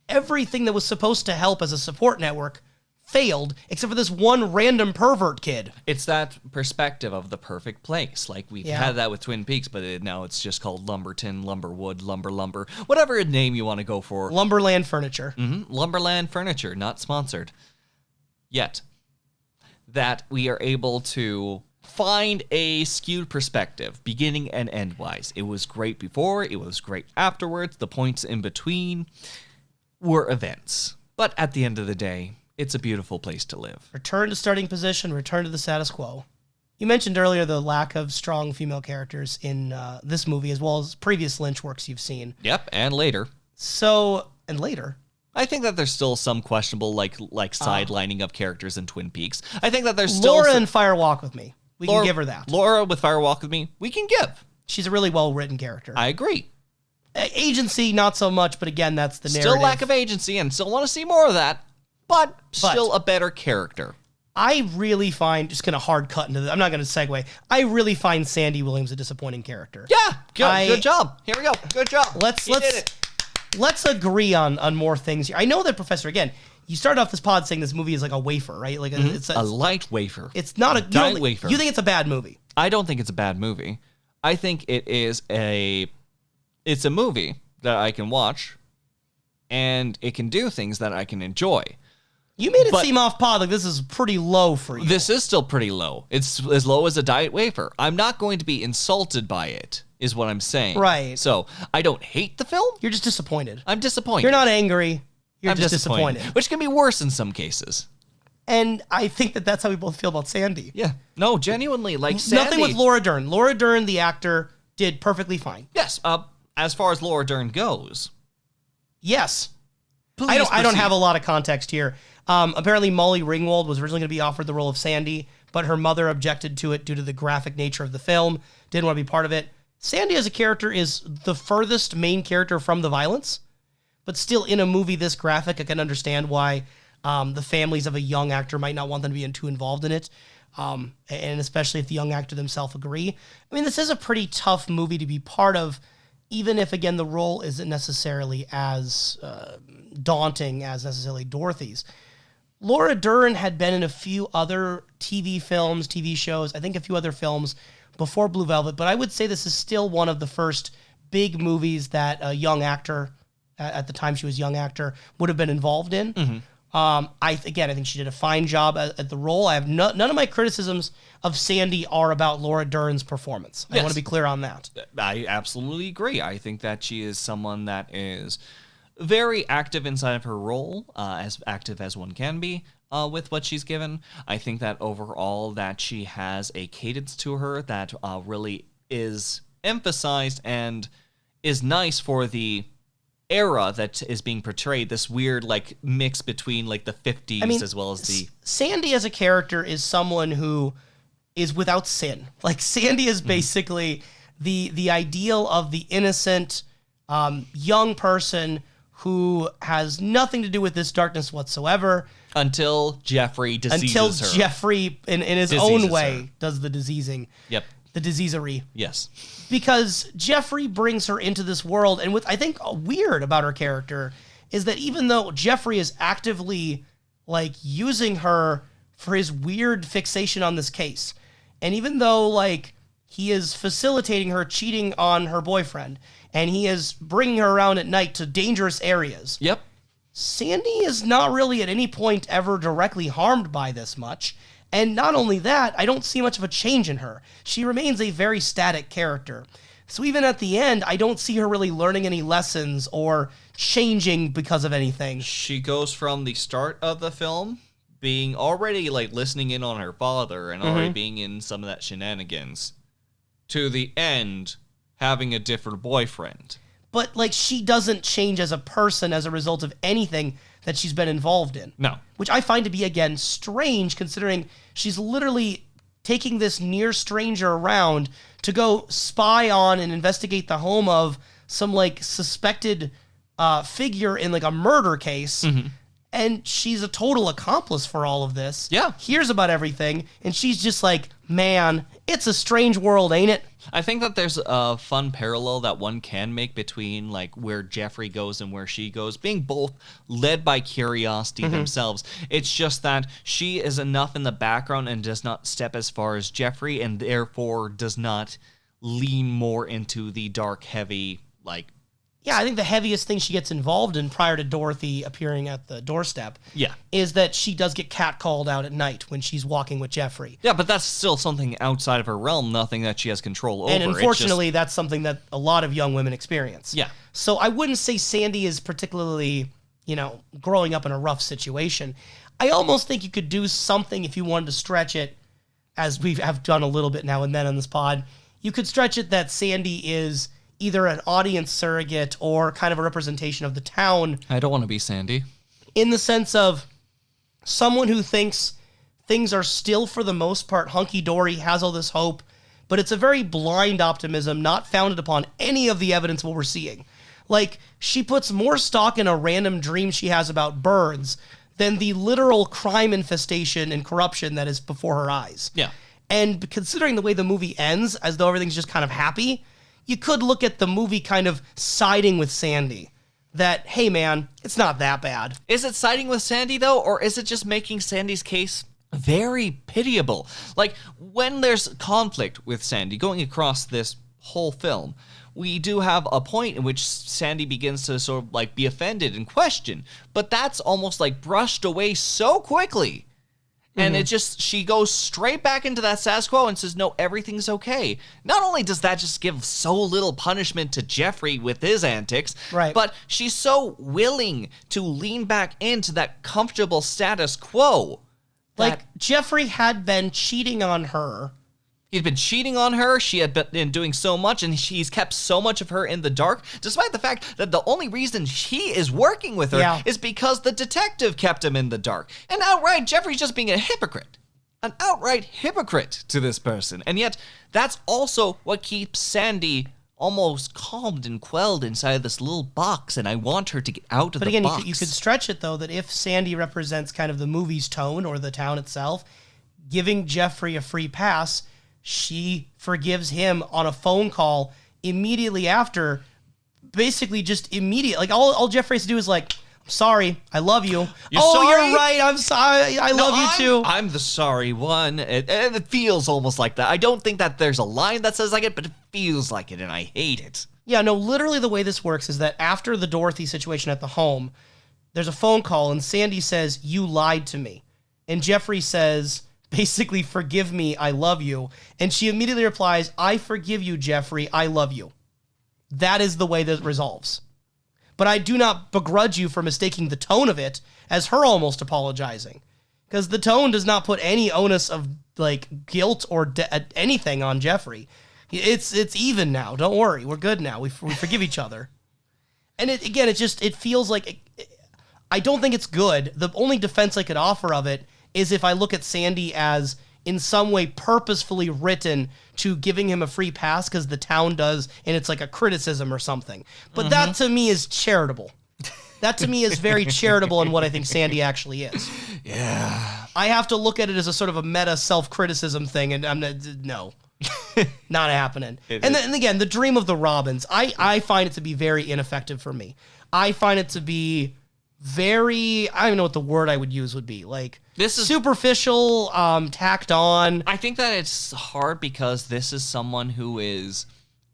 everything that was supposed to help as a support network failed, except for this one random pervert kid. It's that perspective of the perfect place. Like, we've had that with Twin Peaks, but now it's just called Lumberton, Lumberwood, Lumber, whatever name you want to go for. Lumberland Furniture. Lumberland Furniture, not sponsored yet. That we are able to find a skewed perspective, beginning and end-wise. It was great before, it was great afterwards. The points in between were events. But at the end of the day, it's a beautiful place to live. Return to starting position, return to the status quo. You mentioned earlier the lack of strong female characters in this movie, as well as previous Lynch works you've seen. Yep, and later. And later. I think that there's still some questionable, like sidelining of characters in Twin Peaks. I think that there's still... Laura in Fire Walk with Me. We can give her that. Laura with Fire Walk with Me, we can give. She's a really well-written character. I agree. Agency, not so much, but again, that's the narrative. Still lack of agency, and still want to see more of that. But still a better character. I really find, just going to hard cut into this, I'm not going to segue, I really find Sandy Williams a disappointing character. Yeah, good job. Here we go. Good job. Let's agree on more things here. I know that, Professor, again, you started off this pod saying this movie is like a wafer, right? Like it's a light wafer. It's not a light wafer. You think it's a bad movie? I don't think it's a bad movie. I think it's a movie that I can watch, and it can do things that I can enjoy. You made it seem off pod like this is pretty low for you. This is still pretty low. It's as low as a diet wafer. I'm not going to be insulted by it, is what I'm saying. Right. So I don't hate the film. You're just disappointed. I'm disappointed. You're not angry. You're just disappointed. disappointed. Which can be worse in some cases. And I think that that's how we both feel about Sandy. Yeah. No, genuinely, like Sandy. Nothing with Laura Dern. Laura Dern, the actor, did perfectly fine. Yes. As far as Laura Dern goes. Yes. Please I don't have a lot of context here. Apparently, Molly Ringwald was originally going to be offered the role of Sandy, but her mother objected to it due to the graphic nature of the film. Didn't want to be part of it. Sandy as a character is the furthest main character from the violence, but still in a movie this graphic, I can understand why the families of a young actor might not want them to be too involved in it, and especially if the young actor themselves agree. I mean, this is a pretty tough movie to be part of, even if, again, the role isn't necessarily as daunting as necessarily Dorothy's. Laura Dern had been in a few other TV films, TV shows, I think a few other films before Blue Velvet, but I would say this is still one of the first big movies that a young actor, at the time she was a young actor, would have been involved in. Mm-hmm. I think she did a fine job at the role. I have none of my criticisms of Sandy are about Laura Dern's performance. I want to be clear on that. I absolutely agree. I think that she is someone that is very active inside of her role, as active as one can be with what she's given. I think that overall that she has a cadence to her that really is emphasized and is nice for the era that is being portrayed, this weird like mix between like the 50s as well as the... Sandy as a character is someone who is without sin. Like Sandy is basically the ideal of the innocent young person who has nothing to do with this darkness whatsoever. Until Jeffrey diseases her. Until Jeffrey, in his own way, does the diseasing. Yep. The diseasery. Yes. Because Jeffrey brings her into this world, and what I think weird about her character is that even though Jeffrey is actively like using her for his weird fixation on this case, and even though like he is facilitating her cheating on her boyfriend, and he is bringing her around at night to dangerous areas. Yep. Sandy is not really at any point ever directly harmed by this much. And not only that, I don't see much of a change in her. She remains a very static character. So even at the end, I don't see her really learning any lessons or changing because of anything. She goes from the start of the film being already like listening in on her father and already being in some of that shenanigans to the end having a different boyfriend. But like she doesn't change as a person as a result of anything that she's been involved in. No. Which I find to be, again, strange considering she's literally taking this near stranger around to go spy on and investigate the home of some like suspected figure in like a murder case. And she's a total accomplice for all of this. Yeah. Hears about everything, and she's just like, man, it's a strange world, ain't it? I think that there's a fun parallel that one can make between like where Jeffrey goes and where she goes, being both led by curiosity themselves. It's just that she is enough in the background and does not step as far as Jeffrey, and therefore does not lean more into the dark, heavy, like... Yeah, I think the heaviest thing she gets involved in prior to Dorothy appearing at the doorstep is that she does get catcalled out at night when she's walking with Jeffrey. Yeah, but that's still something outside of her realm, nothing that she has control over. And unfortunately, that's something that a lot of young women experience. Yeah. So I wouldn't say Sandy is particularly, growing up in a rough situation. I almost think you could do something if you wanted to stretch it, as we have done a little bit now and then on this pod. You could stretch it that Sandy is either an audience surrogate or kind of a representation of the town. I don't want to be Sandy. In the sense of someone who thinks things are still, for the most part, hunky-dory, has all this hope, but it's a very blind optimism, not founded upon any of the evidence what we're seeing. Like, she puts more stock in a random dream she has about birds than the literal crime infestation and corruption that is before her eyes. Yeah. And considering the way the movie ends, as though everything's just kind of happy, you could look at the movie kind of siding with Sandy. That, hey man, it's not that bad. Is it siding with Sandy, though, or is it just making Sandy's case very pitiable? Like, when there's conflict with Sandy going across this whole film, we do have a point in which Sandy begins to sort of, like, be offended and question, but that's almost, like, brushed away so quickly. And she goes straight back into that status quo and says, no, everything's okay. Not only does that just give so little punishment to Jeffrey with his antics, right, but she's so willing to lean back into that comfortable status quo. Like, Jeffrey had been cheating on her. He'd been cheating on her, she had been doing so much, and he's kept so much of her in the dark, despite the fact that the only reason he is working with her is because the detective kept him in the dark. And outright, Jeffrey's just being a hypocrite. An outright hypocrite to this person. And yet, that's also what keeps Sandy almost calmed and quelled inside this little box, and I want her to get out of the box. But again, you could stretch it, though, that if Sandy represents kind of the movie's tone or the town itself, giving Jeffrey a free pass, she forgives him on a phone call immediately after, basically just immediate. Like, all Jeffrey has to do is like, I'm sorry, I love you. You're sorry? You're right, I'm sorry, I love you too. I'm the sorry one. It feels almost like that. I don't think that there's a line that says like it, but it feels like it, and I hate it. Yeah, no, literally the way this works is that after the Dorothy situation at the home, there's a phone call, and Sandy says, you lied to me. And Jeffrey says, basically, forgive me, I love you. And she immediately replies, I forgive you, Jeffrey, I love you. That is the way that it resolves. But I do not begrudge you for mistaking the tone of it as her almost apologizing. Because the tone does not put any onus of, like, guilt or anything on Jeffrey. It's even now. Don't worry. We're good now. We forgive each other. And it feels like... I don't think it's good. The only defense I could offer of it is if I look at Sandy as in some way purposefully written to giving him a free pass because the town does, and it's like a criticism or something. But that to me is charitable. That to me is very charitable in what I think Sandy actually is. Yeah. I have to look at it as a sort of a meta self-criticism thing, and no. Not happening. And again, the dream of the Robins, I find it to be very ineffective for me. I find it to be very, I don't even know what the word I would use would be. Like, this is superficial, tacked on. I think that it's hard because this is someone who is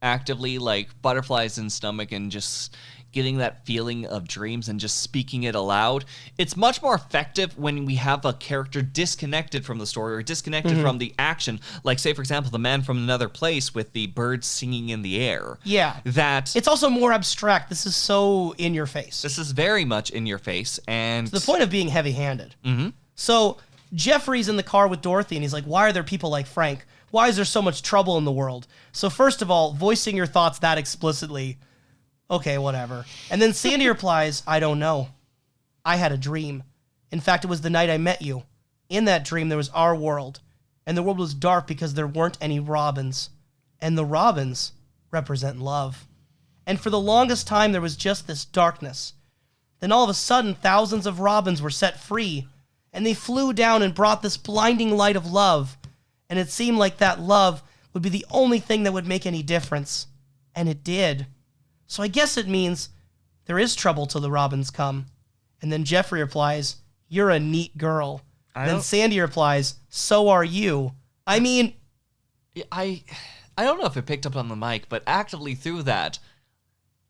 actively like butterflies in stomach and just getting that feeling of dreams and just speaking it aloud. It's much more effective when we have a character disconnected from the story or disconnected from the action. Like, say, for example, The Man from Another Place with the birds singing in the air. Yeah. That it's also more abstract. This is so in your face. This is very much in your face. And to the point of being heavy-handed. So Jeffrey's in the car with Dorothy, and he's like, why are there people like Frank? Why is there so much trouble in the world? So first of all, voicing your thoughts that explicitly, okay, whatever. And then Sandy replies, I don't know. I had a dream. In fact, it was the night I met you. In that dream, there was our world. And the world was dark because there weren't any robins. And the robins represent love. And for the longest time, there was just this darkness. Then all of a sudden, thousands of robins were set free, and they flew down and brought this blinding light of love, and it seemed like that love would be the only thing that would make any difference. And it did. So I guess it means there is trouble till the robins come. And then Jeffrey replies, "You're a neat girl." Then Sandy replies, "So are you." I mean... I don't know if it picked up on the mic, but actively through that,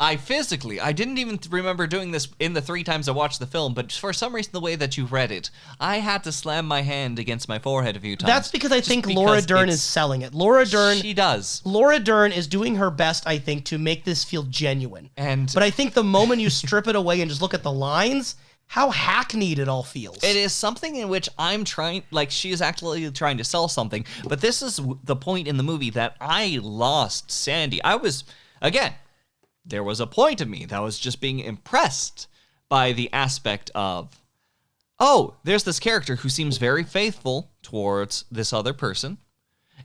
I didn't even remember doing this in the 3 times I watched the film, but for some reason, the way that you read it, I had to slam my hand against my forehead a few times. That's because I think Laura Dern is selling it. Laura Dern... She does. Laura Dern is doing her best, I think, to make this feel genuine. But I think the moment you strip it away and just look at the lines, how hackneyed it all feels. It is something in which I'm trying, like, she is actually trying to sell something, but this is the point in the movie that I lost Sandy. There was a point of me that was just being impressed by the aspect of, oh, there's this character who seems very faithful towards this other person.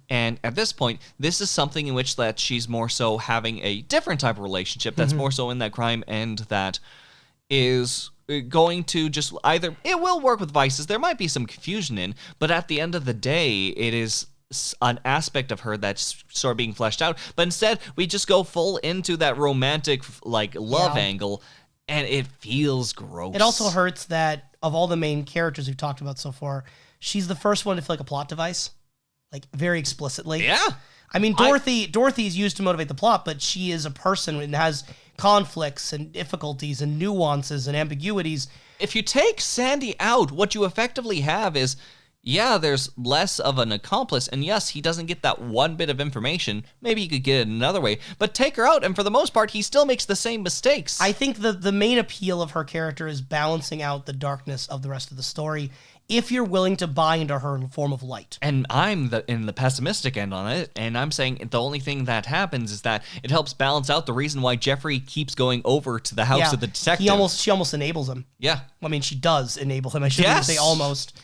And at this point, this is something in which that she's more so having a different type of relationship that's more so in that crime and that is going to just either, it will work with vices. There might be some confusion in, but at the end of the day, it is an aspect of her that's sort of being fleshed out, but instead we just go full into that romantic like love angle, and it feels gross. It also hurts that of all the main characters we've talked about so far, she's the first one to feel like a plot device, like very explicitly. Yeah, I mean, Dorothy's used to motivate the plot, but she is a person and has conflicts and difficulties and nuances and ambiguities. If you take Sandy out, what you effectively have is, yeah, there's less of an accomplice, and yes, he doesn't get that one bit of information. Maybe you could get it another way, but take her out, and for the most part, he still makes the same mistakes. I think the main appeal of her character is balancing out the darkness of the rest of the story, if you're willing to buy into her form of light. And I'm in the pessimistic end on it, and I'm saying the only thing that happens is that it helps balance out the reason why Jeffrey keeps going over to the house of the detective. She almost enables him. Yeah. I mean, she does enable him. I shouldn't even say almost.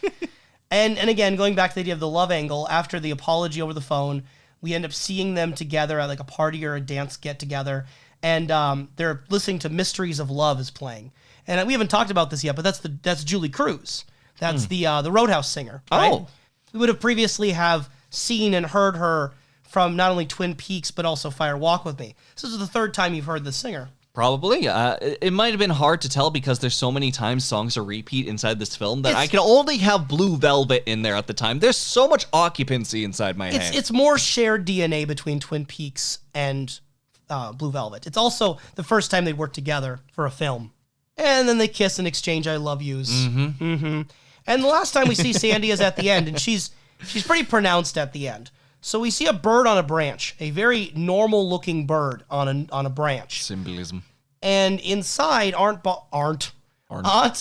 And again, going back to the idea of the love angle, after the apology over the phone, we end up seeing them together at like a party or a dance get-together, and they're listening to Mysteries of Love is playing. And we haven't talked about this yet, but that's Julie Cruz. That's the Roadhouse singer. Right? Oh. We would have previously have seen and heard her from not only Twin Peaks, but also Fire Walk With Me. So this is the 3rd time you've heard this singer. Probably. It might have been hard to tell because there's so many times songs are repeat inside this film that I can only have Blue Velvet in there at the time. There's so much occupancy inside my head. It's more shared DNA between Twin Peaks and Blue Velvet. It's also the first time they worked together for a film. And then they kiss and exchange I love yous. Mm-hmm. Mm-hmm. And the last time we see Sandy is at the end, and she's pretty pronounced at the end. So we see a bird on a branch, a very normal-looking bird on a branch. Symbolism. And inside, Aunt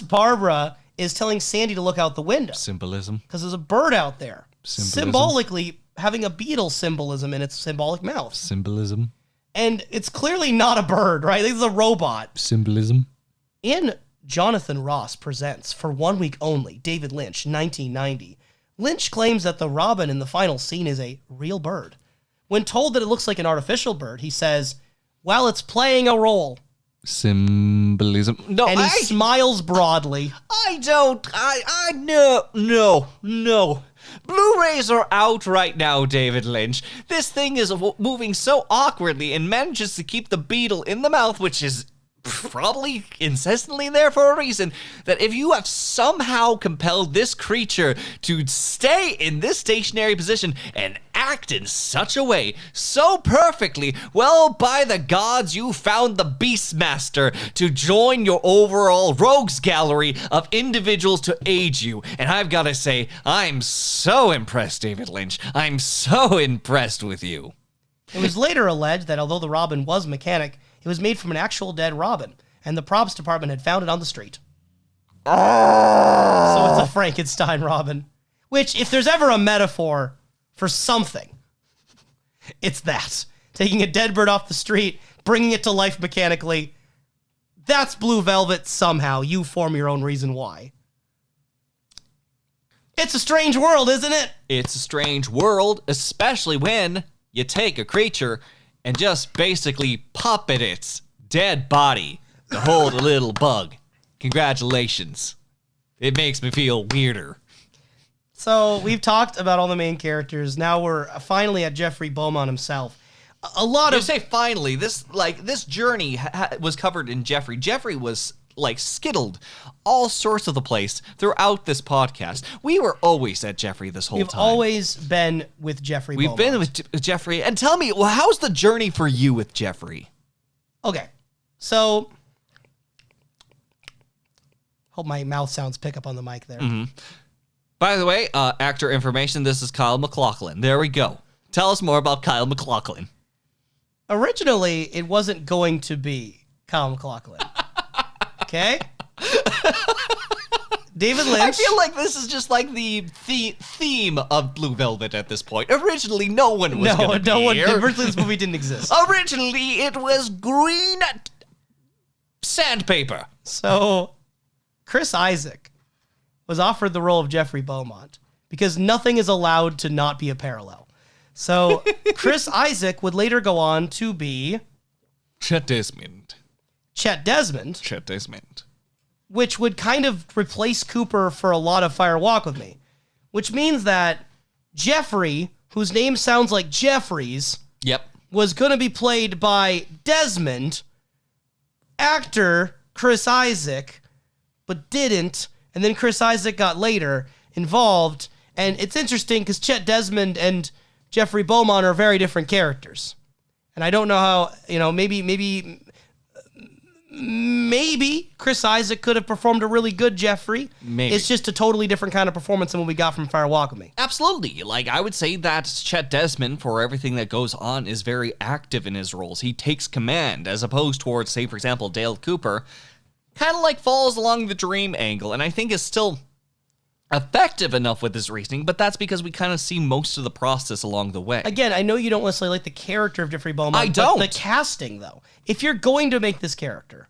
Barbara is telling Sandy to look out the window. Symbolism. Because there's a bird out there. Symbolism. Symbolically having a beetle symbolism in its symbolic mouth. Symbolism. And it's clearly not a bird, right? This is a robot. Symbolism. In Jonathan Ross Presents, for 1 week only, David Lynch, 1990, Lynch claims that the robin in the final scene is a real bird. When told that it looks like an artificial bird, he says, "Well, it's playing a role." Symbolism. No, and he smiles broadly. No. Blu-rays are out right now, David Lynch. This thing is moving so awkwardly and manages to keep the beetle in the mouth, which is probably incessantly there for a reason, that if you have somehow compelled this creature to stay in this stationary position and act in such a way so perfectly, well, by the gods, you found the Beastmaster to join your overall rogues gallery of individuals to aid you. And I've got to say, I'm so impressed, David Lynch. I'm so impressed with you. It was later alleged that although the robin was mechanic, it was made from an actual dead robin, and the props department had found it on the street. So it's a Frankenstein robin. Which, if there's ever a metaphor for something, it's that. Taking a dead bird off the street, bringing it to life mechanically. That's Blue Velvet somehow. You form your own reason why. It's a strange world, isn't it? It's a strange world, especially when you take a creature and just basically puppet its dead body to hold a little bug Congratulations. It makes me feel weirder. So we've talked about all the main characters. Now we're finally at Jeffrey Beaumont himself. A lot You of say finally. This journey was covered in Jeffrey. Jeffrey was skittled all sorts of the place throughout this podcast. We were always at Jeffrey this whole we've time. always been with Jeffrey We've Beaumont. been with Jeffrey. And tell me, well, how's the journey for you with Jeffrey? Okay, so hope my mouth sounds pick up on the mic there. Mm-hmm. By the way, actor information, this is Kyle MacLachlan. There we go. Tell us more about Kyle MacLachlan. Originally, it wasn't going to be Kyle MacLachlan. Okay? David Lynch. I feel like this is just like the theme of Blue Velvet at this point. Originally, no one was going to be here. Originally, this movie didn't exist. Originally, it was green sandpaper. So, Chris Isaac was offered the role of Jeffrey Beaumont because nothing is allowed to not be a parallel. So, Chris Isaac would later go on to be Chet Desmond. Chet Desmond, which would kind of replace Cooper for a lot of Fire Walk With Me, which means that Jeffrey, whose name sounds like Jeffries, was going to be played by Desmond, actor Chris Isaac, but didn't. And then Chris Isaac got later involved. And it's interesting because Chet Desmond and Jeffrey Beaumont are very different characters. And I don't know how, maybe Chris Isaac could have performed a really good Jeffrey. Maybe. It's just a totally different kind of performance than what we got from Fire Walk With Me. Absolutely. I would say that Chet Desmond, for everything that goes on, is very active in his roles. He takes command, as opposed towards, say, for example, Dale Cooper, kind of folls along the dream angle, and I think is still effective enough with his reasoning, but that's because we kind of see most of the process along the way. Again, I know you don't necessarily like the character of Jeffrey Beaumont. I don't. But the casting, though. If you're going to make this character,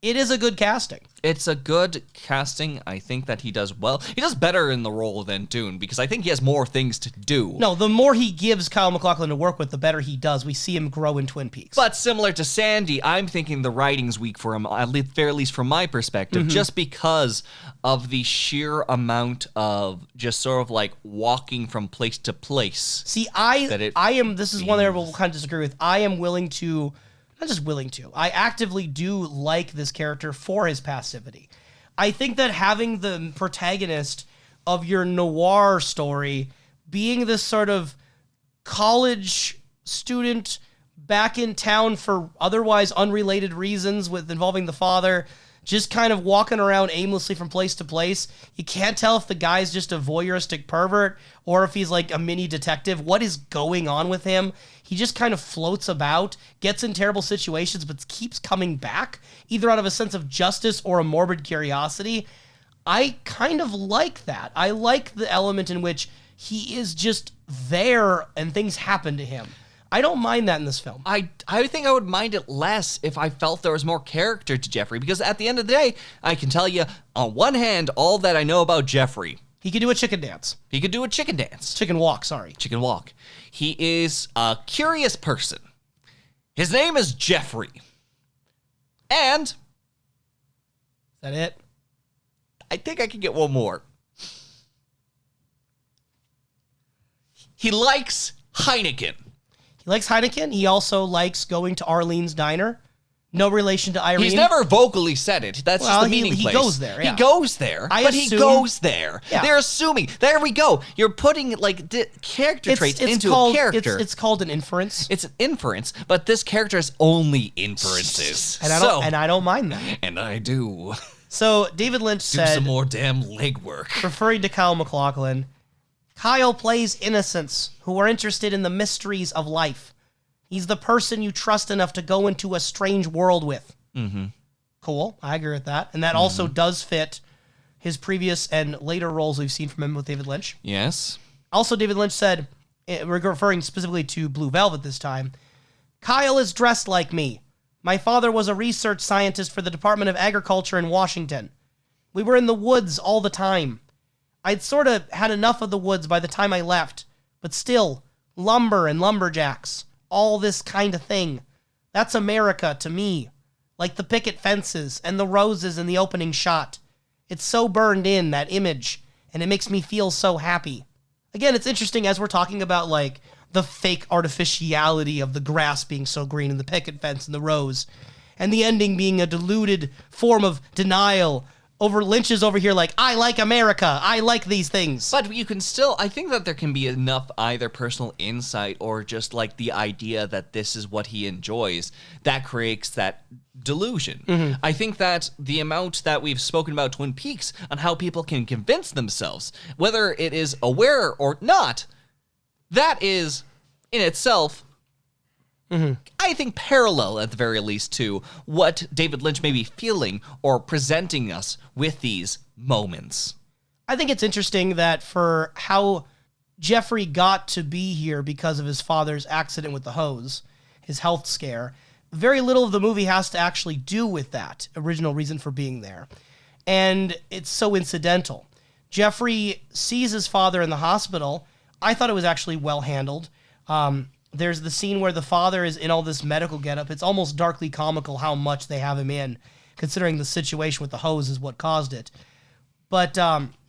it is a good casting. It's a good casting. I think that he does well. He does better in the role than Dune, because I think he has more things to do. No, the more he gives Kyle MacLachlan to work with, the better he does. We see him grow in Twin Peaks. But similar to Sandy, I'm thinking the writing's weak for him, at least from my perspective, just because of the sheer amount of just sort of walking from place to place. See, this is one area we'll kind of disagree with. I am willing to, not just willing to, I actively do like this character for his passivity. I think that having the protagonist of your noir story being this sort of college student back in town for otherwise unrelated reasons with involving the father, just kind of walking around aimlessly from place to place. You can't tell if the guy's just a voyeuristic pervert or if he's like a mini detective. What is going on with him? He just kind of floats about, gets in terrible situations, but keeps coming back, either out of a sense of justice or a morbid curiosity. I kind of like that. I like the element in which he is just there and things happen to him. I don't mind that in this film. I think I would mind it less if I felt there was more character to Jeffrey, because at the end of the day, I can tell you, on one hand, all that I know about Jeffrey. He could do a chicken dance. Chicken walk, sorry. Chicken walk. He is a curious person. His name is Jeffrey. And... Is that it? I think I can get one more. He likes Heineken. He likes Heineken. He also likes going to Arlene's Diner. No relation to Irene. He's never vocally said it. That's just the meaning place. He goes there, yeah. He goes there, he goes there. Yeah. They're assuming. There we go. You're putting character traits into a character. It's called an inference. It's an inference, but this character is only inferences. And I don't mind that. And I do. So David Lynch said... Do some more damn legwork. Referring to Kyle MacLachlan, Kyle plays innocents who are interested in the mysteries of life. He's the person you trust enough to go into a strange world with. Mm-hmm. Cool. I agree with that. And that also does fit his previous and later roles we've seen from him with David Lynch. Yes. Also, David Lynch said, referring specifically to Blue Velvet this time, Kyle is dressed like me. My father was a research scientist for the Department of Agriculture in Washington. We were in the woods all the time. I'd sort of had enough of the woods by the time I left, but still, lumber and lumberjacks, all this kind of thing. That's America to me. like the picket fences and the roses in the opening shot. It's so burned in, that image, and it makes me feel so happy. Again, it's interesting as we're talking about like the fake artificiality of the grass being so green and the picket fence and the rose, and the ending being a diluted form of denial. Lynch is over here like, I like America. I like these things. But you can still, I think that there can be enough either personal insight or just like the idea that this is what he enjoys that creates that delusion. Mm-hmm. I think that the amount that we've spoken about Twin Peaks on how people can convince themselves, whether it is aware or not, that is in itself, I think, parallel at the very least to what David Lynch may be feeling or presenting us with these moments. I think it's interesting that for how Jeffrey got to be here because of his father's accident with the hose, his health scare, very little of the movie has to actually do with that original reason for being there. And it's so incidental. Jeffrey sees his father in the hospital. I thought it was actually well handled. There's the scene where the father is in all this medical getup. It's almost darkly comical how much they have him in, considering the situation with the hose is what caused it. But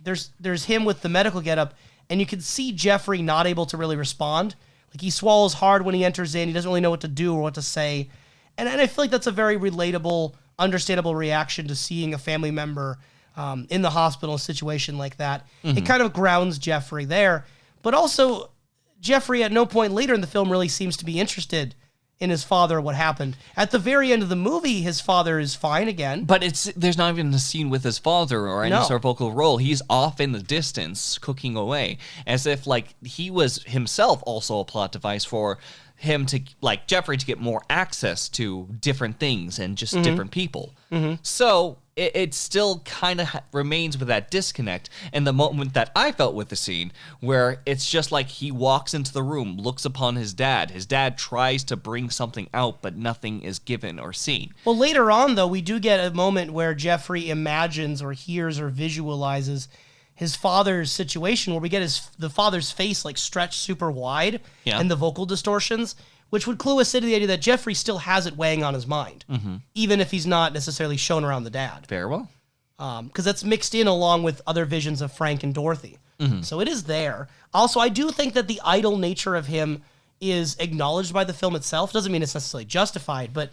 there's him with the medical getup, and you can see Jeffrey not able to really respond. Like, he swallows hard when he enters in. He doesn't really know what to do or what to say. And I feel like that's a very relatable, understandable reaction to seeing a family member in the hospital, a situation like that. It kind of grounds Jeffrey there. But also, Jeffrey at no point later in the film really seems to be interested in his father or what happened. At the very end of the movie, his father is fine again. But there's not even a scene with his father or any sort of vocal role. He's off in the distance, cooking away, as if like he was himself also a plot device for him to, like, Jeffrey to get more access to different things and just different people. So it still kind of remains with that disconnect. And the moment that I felt with the scene, where it's just like he walks into the room, looks upon his dad tries to bring something out, but nothing is given or seen. Well, later on, though, we do get a moment where Jeffrey imagines or hears or visualizes his father's situation, where we get the father's face like stretched super wide and the vocal distortions, which would clue us into the idea that Jeffrey still has it weighing on his mind, even if he's not necessarily shown around the dad. Very well. Because that's mixed in along with other visions of Frank and Dorothy. So it is there. Also, I do think that the idle nature of him is acknowledged by the film itself. Doesn't mean it's necessarily justified, but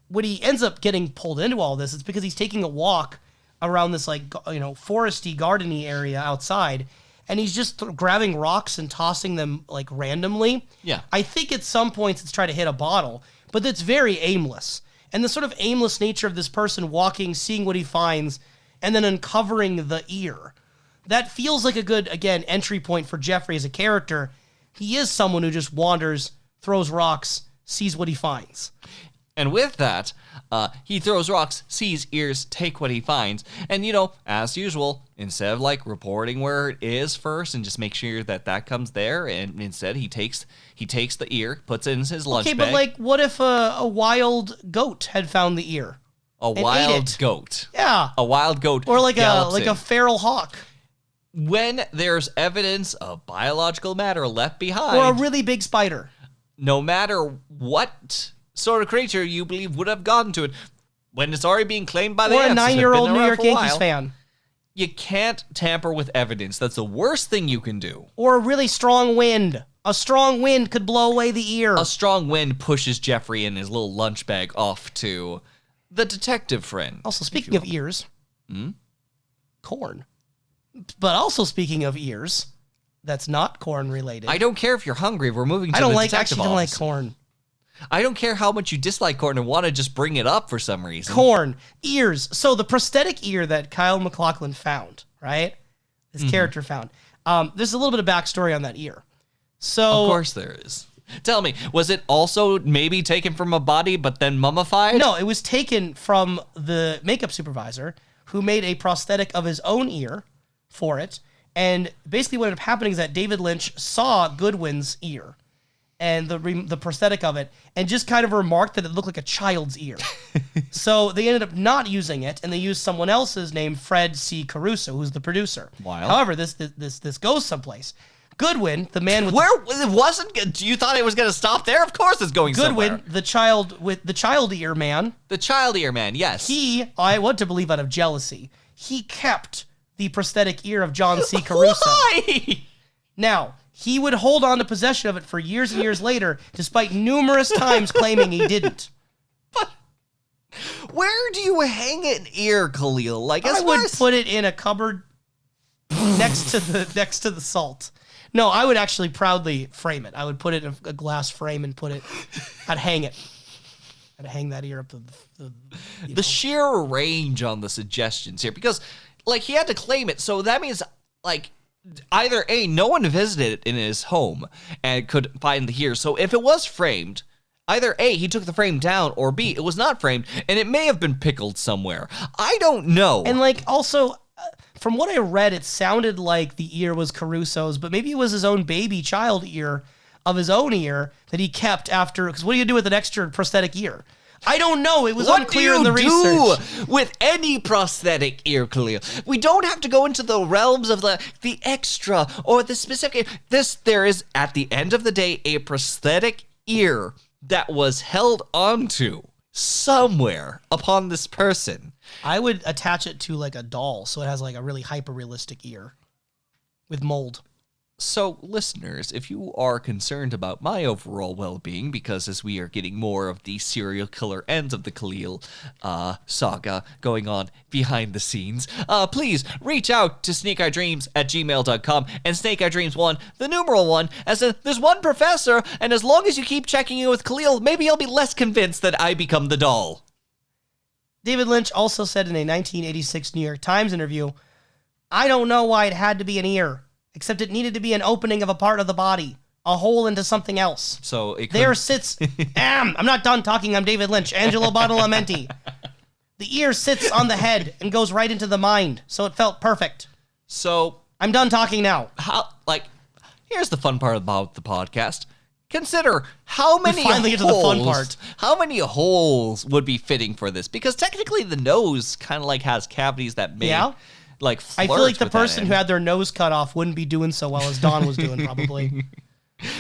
when he ends up getting pulled into all this, it's because he's taking a walk around this, like, foresty, gardeny area outside, and he's just grabbing rocks and tossing them, like, randomly. Yeah. I think at some points it's trying to hit a bottle, but it's very aimless. And the sort of aimless nature of this person walking, seeing what he finds, and then uncovering the ear, that feels like a good, again, entry point for Jeffrey as a character. He is someone who just wanders, throws rocks, sees what he finds. And with that, he throws rocks, sees ears, take what he finds. And, as usual, instead of like reporting where it is first and just make sure that comes there, and instead he takes the ear, puts it in his lunch bag. Okay, but like, what if a wild goat had found the ear? A wild goat. Yeah. A wild goat. Or like gallops a feral hawk. When there's evidence of biological matter left behind. Or a really big spider. No matter what sort of creature you believe would have gotten to it, when it's already being claimed by the ants. Or a 9-year-old New York Yankees fan. You can't tamper with evidence. That's the worst thing you can do. Or a really strong wind. A strong wind could blow away the ear. A strong wind pushes Jeffrey and his little lunch bag off to the detective friend. Also, speaking of ears, corn. But also speaking of ears, that's not corn related. I don't care if you're hungry. We're moving to I don't the like detective actually don't like office. corn. I don't care how much you dislike corn and want to just bring it up for some reason. Corn, ears. So the prosthetic ear that Kyle MacLachlan found, right? This character found. There's a little bit of backstory on that ear. So Of course there is. Tell me, was it also maybe taken from a body but then mummified? No, it was taken from the makeup supervisor who made a prosthetic of his own ear for it. And basically what ended up happening is that David Lynch saw Goodwin's ear and the prosthetic of it, and just kind of remarked that it looked like a child's ear. So they ended up not using it, and they used someone else's named Fred C. Caruso, who's the producer. Wild. However, this goes someplace. Goodwin, the man with Where it wasn't? You thought it was going to stop there? Of course, it's going somewhere. Goodwin, the child ear man. The child ear man. Yes. I want to believe out of jealousy, he kept the prosthetic ear of John C. Caruso. Why? Now, he would hold on to possession of it for years and years later, despite numerous times claiming he didn't. But where do you hang an ear, Kalil? Like, I would put it in a cupboard next to the salt. No, I would actually proudly frame it. I would put it in a glass frame and I'd hang it. I'd hang that ear up to the sheer range on the suggestions here, because like he had to claim it, so that means like either A, no one visited it in his home and could find the ear. So if it was framed, either A, he took the frame down, or B, it was not framed and it may have been pickled somewhere. I don't know. And like also, from what I read, it sounded like the ear was Caruso's, but maybe it was his own baby child ear of his own ear that he kept after. Because what do you do with an extra prosthetic ear? I don't know. It was unclear in the research. What do you do with any prosthetic ear, Kalil? We don't have to go into the realms of the extra or the specific. There is, at the end of the day, a prosthetic ear that was held onto somewhere upon this person. I would attach it to like a doll, so it has like a really hyper-realistic ear with mold. So, listeners, if you are concerned about my overall well-being, because as we are getting more of the serial killer ends of the Kalil saga going on behind the scenes, please reach out to snakeeyedreams@gmail.com and snakeeyedreams1, the numeral 1, as in, there's one professor, and as long as you keep checking in with Kalil, maybe I'll be less convinced that I become the doll. David Lynch also said in a 1986 New York Times interview, "I don't know why it had to be an ear, except it needed to be an opening of a part of the body, a hole into something else. So it there sits... I'm not done talking. I'm David Lynch. Angelo Badalamenti. The ear sits on the head and goes right into the mind, so it felt perfect. So... I'm done talking now. Here's the fun part about the podcast. Consider how many finally get to the fun part. How many holes would be fitting for this? Because technically the nose kind of like has cavities that may... Yeah. Like I feel like the person who had their nose cut off wouldn't be doing so well as Don was doing, probably.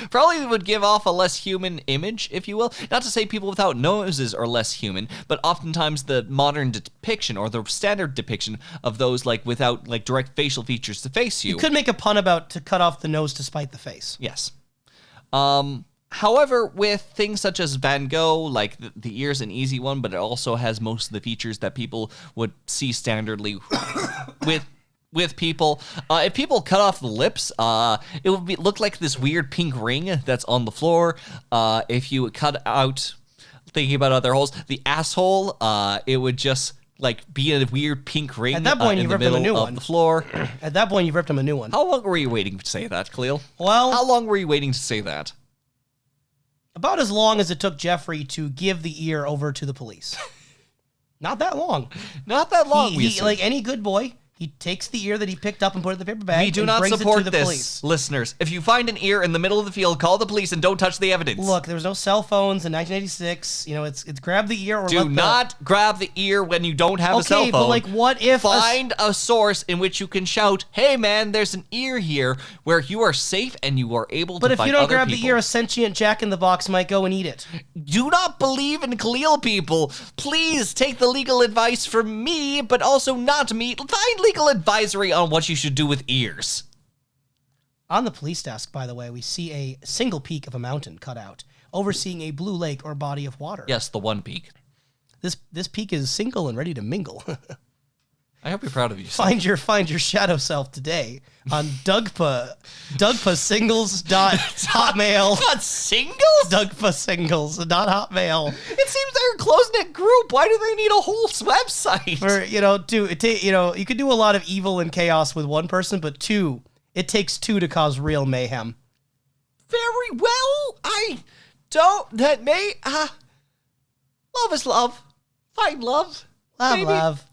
Probably would give off a less human image, if you will. Not to say people without noses are less human, but oftentimes the modern depiction or the standard depiction of those like without like direct facial features to face you. You could make a pun about to cut off the nose to spite the face. Yes. However, with things such as Van Gogh, like the ear's an easy one, but it also has most of the features that people would see standardly with people. If people cut off the lips, it would look like this weird pink ring that's on the floor. If you cut out, thinking about other holes, the asshole, it would just like be a weird pink ring. At that point, in you the ripped him a middle new of one. the floor. At that point, you've ripped him a new one. How long were you waiting to say that, Kalil? Well, how long were you waiting to say that? About as long as it took Jeffrey to give the ear over to the police. Not that long. Not that long. He like any good boy, he takes the ear that he picked up and put it in the paper bag. We do and not brings support it to the this, police. listeners. If you find an ear in the middle of the field, call the police and don't touch the evidence. Look, there was no cell phones in 1986. You know, it's grab the ear or do not grab the ear when you don't have a cell phone. Okay, but like, what if find a source in which you can shout, "Hey, man, there's an ear here," where you are safe and you are able to. But if find you don't other grab people. the ear, a sentient Jack in the Box might go and eat it. Do not believe in Kalil, people. Please take the legal advice from me, but also not me. Find legal advisory on what you should do with ears. On the police desk, by the way, we see a single peak of a mountain cut out, overseeing a blue lake or body of water. Yes, the one peak. This peak is single and ready to mingle. I hope you're proud of yourself. Find your shadow self today on DougPaSingles.hotmail. Not singles? DougPaSingles.hotmail. It seems they're a close-knit group. Why do they need a whole website? For, you could do a lot of evil and chaos with one person, but it takes two to cause real mayhem. Very well. Love is love. Find love. Love.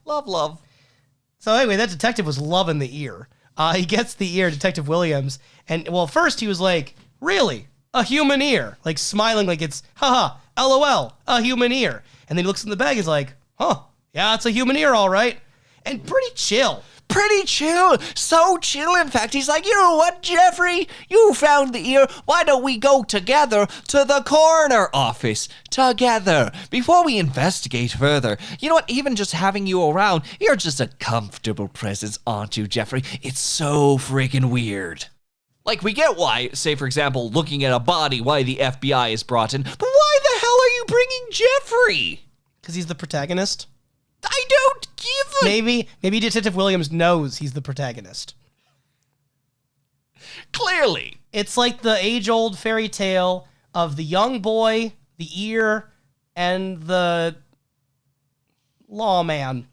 So anyway, that detective was loving the ear. He gets the ear, Detective Williams, and well, first he was like, "Really? A human ear?" Like smiling like it's, haha, LOL, a human ear. And then he looks in the bag, he's like, "Huh, yeah, it's a human ear, all right." And pretty chill. pretty chill. So chill, in fact. He's like, you know what, Jeffrey? You found the ear. Why don't we go together to the coroner office? Together. Before we investigate further. You know what? Even just having you around, you're just a comfortable presence, aren't you, Jeffrey? It's so freaking weird. Like, we get why, say, for example, looking at a body, why the FBI is brought in. But why the hell are you bringing Jeffrey? Because he's the protagonist. I don't give a... Maybe Detective Williams knows he's the protagonist. Clearly. It's like the age-old fairy tale of the young boy, the ear, and the lawman.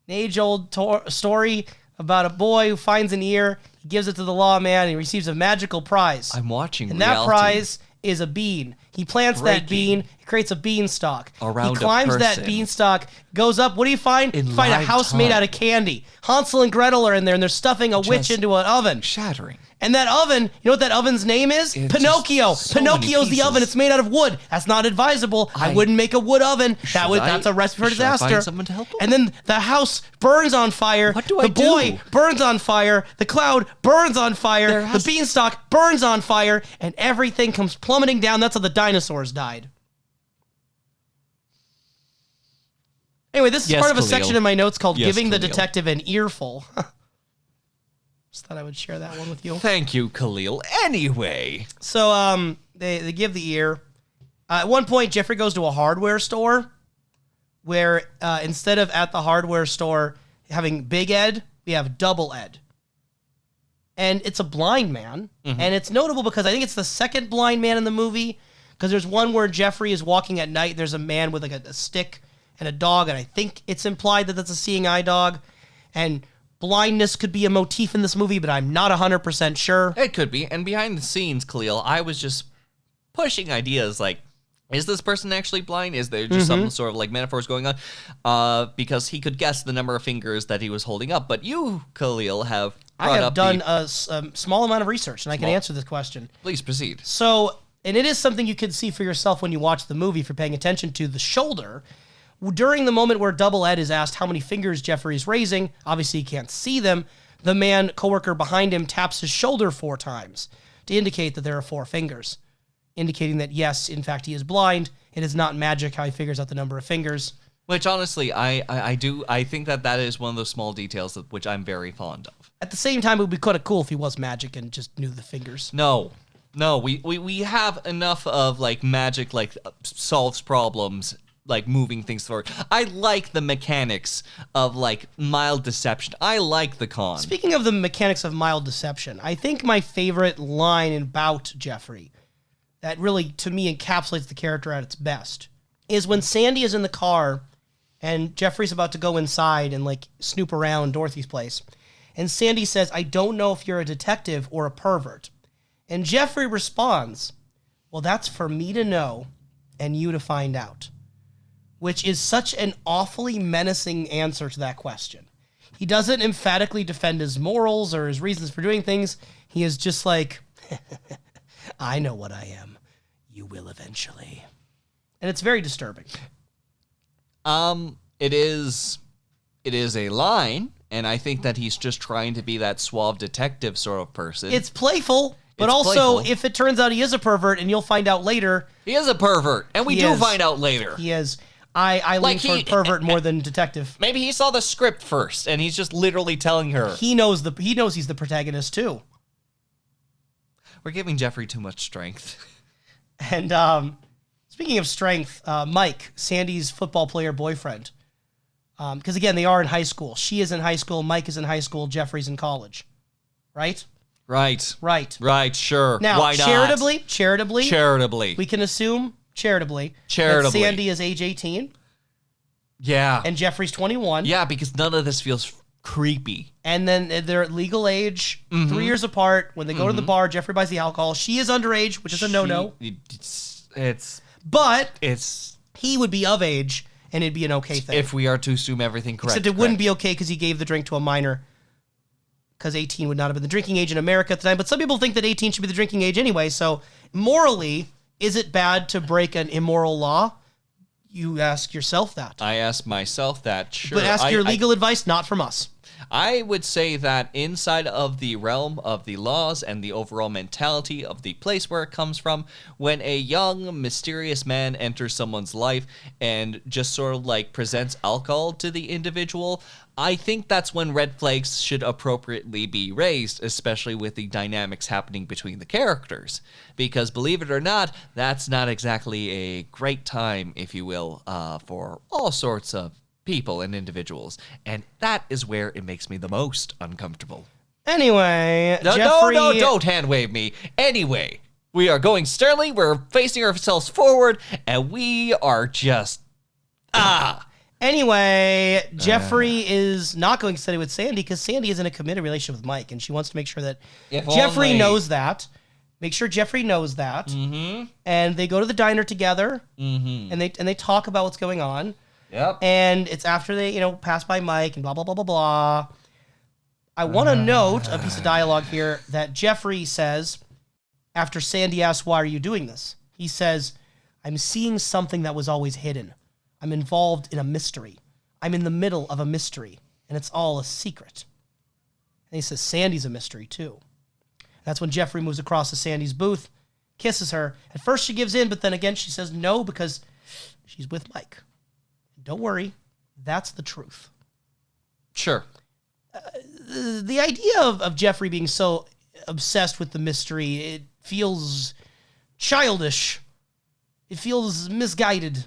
An age-old story about a boy who finds an ear, he gives it to the lawman, and he receives a magical prize. I'm watching and reality. That prize is a bean. He plants that bean, he creates a beanstalk. Around he climbs a that person. Beanstalk, goes up. What do you find? In You find a live house time. made out of candy. Hansel and Gretel are in there, and they're stuffing a witch into an oven. Shattering. And that oven, you know what that oven's name is? It's Pinocchio. just so many Pinocchio's the pieces. oven. It's made out of wood. That's not advisable. I wouldn't make a wood oven. That's a recipe for should I disaster. find someone to help him? And then the house burns on fire. What do the I do? boy burns on fire. The cloud burns on fire. There The has- beanstalk burns on fire. And everything comes plummeting down. That's how the dinosaurs died. Anyway, this is Yes, part of a Kalil. section in my notes called Yes, Giving the Kalil. Detective an Earful. Just thought I would share that one with you. Thank you, Kalil. Anyway. So they give the ear. At one point, Jeffrey goes to a hardware store where instead of at the hardware store having Big Ed, we have Double Ed. And it's a blind man. And it's notable because I think it's the second blind man in the movie, because there's one where Jeffrey is walking at night. There's a man with like a stick and a dog, and I think it's implied that that's a seeing eye dog. And blindness could be a motif in this movie, but I'm not 100% sure. It could be. And behind the scenes, Kalil, I was just pushing ideas like, is this person actually blind? Is there just some sort of like metaphors going on? Because he could guess the number of fingers that he was holding up. But you, Kalil, have brought I have up done a small amount of research, and I can answer this question. Please proceed. So, and it is something you can see for yourself when you watch the movie if you're paying attention to the shoulder. During the moment where Double Ed is asked how many fingers Jeffrey is raising, obviously he can't see them, the man, coworker behind him, taps his shoulder 4 times to indicate that there are 4 fingers, indicating that, yes, in fact, he is blind. It is not magic how he figures out the number of fingers. Which, honestly, I think that is one of those small details which I'm very fond of. At the same time, it would be kind of cool if he was magic and just knew the fingers. No, we have enough of, like, magic, like, solves problems, like, moving things forward. I like the mechanics of, like, mild deception. I like the con. Speaking of the mechanics of mild deception, I think my favorite line about Jeffrey that really, to me, encapsulates the character at its best is when Sandy is in the car and Jeffrey's about to go inside and, like, snoop around Dorothy's place. And Sandy says, "I don't know if you're a detective or a pervert." And Jeffrey responds, "Well, that's for me to know and you to find out." Which is such an awfully menacing answer to that question. He doesn't emphatically defend his morals or his reasons for doing things. He is just like, I know what I am. You will eventually. And it's very disturbing. It is a line, and I think that he's just trying to be that suave detective sort of person. It's playful, but It's also, playful. if it turns out he is a pervert, and you'll find out later, He is a pervert, and we He do is. find out later. he is. I lean Like toward pervert more than detective. Maybe he saw the script first, and he's just literally telling her. He knows he's the protagonist too. We're giving Jeffrey too much strength. And speaking of strength, Mike, Sandy's football player boyfriend, because again, they are in high school. She is in high school. Mike is in high school. Jeffrey's in college. Right? Right. Right. Right, sure. Now, Why not? charitably, we can assume charitably that Sandy is age 18 Yeah. and Jeffrey's 21. Yeah, because none of this feels creepy. And then they're at legal age, 3 years apart. When they go to the bar, Jeffrey buys the alcohol. She is underage, which is a no-no. It's But he would be of age, and it'd be an okay thing. if we are to assume everything correct. Except it wouldn't be okay because he gave the drink to a minor, because 18 would not have been the drinking age in America at the time. But some people think that 18 should be the drinking age anyway. So morally, is it bad to break an immoral law? You ask yourself that. I ask myself that, sure. But ask your legal advice, not from us. I would say that inside of the realm of the laws and the overall mentality of the place where it comes from, when a young, mysterious man enters someone's life and just sort of like presents alcohol to the individual, I think that's when red flags should appropriately be raised, especially with the dynamics happening between the characters. Because believe it or not, that's not exactly a great time, if you will, for all sorts of people and individuals, and that is where it makes me the most uncomfortable. Anyway, No, Jeffrey... no, don't hand wave me. Anyway, we are going sternly, we're facing ourselves forward, and we are just... Anyway, Jeffrey is not going steady with Sandy because Sandy is in a committed relationship with Mike, and she wants to make sure that Jeffrey knows that. Make sure Jeffrey knows that. Mm-hmm. And they go to the diner together, and they talk about what's going on. Yep. And it's after they, pass by Mike and blah, blah, blah, blah, blah. I want to note a piece of dialogue here that Jeffrey says after Sandy asks, why are you doing this? He says, I'm seeing something that was always hidden. I'm involved in a mystery. I'm in the middle of a mystery, and it's all a secret. And he says, Sandy's a mystery, too. That's when Jeffrey moves across to Sandy's booth, kisses her. At first she gives in, but then again she says no because she's with Mike. Don't worry, that's the truth. Sure. The idea of Jeffrey being so obsessed with the mystery, it feels childish. It feels misguided.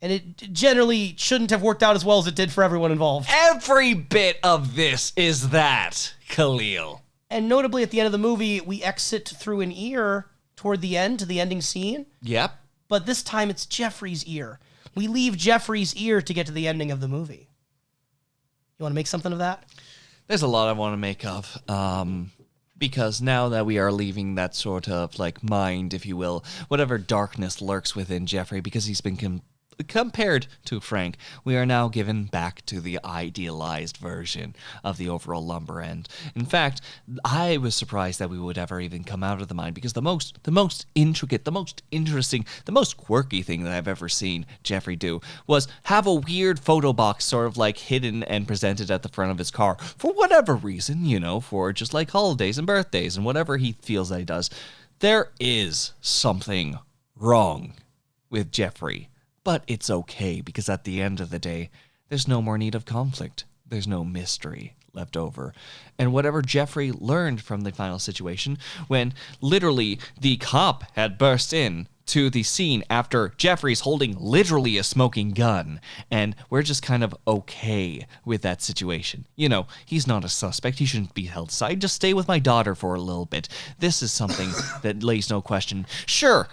And it generally shouldn't have worked out as well as it did for everyone involved. Every bit of this is that, Kalil. And notably, at the end of the movie, we exit through an ear toward the end, to the ending scene. Yep. But this time it's Jeffrey's ear. We leave Jeffrey's ear to get to the ending of the movie. You want to make something of that? There's a lot I want to make of. Because now that we are leaving that sort of like mind, if you will, whatever darkness lurks within Jeffrey, because he's been compared to Frank, we are now given back to the idealized version of the overall lumber end. In fact, I was surprised that we would ever even come out of the mind, because the most intricate, the most interesting, the most quirky thing that I've ever seen Jeffrey do was have a weird photo box sort of like hidden and presented at the front of his car for whatever reason, for just like holidays and birthdays and whatever he feels that he does. There is something wrong with Jeffrey. But it's okay, because at the end of the day, there's no more need of conflict. There's no mystery left over. And whatever Jeffrey learned from the final situation, when literally the cop had burst in to the scene after Jeffrey's holding literally a smoking gun, and we're just kind of okay with that situation. He's not a suspect. He shouldn't be held aside. Just stay with my daughter for a little bit. This is something that lays no question. Sure,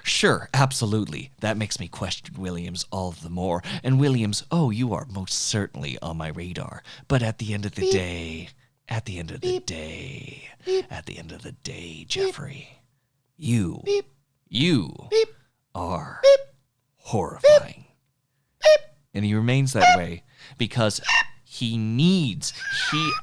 absolutely. That makes me question Williams all the more. And Williams, you are most certainly on my radar. But at the end of the day, Jeffrey, you are horrifying. And he remains that way because he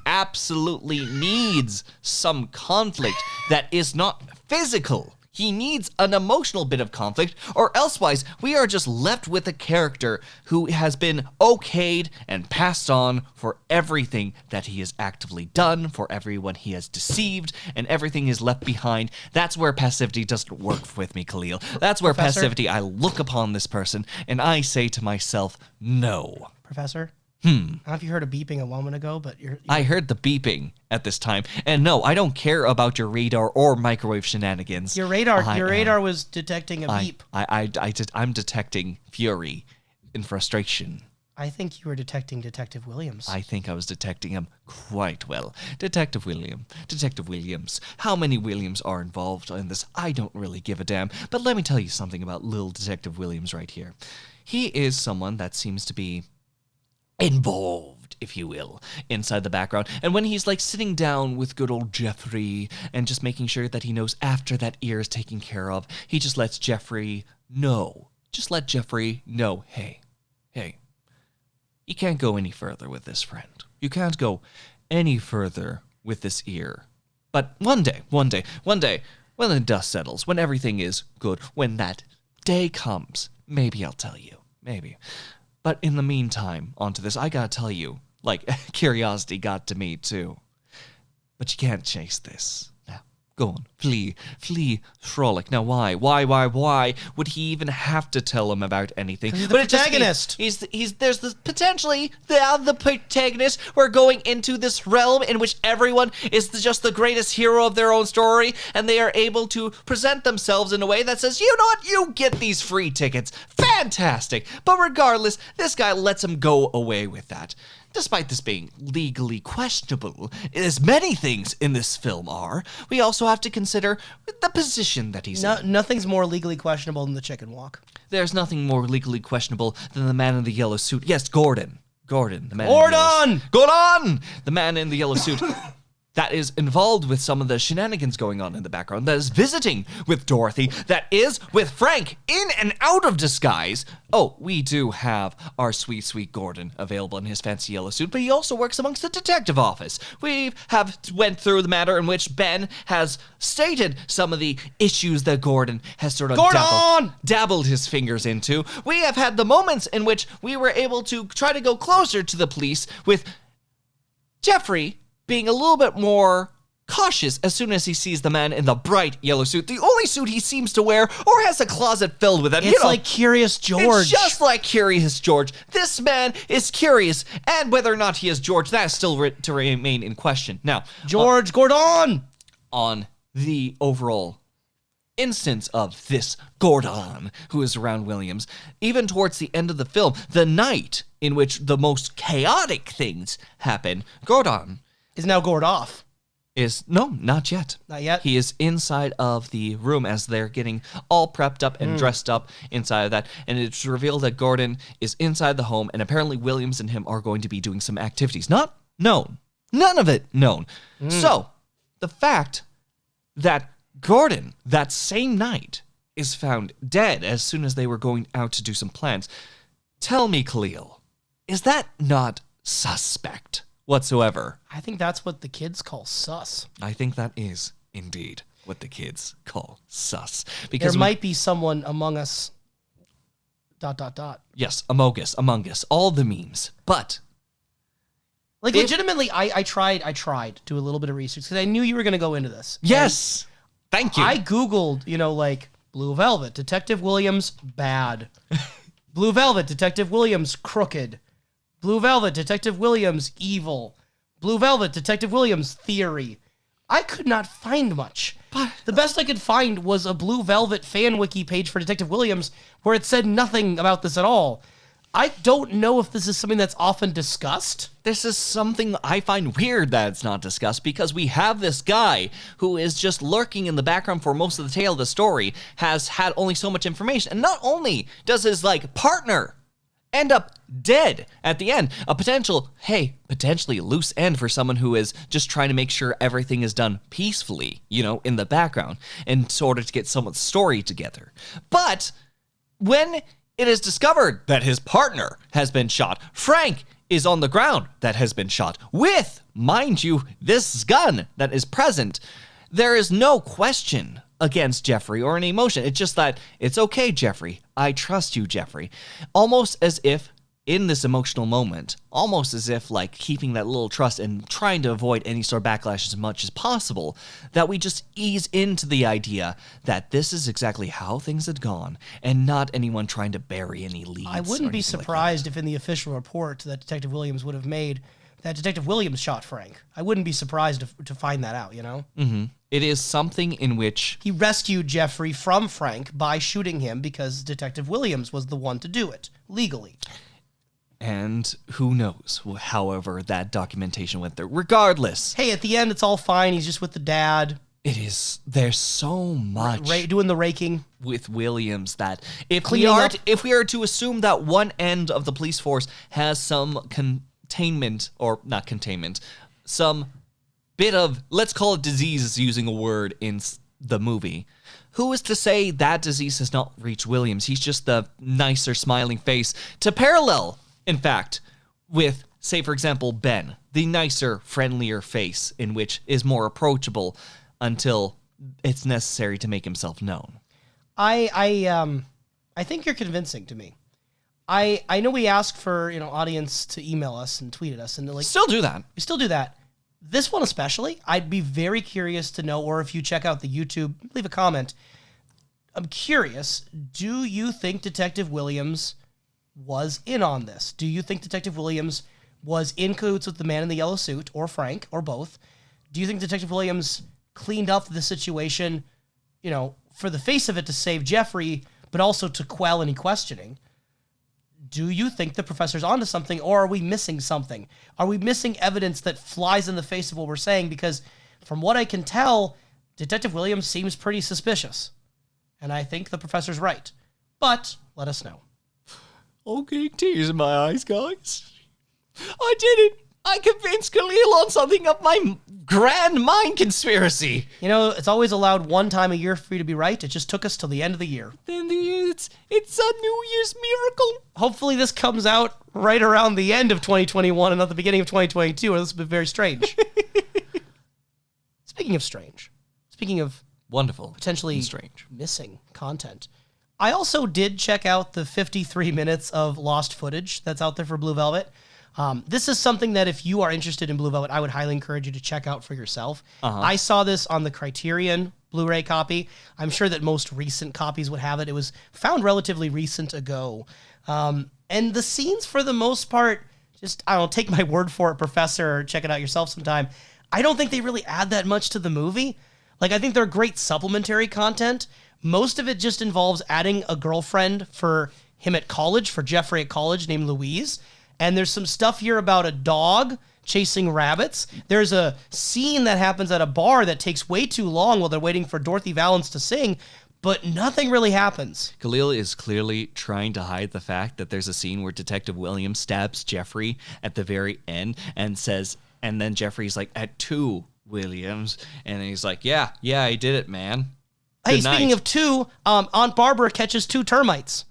absolutely needs some conflict that is not physical. He needs an emotional bit of conflict, or elsewise we are just left with a character who has been okayed and passed on for everything that he has actively done, for everyone he has deceived, and everything is left behind. That's where passivity doesn't work with me, Kalil. That's where passivity, I look upon this person and I say to myself, no. Professor? I don't know if you heard a beeping a moment ago, but I heard the beeping at this time. And no, I don't care about your radar or microwave shenanigans. Your radar was detecting a beep. I'm detecting fury and frustration. I think you were detecting Detective Williams. I think I was detecting him quite well. Detective Williams. How many Williams are involved in this? I don't really give a damn. But let me tell you something about little Detective Williams right here. He is someone that seems to be involved, if you will, inside the background. And when he's like sitting down with good old Jeffrey and just making sure that he knows after that ear is taken care of, he just lets Jeffrey know. Just let Jeffrey know, hey, you can't go any further with this, friend. You can't go any further with this ear. But one day, when the dust settles, when everything is good, when that day comes, maybe I'll tell you. Maybe. But in the meantime, onto this, I gotta tell you, like, curiosity got to me too. But you can't chase this. Now, go on. Flee, frolic. Now, why would he even have to tell him about anything? He's the protagonist. There's the potentially the protagonist. We're going into this realm in which everyone is just the greatest hero of their own story, and they are able to present themselves in a way that says, you know what, you get these free tickets. Fantastic. But regardless, this guy lets him go away with that. Despite this being legally questionable, as many things in this film are, we also have to consider the position that he's in. Nothing's more legally questionable than the chicken walk. There's nothing more legally questionable than the man in the yellow suit. Yes, Gordon, the man. Gordon, the man in the yellow suit. That is involved with some of the shenanigans going on in the background, that is visiting with Dorothy, that is with Frank in and out of disguise. Oh, we do have our sweet, sweet Gordon available in his fancy yellow suit, but he also works amongst the detective office. We have went through the matter in which Ben has stated some of the issues that Gordon has sort of dabbled his fingers into. We have had the moments in which we were able to try to go closer to the police with Jeffrey being a little bit more cautious as soon as he sees the man in the bright yellow suit, the only suit he seems to wear or has a closet filled with it. It's like Curious George. It's just like Curious George. This man is curious, and whether or not he is George, that is still to remain in question. Now, George Gordon! On the overall instance of this Gordon who is around Williams, even towards the end of the film, the night in which the most chaotic things happen, Gordon is now gored off. No, not yet. Not yet? He is inside of the room as they're getting all prepped up and dressed up inside of that. And it's revealed that Gordon is inside the home, and apparently Williams and him are going to be doing some activities. Not known. None of it known. So, the fact that Gordon, that same night, is found dead as soon as they were going out to do some plans. Tell me, Kalil, is that not suspect whatsoever? I think that's what the kids call sus. I think that is indeed what the kids call sus. Because there might be someone among us. ... Yes, among us, all the memes. But like legitimately, I tried to do a little bit of research because I knew you were going to go into this. Yes, thank you. I googled, like Blue Velvet, Detective Williams, bad. Blue Velvet, Detective Williams, crooked. Blue Velvet, Detective Williams, evil. Blue Velvet, Detective Williams, theory. I could not find much. But the best I could find was a Blue Velvet fan wiki page for Detective Williams where it said nothing about this at all. I don't know if this is something that's often discussed. This is something I find weird that it's not discussed, because we have this guy who is just lurking in the background for most of the tale of the story, has had only so much information, and not only does his partner end up dead at the end, a potentially loose end for someone who is just trying to make sure everything is done peacefully, in the background, in order to get someone's story together. But when it is discovered that his partner has been shot, Frank is on the ground that has been shot with, mind you, this gun that is present, there is no question against Jeffrey or any emotion. It's just that, it's okay, Jeffrey. I trust you, Jeffrey. Almost as if, in this emotional moment, almost as if keeping that little trust and trying to avoid any sort of backlash as much as possible, that we just ease into the idea that this is exactly how things had gone, and not anyone trying to bury any leads. I wouldn't be surprised if in the official report that Detective Williams would have made that Detective Williams shot Frank. I wouldn't be surprised to find that out, Mm-hmm. It is something in which he rescued Jeffrey from Frank by shooting him because Detective Williams was the one to do it, legally. And who knows, however, that documentation went there. Regardless. Hey, at the end, it's all fine. He's just with the dad. There's so much doing the raking with Williams that if we are to assume that one end of the police force has some containment, or not containment, some bit of, let's call it disease, using a word in the movie, who is to say that disease has not reached Williams? He's just the nicer smiling face to parallel, in fact, with, say, for example, Ben, the nicer, friendlier face in which is more approachable until it's necessary to make himself known. I think you're convincing to me. I know we ask for, audience to email us and tweet at us, and Still do that. we still do that. This one especially, I'd be very curious to know, or if you check out the YouTube, leave a comment. I'm curious, do you think Detective Williams was in on this? Do you think Detective Williams was in cahoots with the man in the yellow suit, or Frank, or both? Do you think Detective Williams cleaned up the situation, for the face of it to save Jeffrey, but also to quell any questioning? Do you think the professor's onto something, or are we missing something? Are we missing evidence that flies in the face of what we're saying? Because from what I can tell, Detective Williams seems pretty suspicious. And I think the professor's right. But let us know. Okay, tears in my eyes, guys. I did it. I convinced Kalil on something of my grand mind conspiracy. It's always allowed one time a year for you to be right. It just took us till the end of the year. It's a New Year's miracle. Hopefully this comes out right around the end of 2021 and not the beginning of 2022, or this will be very strange. Speaking of strange, speaking of wonderful, potentially strange, missing content, I also did check out the 53 minutes of lost footage that's out there for Blue Velvet. This is something that if you are interested in Blue Velvet, I would highly encourage you to check out for yourself. I saw this on the Criterion Blu-ray copy. I'm sure that most recent copies would have it. It was found relatively recent ago. And the scenes, for the most part, just, I don't know, take my word for it, Professor, or check it out yourself sometime. I don't think they really add that much to the movie. I think they're great supplementary content. Most of it just involves adding a girlfriend for him at college, for Jeffrey at college, named Louise. And there's some stuff here about a dog chasing rabbits. There's a scene that happens at a bar that takes way too long while they're waiting for Dorothy Valance to sing, but nothing really happens. Kalil is clearly trying to hide the fact that there's a scene where Detective Williams stabs Jeffrey at the very end and then Jeffrey's like, at 2, Williams. And he's like, yeah, I did it, man. Hey, speaking of 2, Aunt Barbara catches 2 termites.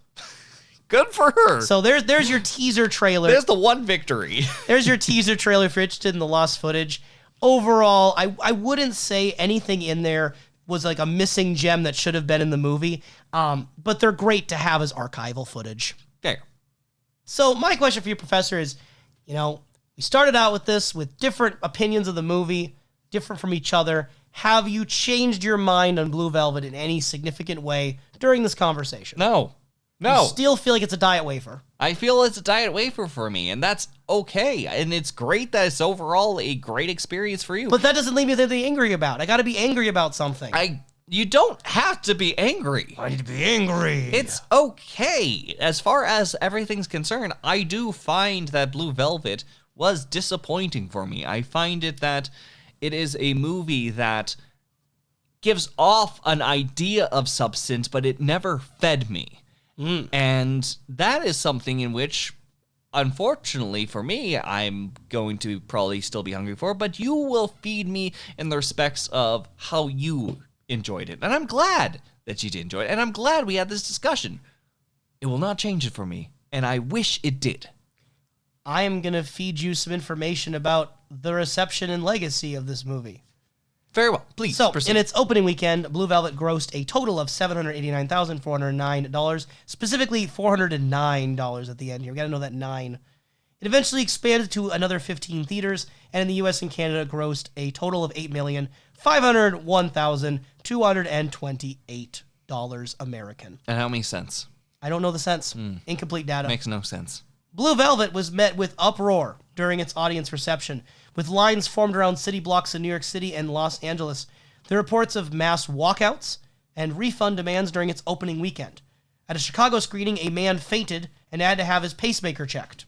Good for her. So there's your teaser trailer. There's the one victory. There's your teaser trailer if you're interested in the lost footage. Overall, I wouldn't say anything in there was like a missing gem that should have been in the movie, but they're great to have as archival footage. Fair. So my question for you, Professor, is, we started out with this with different opinions of the movie, different from each other. Have you changed your mind on Blue Velvet in any significant way during this conversation? No. You still feel like it's a diet wafer? I feel it's a diet wafer for me, and that's okay. And it's great that it's overall a great experience for you. But that doesn't leave me with anything angry about. I got to be angry about something. You don't have to be angry. I need to be angry. It's okay. As far as everything's concerned, I do find that Blue Velvet was disappointing for me. I find that it is a movie that gives off an idea of substance, but it never fed me. And that is something in which, unfortunately for me, I'm going to probably still be hungry for, but you will feed me in the respects of how you enjoyed it. And I'm glad that you did enjoy it, and I'm glad we had this discussion. It will not change it for me, and I wish it did. I am going to feed you some information about the reception and legacy of this movie. Very well. Please proceed. In its opening weekend, Blue Velvet grossed a total of $789,409, specifically $409 at the end here. We got to know that 9. It eventually expanded to another 15 theaters, and in the U.S. and Canada grossed a total of $8,501,228 American. And how many cents? I don't know the cents. Incomplete data. Makes no sense. Blue Velvet was met with uproar during its audience reception, with lines formed around city blocks in New York City and Los Angeles. There are reports of mass walkouts and refund demands during its opening weekend. At a Chicago screening, a man fainted and had to have his pacemaker checked.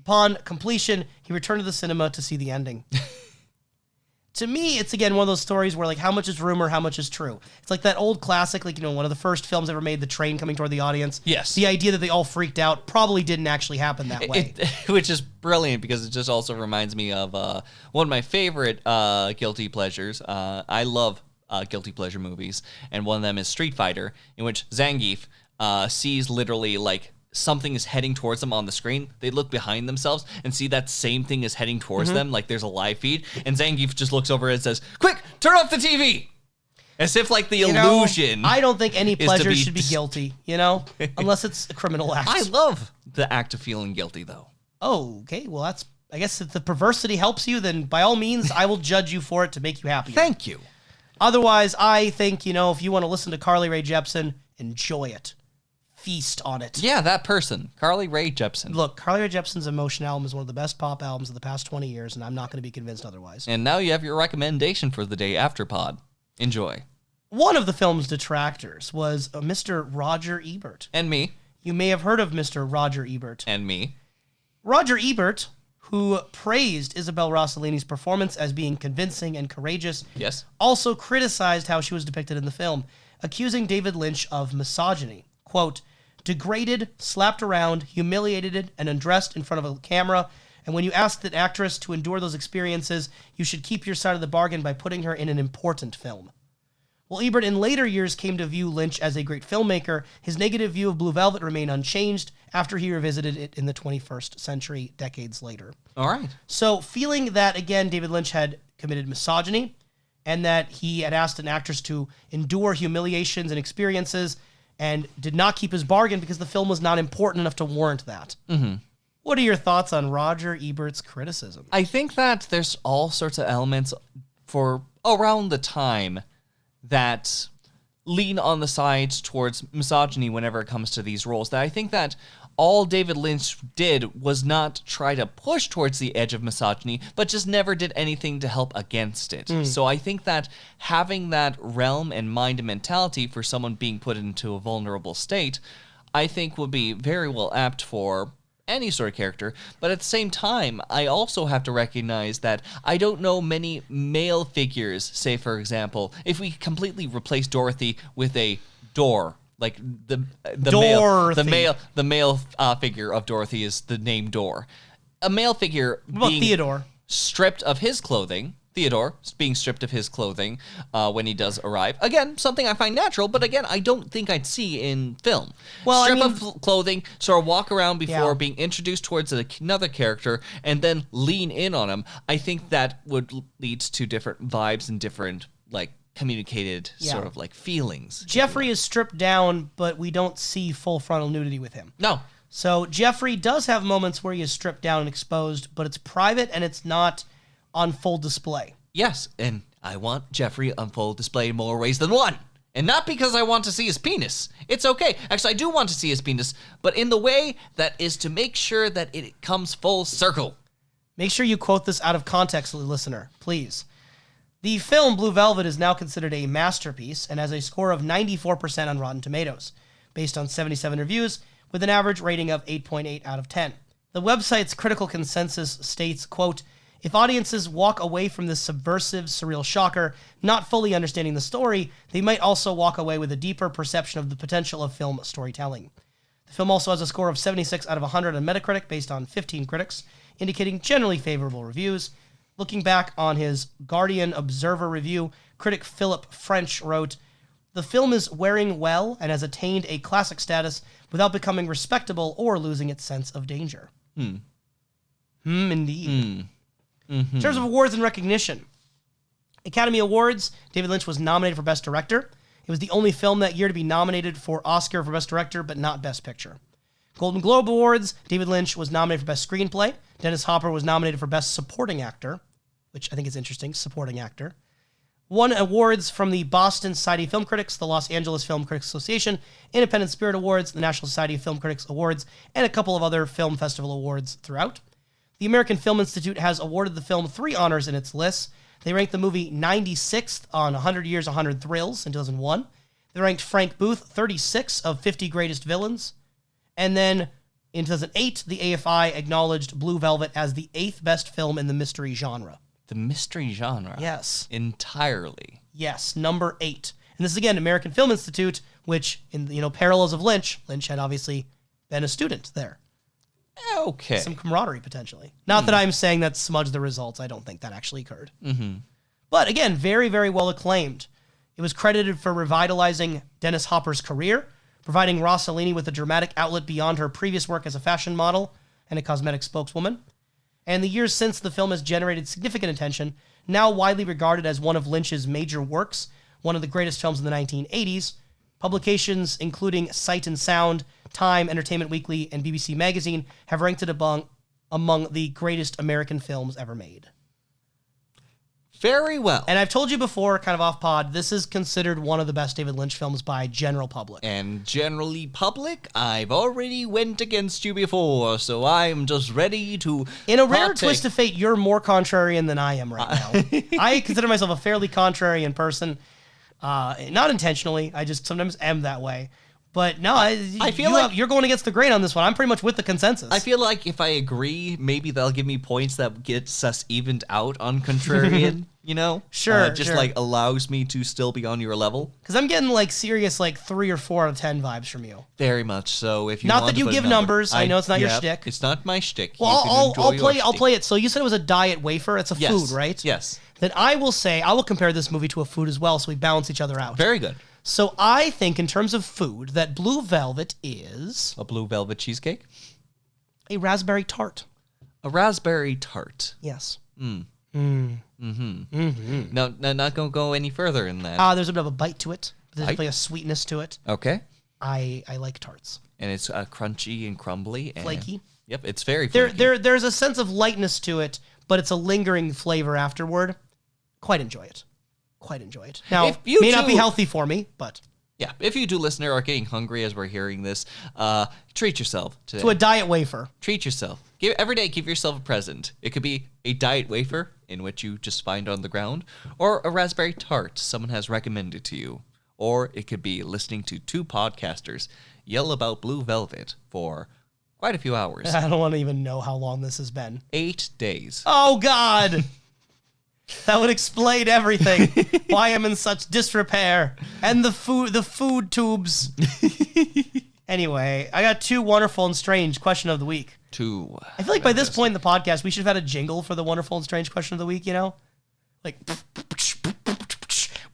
Upon completion, he returned to the cinema to see the ending. To me, it's, again, one of those stories where, how much is rumor, how much is true? It's like that old classic, one of the first films ever made, The Train coming toward the audience. Yes. The idea that they all freaked out probably didn't actually happen that way. Which is brilliant, because it just also reminds me of one of my favorite guilty pleasures. I love guilty pleasure movies, and one of them is Street Fighter, in which Zangief sees literally, something is heading towards them on the screen. They look behind themselves and see that same thing is heading towards them, like there's a live feed, and Zangief just looks over and says, "Quick, turn off the TV!" As if like the You know, illusion. I don't think any is to pleasure be should be guilty, you know, unless it's a criminal act. I love the act of feeling guilty, though. Oh, okay. Well, I guess if the perversity helps you, then by all means, I will judge you for it to make you happy. Thank you. Otherwise, I think, you know, if you want to listen to Carly Rae Jepsen, enjoy it. Feast on it. Yeah, that person, Carly Rae Jepsen. Look, Carly Rae Jepsen's Emotion album is one of the best pop albums of the past 20 years, and I'm not going to be convinced otherwise. And now you have your recommendation for the day after pod. Enjoy. One of the film's detractors was Mr. Roger Ebert. And me. You may have heard of Mr. Roger Ebert. And me. Roger Ebert, who praised Isabel Rossellini's performance as being convincing and courageous, Yes. also criticized how she was depicted in the film, accusing David Lynch of misogyny. Quote, degraded, slapped around, humiliated, and undressed in front of a camera, and when you ask an actress to endure those experiences, you should keep your side of the bargain by putting her in an important film. While Ebert in later years came to view Lynch as a great filmmaker, his negative view of Blue Velvet remained unchanged after he revisited it in the 21st century, decades later. All right. So, feeling that, again, David Lynch had committed misogyny and that he had asked an actress to endure humiliations and experiences and did not keep his bargain because the film was not important enough to warrant that. Mm-hmm. What are your thoughts on Roger Ebert's criticism? I think that there's all sorts of elements for around the time that lean on the sides towards misogyny whenever it comes to these roles. That I think that all David Lynch did was not try to push towards the edge of misogyny, but just never did anything to help against it. So I think that having that realm and mind and mentality for someone being put into a vulnerable state, I think would be very well apt for any sort of character. But at the same time, I also have to recognize that I don't know many male figures, say for example, if we completely replace Dorothy with a door, like the male figure of Dorothy is the name Door. A male figure What about being Theodore? stripped of his clothing. Theodore being stripped of his clothing when he does arrive. Again, something I find natural, but again, I don't think I'd see in film. Well, Strip I mean, of clothing, sort of walk around before Yeah. being introduced towards another character, and then lean in on him. I think that would lead to different vibes and different, like, communicated Yeah. sort of, like, feelings. Jeffrey is stripped down, but we don't see full frontal nudity with him. No. So Jeffrey does have moments where he is stripped down and exposed, but it's private and it's not on full display. Yes, and I want Jeffrey on full display in more ways than one. And not because I want to see his penis. It's okay. Actually, I do want to see his penis, but in the way that is to make sure that it comes full circle. Make sure you quote this out of context, listener, please. The film Blue Velvet is now considered a masterpiece and has a score of 94% on Rotten Tomatoes, based on 77 reviews, with an average rating of 8.8 out of 10. The website's critical consensus states, quote, if audiences walk away from this subversive, surreal shocker, not fully understanding the story, they might also walk away with a deeper perception of the potential of film storytelling. The film also has a score of 76 out of 100 on Metacritic, based on 15 critics, indicating generally favorable reviews. Looking back on his Guardian Observer review, critic Philip French wrote, the film is wearing well and has attained a classic status without becoming respectable or losing its sense of danger. Indeed. In terms of awards and recognition, Academy Awards, David Lynch was nominated for Best Director. It was the only film that year to be nominated for Oscar for Best Director, but not Best Picture. Golden Globe Awards, David Lynch was nominated for Best Screenplay. Dennis Hopper was nominated for Best Supporting Actor, which I think is interesting, supporting actor. Won awards from the Boston Society of Film Critics, the Los Angeles Film Critics Association, Independent Spirit Awards, the National Society of Film Critics Awards, and a couple of other film festival awards throughout. The American Film Institute has awarded the film 3 honors in its lists. They ranked the movie 96th on 100 Years, 100 Thrills in 2001. They ranked Frank Booth 36 of 50 Greatest Villains. And then in 2008, the AFI acknowledged Blue Velvet as the 8th best film in the mystery genre. The mystery genre? Yes. Entirely. Yes, number 8. And this is, again, American Film Institute, which, in parallels of Lynch had obviously been a student there. Okay. Some camaraderie, potentially. Not that I'm saying that smudged the results. I don't think that actually occurred. But again, very, very well acclaimed. It was credited for revitalizing Dennis Hopper's career, providing Rossellini with a dramatic outlet beyond her previous work as a fashion model and a cosmetic spokeswoman. And the years since, the film has generated significant attention, now widely regarded as one of Lynch's major works, one of the greatest films in the 1980s. Publications including Sight and Sound, Time, Entertainment Weekly, and BBC Magazine have ranked it among the greatest American films ever made. Very well. And I've told you before, kind of off pod, this is considered one of the best David Lynch films by general public. And generally public, I've already went against you before, so I'm just ready to In a rare partake. twist of fate, you're more contrarian than I am right now. I consider myself a fairly contrarian person. Not intentionally, I just sometimes am that way. But no, I feel like you're going against the grain on this one. I'm pretty much with the consensus. I feel like if I agree, maybe they'll give me points that gets us evened out on contrarian, you know? Sure. Like allows me to still be on your level. Because I'm getting like serious 3 or 4 out of 10 vibes from you. Very much so. If you not want that you to give numbers, I know it's not your shtick. It's not my shtick. Well, I'll play it. So you said it was a diet wafer. It's a food, right? Yes. Then I will compare this movie to a food as well, so we balance each other out. Very good. So I think in terms of food that Blue Velvet is A blue velvet cheesecake? a raspberry tart. A raspberry tart. Yes. No, not going to go any further in that. There's a bit of a bite to it. There's Bite? definitely a sweetness to it. Okay. I like tarts. And it's crunchy and crumbly. And, Flaky. Yep, it's very flaky. There's a sense of lightness to it, but it's a lingering flavor afterward. Quite enjoy it. Now, If you may not be do- healthy for me, but Yeah, if you do, listener, are getting hungry as we're hearing this, treat yourself today. to a diet wafer. Treat yourself. Every day, give yourself a present. It could be a diet wafer, in which you just find on the ground, or a raspberry tart someone has recommended to you. Or it could be listening to 2 podcasters yell about Blue Velvet for quite a few hours. I don't want to even know how long this has been. 8 days. Oh, God! That would explain everything. Why I'm in such disrepair. And the food tubes. Anyway, I got 2 wonderful and strange question of the week. 2. I feel like by this point in the podcast, we should have had a jingle for the wonderful and strange question of the week, you know? Like,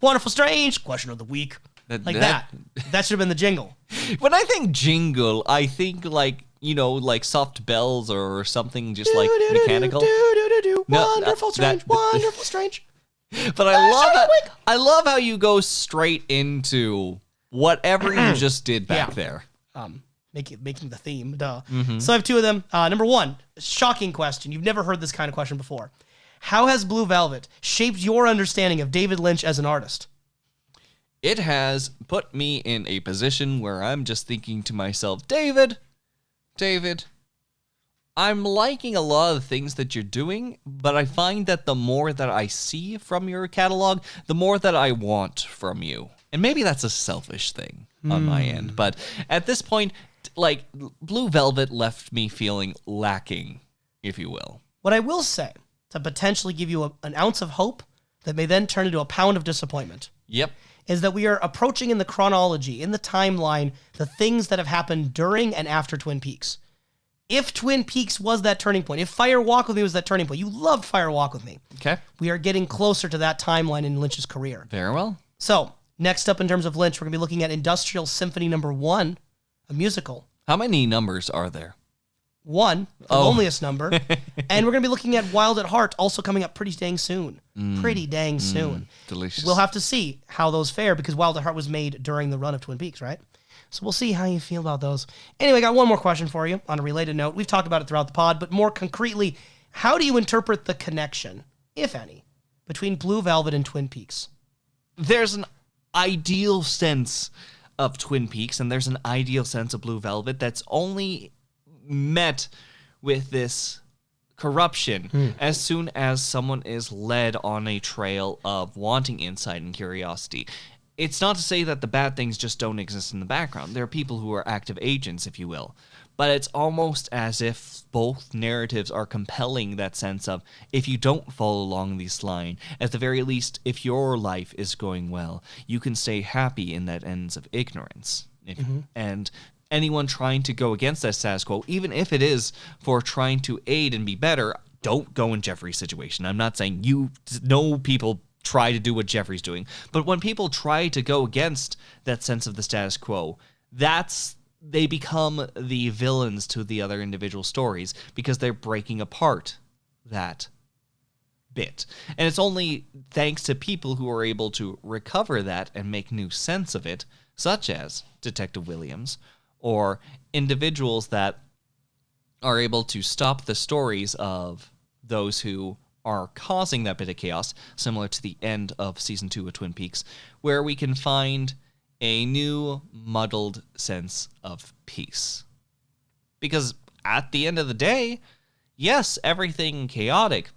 wonderful, strange question of the week. Like that. That should have been the jingle. When I think jingle, I think like soft bells or something just like mechanical. No, Wonderful, strange, wonderful, strange. But I love how you go straight into whatever you just did back there. Making the theme, duh. So I have 2 of them. Number 1, shocking question. You've never heard this kind of question before. How has Blue Velvet shaped your understanding of David Lynch as an artist? It has put me in a position where I'm just thinking to myself, David, I'm liking a lot of the things that you're doing, but I find that the more that I see from your catalog, the more that I want from you. And maybe that's a selfish thing on my end, but at this point, like, Blue Velvet left me feeling lacking, if you will. What I will say, to potentially give you an ounce of hope that may then turn into a pound of disappointment, Yep. is that we are approaching in the chronology, in the timeline, the things that have happened during and after Twin Peaks. If Twin Peaks was that turning point, if Fire Walk With Me was that turning point, you loved Fire Walk With Me. Okay. We are getting closer to that timeline in Lynch's career. Very well. So, next up in terms of Lynch, we're going to be looking at Industrial Symphony No. 1, a musical. How many numbers are there? 1, the loneliest number. And we're going to be looking at Wild at Heart, also coming up pretty dang soon. Delicious. We'll have to see how those fare, because Wild at Heart was made during the run of Twin Peaks, right? So we'll see how you feel about those. Anyway, I got one more question for you on a related note. We've talked about it throughout the pod, but more concretely, how do you interpret the connection, if any, between Blue Velvet and Twin Peaks? There's an ideal sense of Twin Peaks, and there's an ideal sense of Blue Velvet that's only met with this corruption as soon as someone is led on a trail of wanting insight and curiosity. It's not to say that the bad things just don't exist in the background. There are people who are active agents, if you will. But it's almost as if both narratives are compelling that sense of, if you don't follow along this line, at the very least, if your life is going well, you can stay happy in that ends of ignorance. And anyone trying to go against that status quo, even if it is for trying to aid and be better, don't go in Jeffrey's situation. I'm not saying people try to do what Jeffrey's doing. But when people try to go against that sense of the status quo, they become the villains to the other individual stories because they're breaking apart that bit. And it's only thanks to people who are able to recover that and make new sense of it, such as Detective Williams, or individuals that are able to stop the stories of those who are causing that bit of chaos, similar to the end of season 2 of Twin Peaks, where we can find a new muddled sense of peace. Because at the end of the day, yes, everything chaotic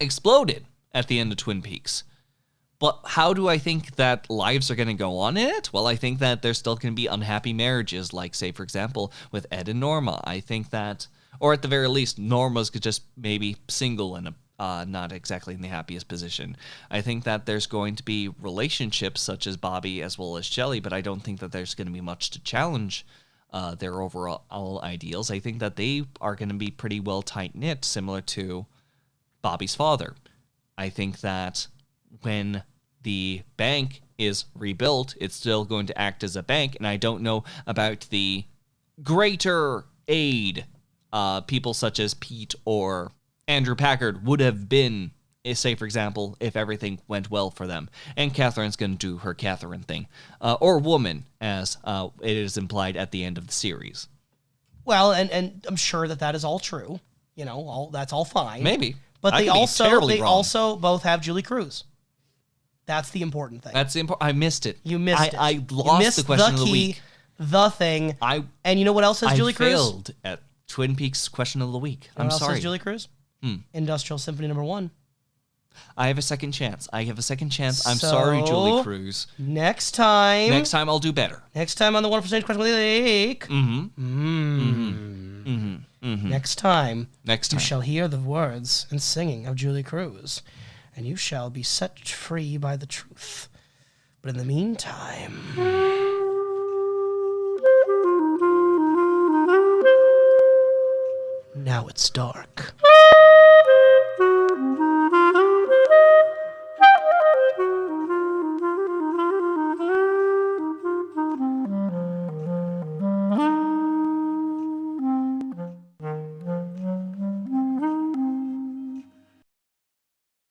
exploded at the end of Twin Peaks. But how do I think that lives are going to go on in it? Well, I think that there's still going to be unhappy marriages, like, say, for example, with Ed and Norma. I think that, or at the very least, Norma's just maybe single and not exactly in the happiest position. I think that there's going to be relationships such as Bobby as well as Shelley, but I don't think that there's going to be much to challenge their overall ideals. I think that they are going to be pretty well tight-knit, similar to Bobby's father. I think that when the bank is rebuilt, it's still going to act as a bank, and I don't know about the greater aid people such as Pete or Andrew Packard would have been, say, for example, if everything went well for them. And Catherine's going to do her Catherine thing. Or woman, as it is implied at the end of the series. Well, and I'm sure that is all true. You know, that's all fine. Maybe. But I they could be also terribly wrong. both have Julie Cruz. That's the important thing. That's the important. I missed it. You missed it. I lost the question of the week. The thing. And you know what else has Julie Cruz? I failed at Twin Peaks question of the week. I'm sorry. What else has Julie Cruz? Industrial Symphony No. 1. I have a second chance. I'm sorry, Julie Cruz. Next time I'll do better. Next time on the 1% question of the week. Next time you shall hear the words and singing of Julie Cruz, and you shall be set free by the truth. But in the meantime, now it's dark.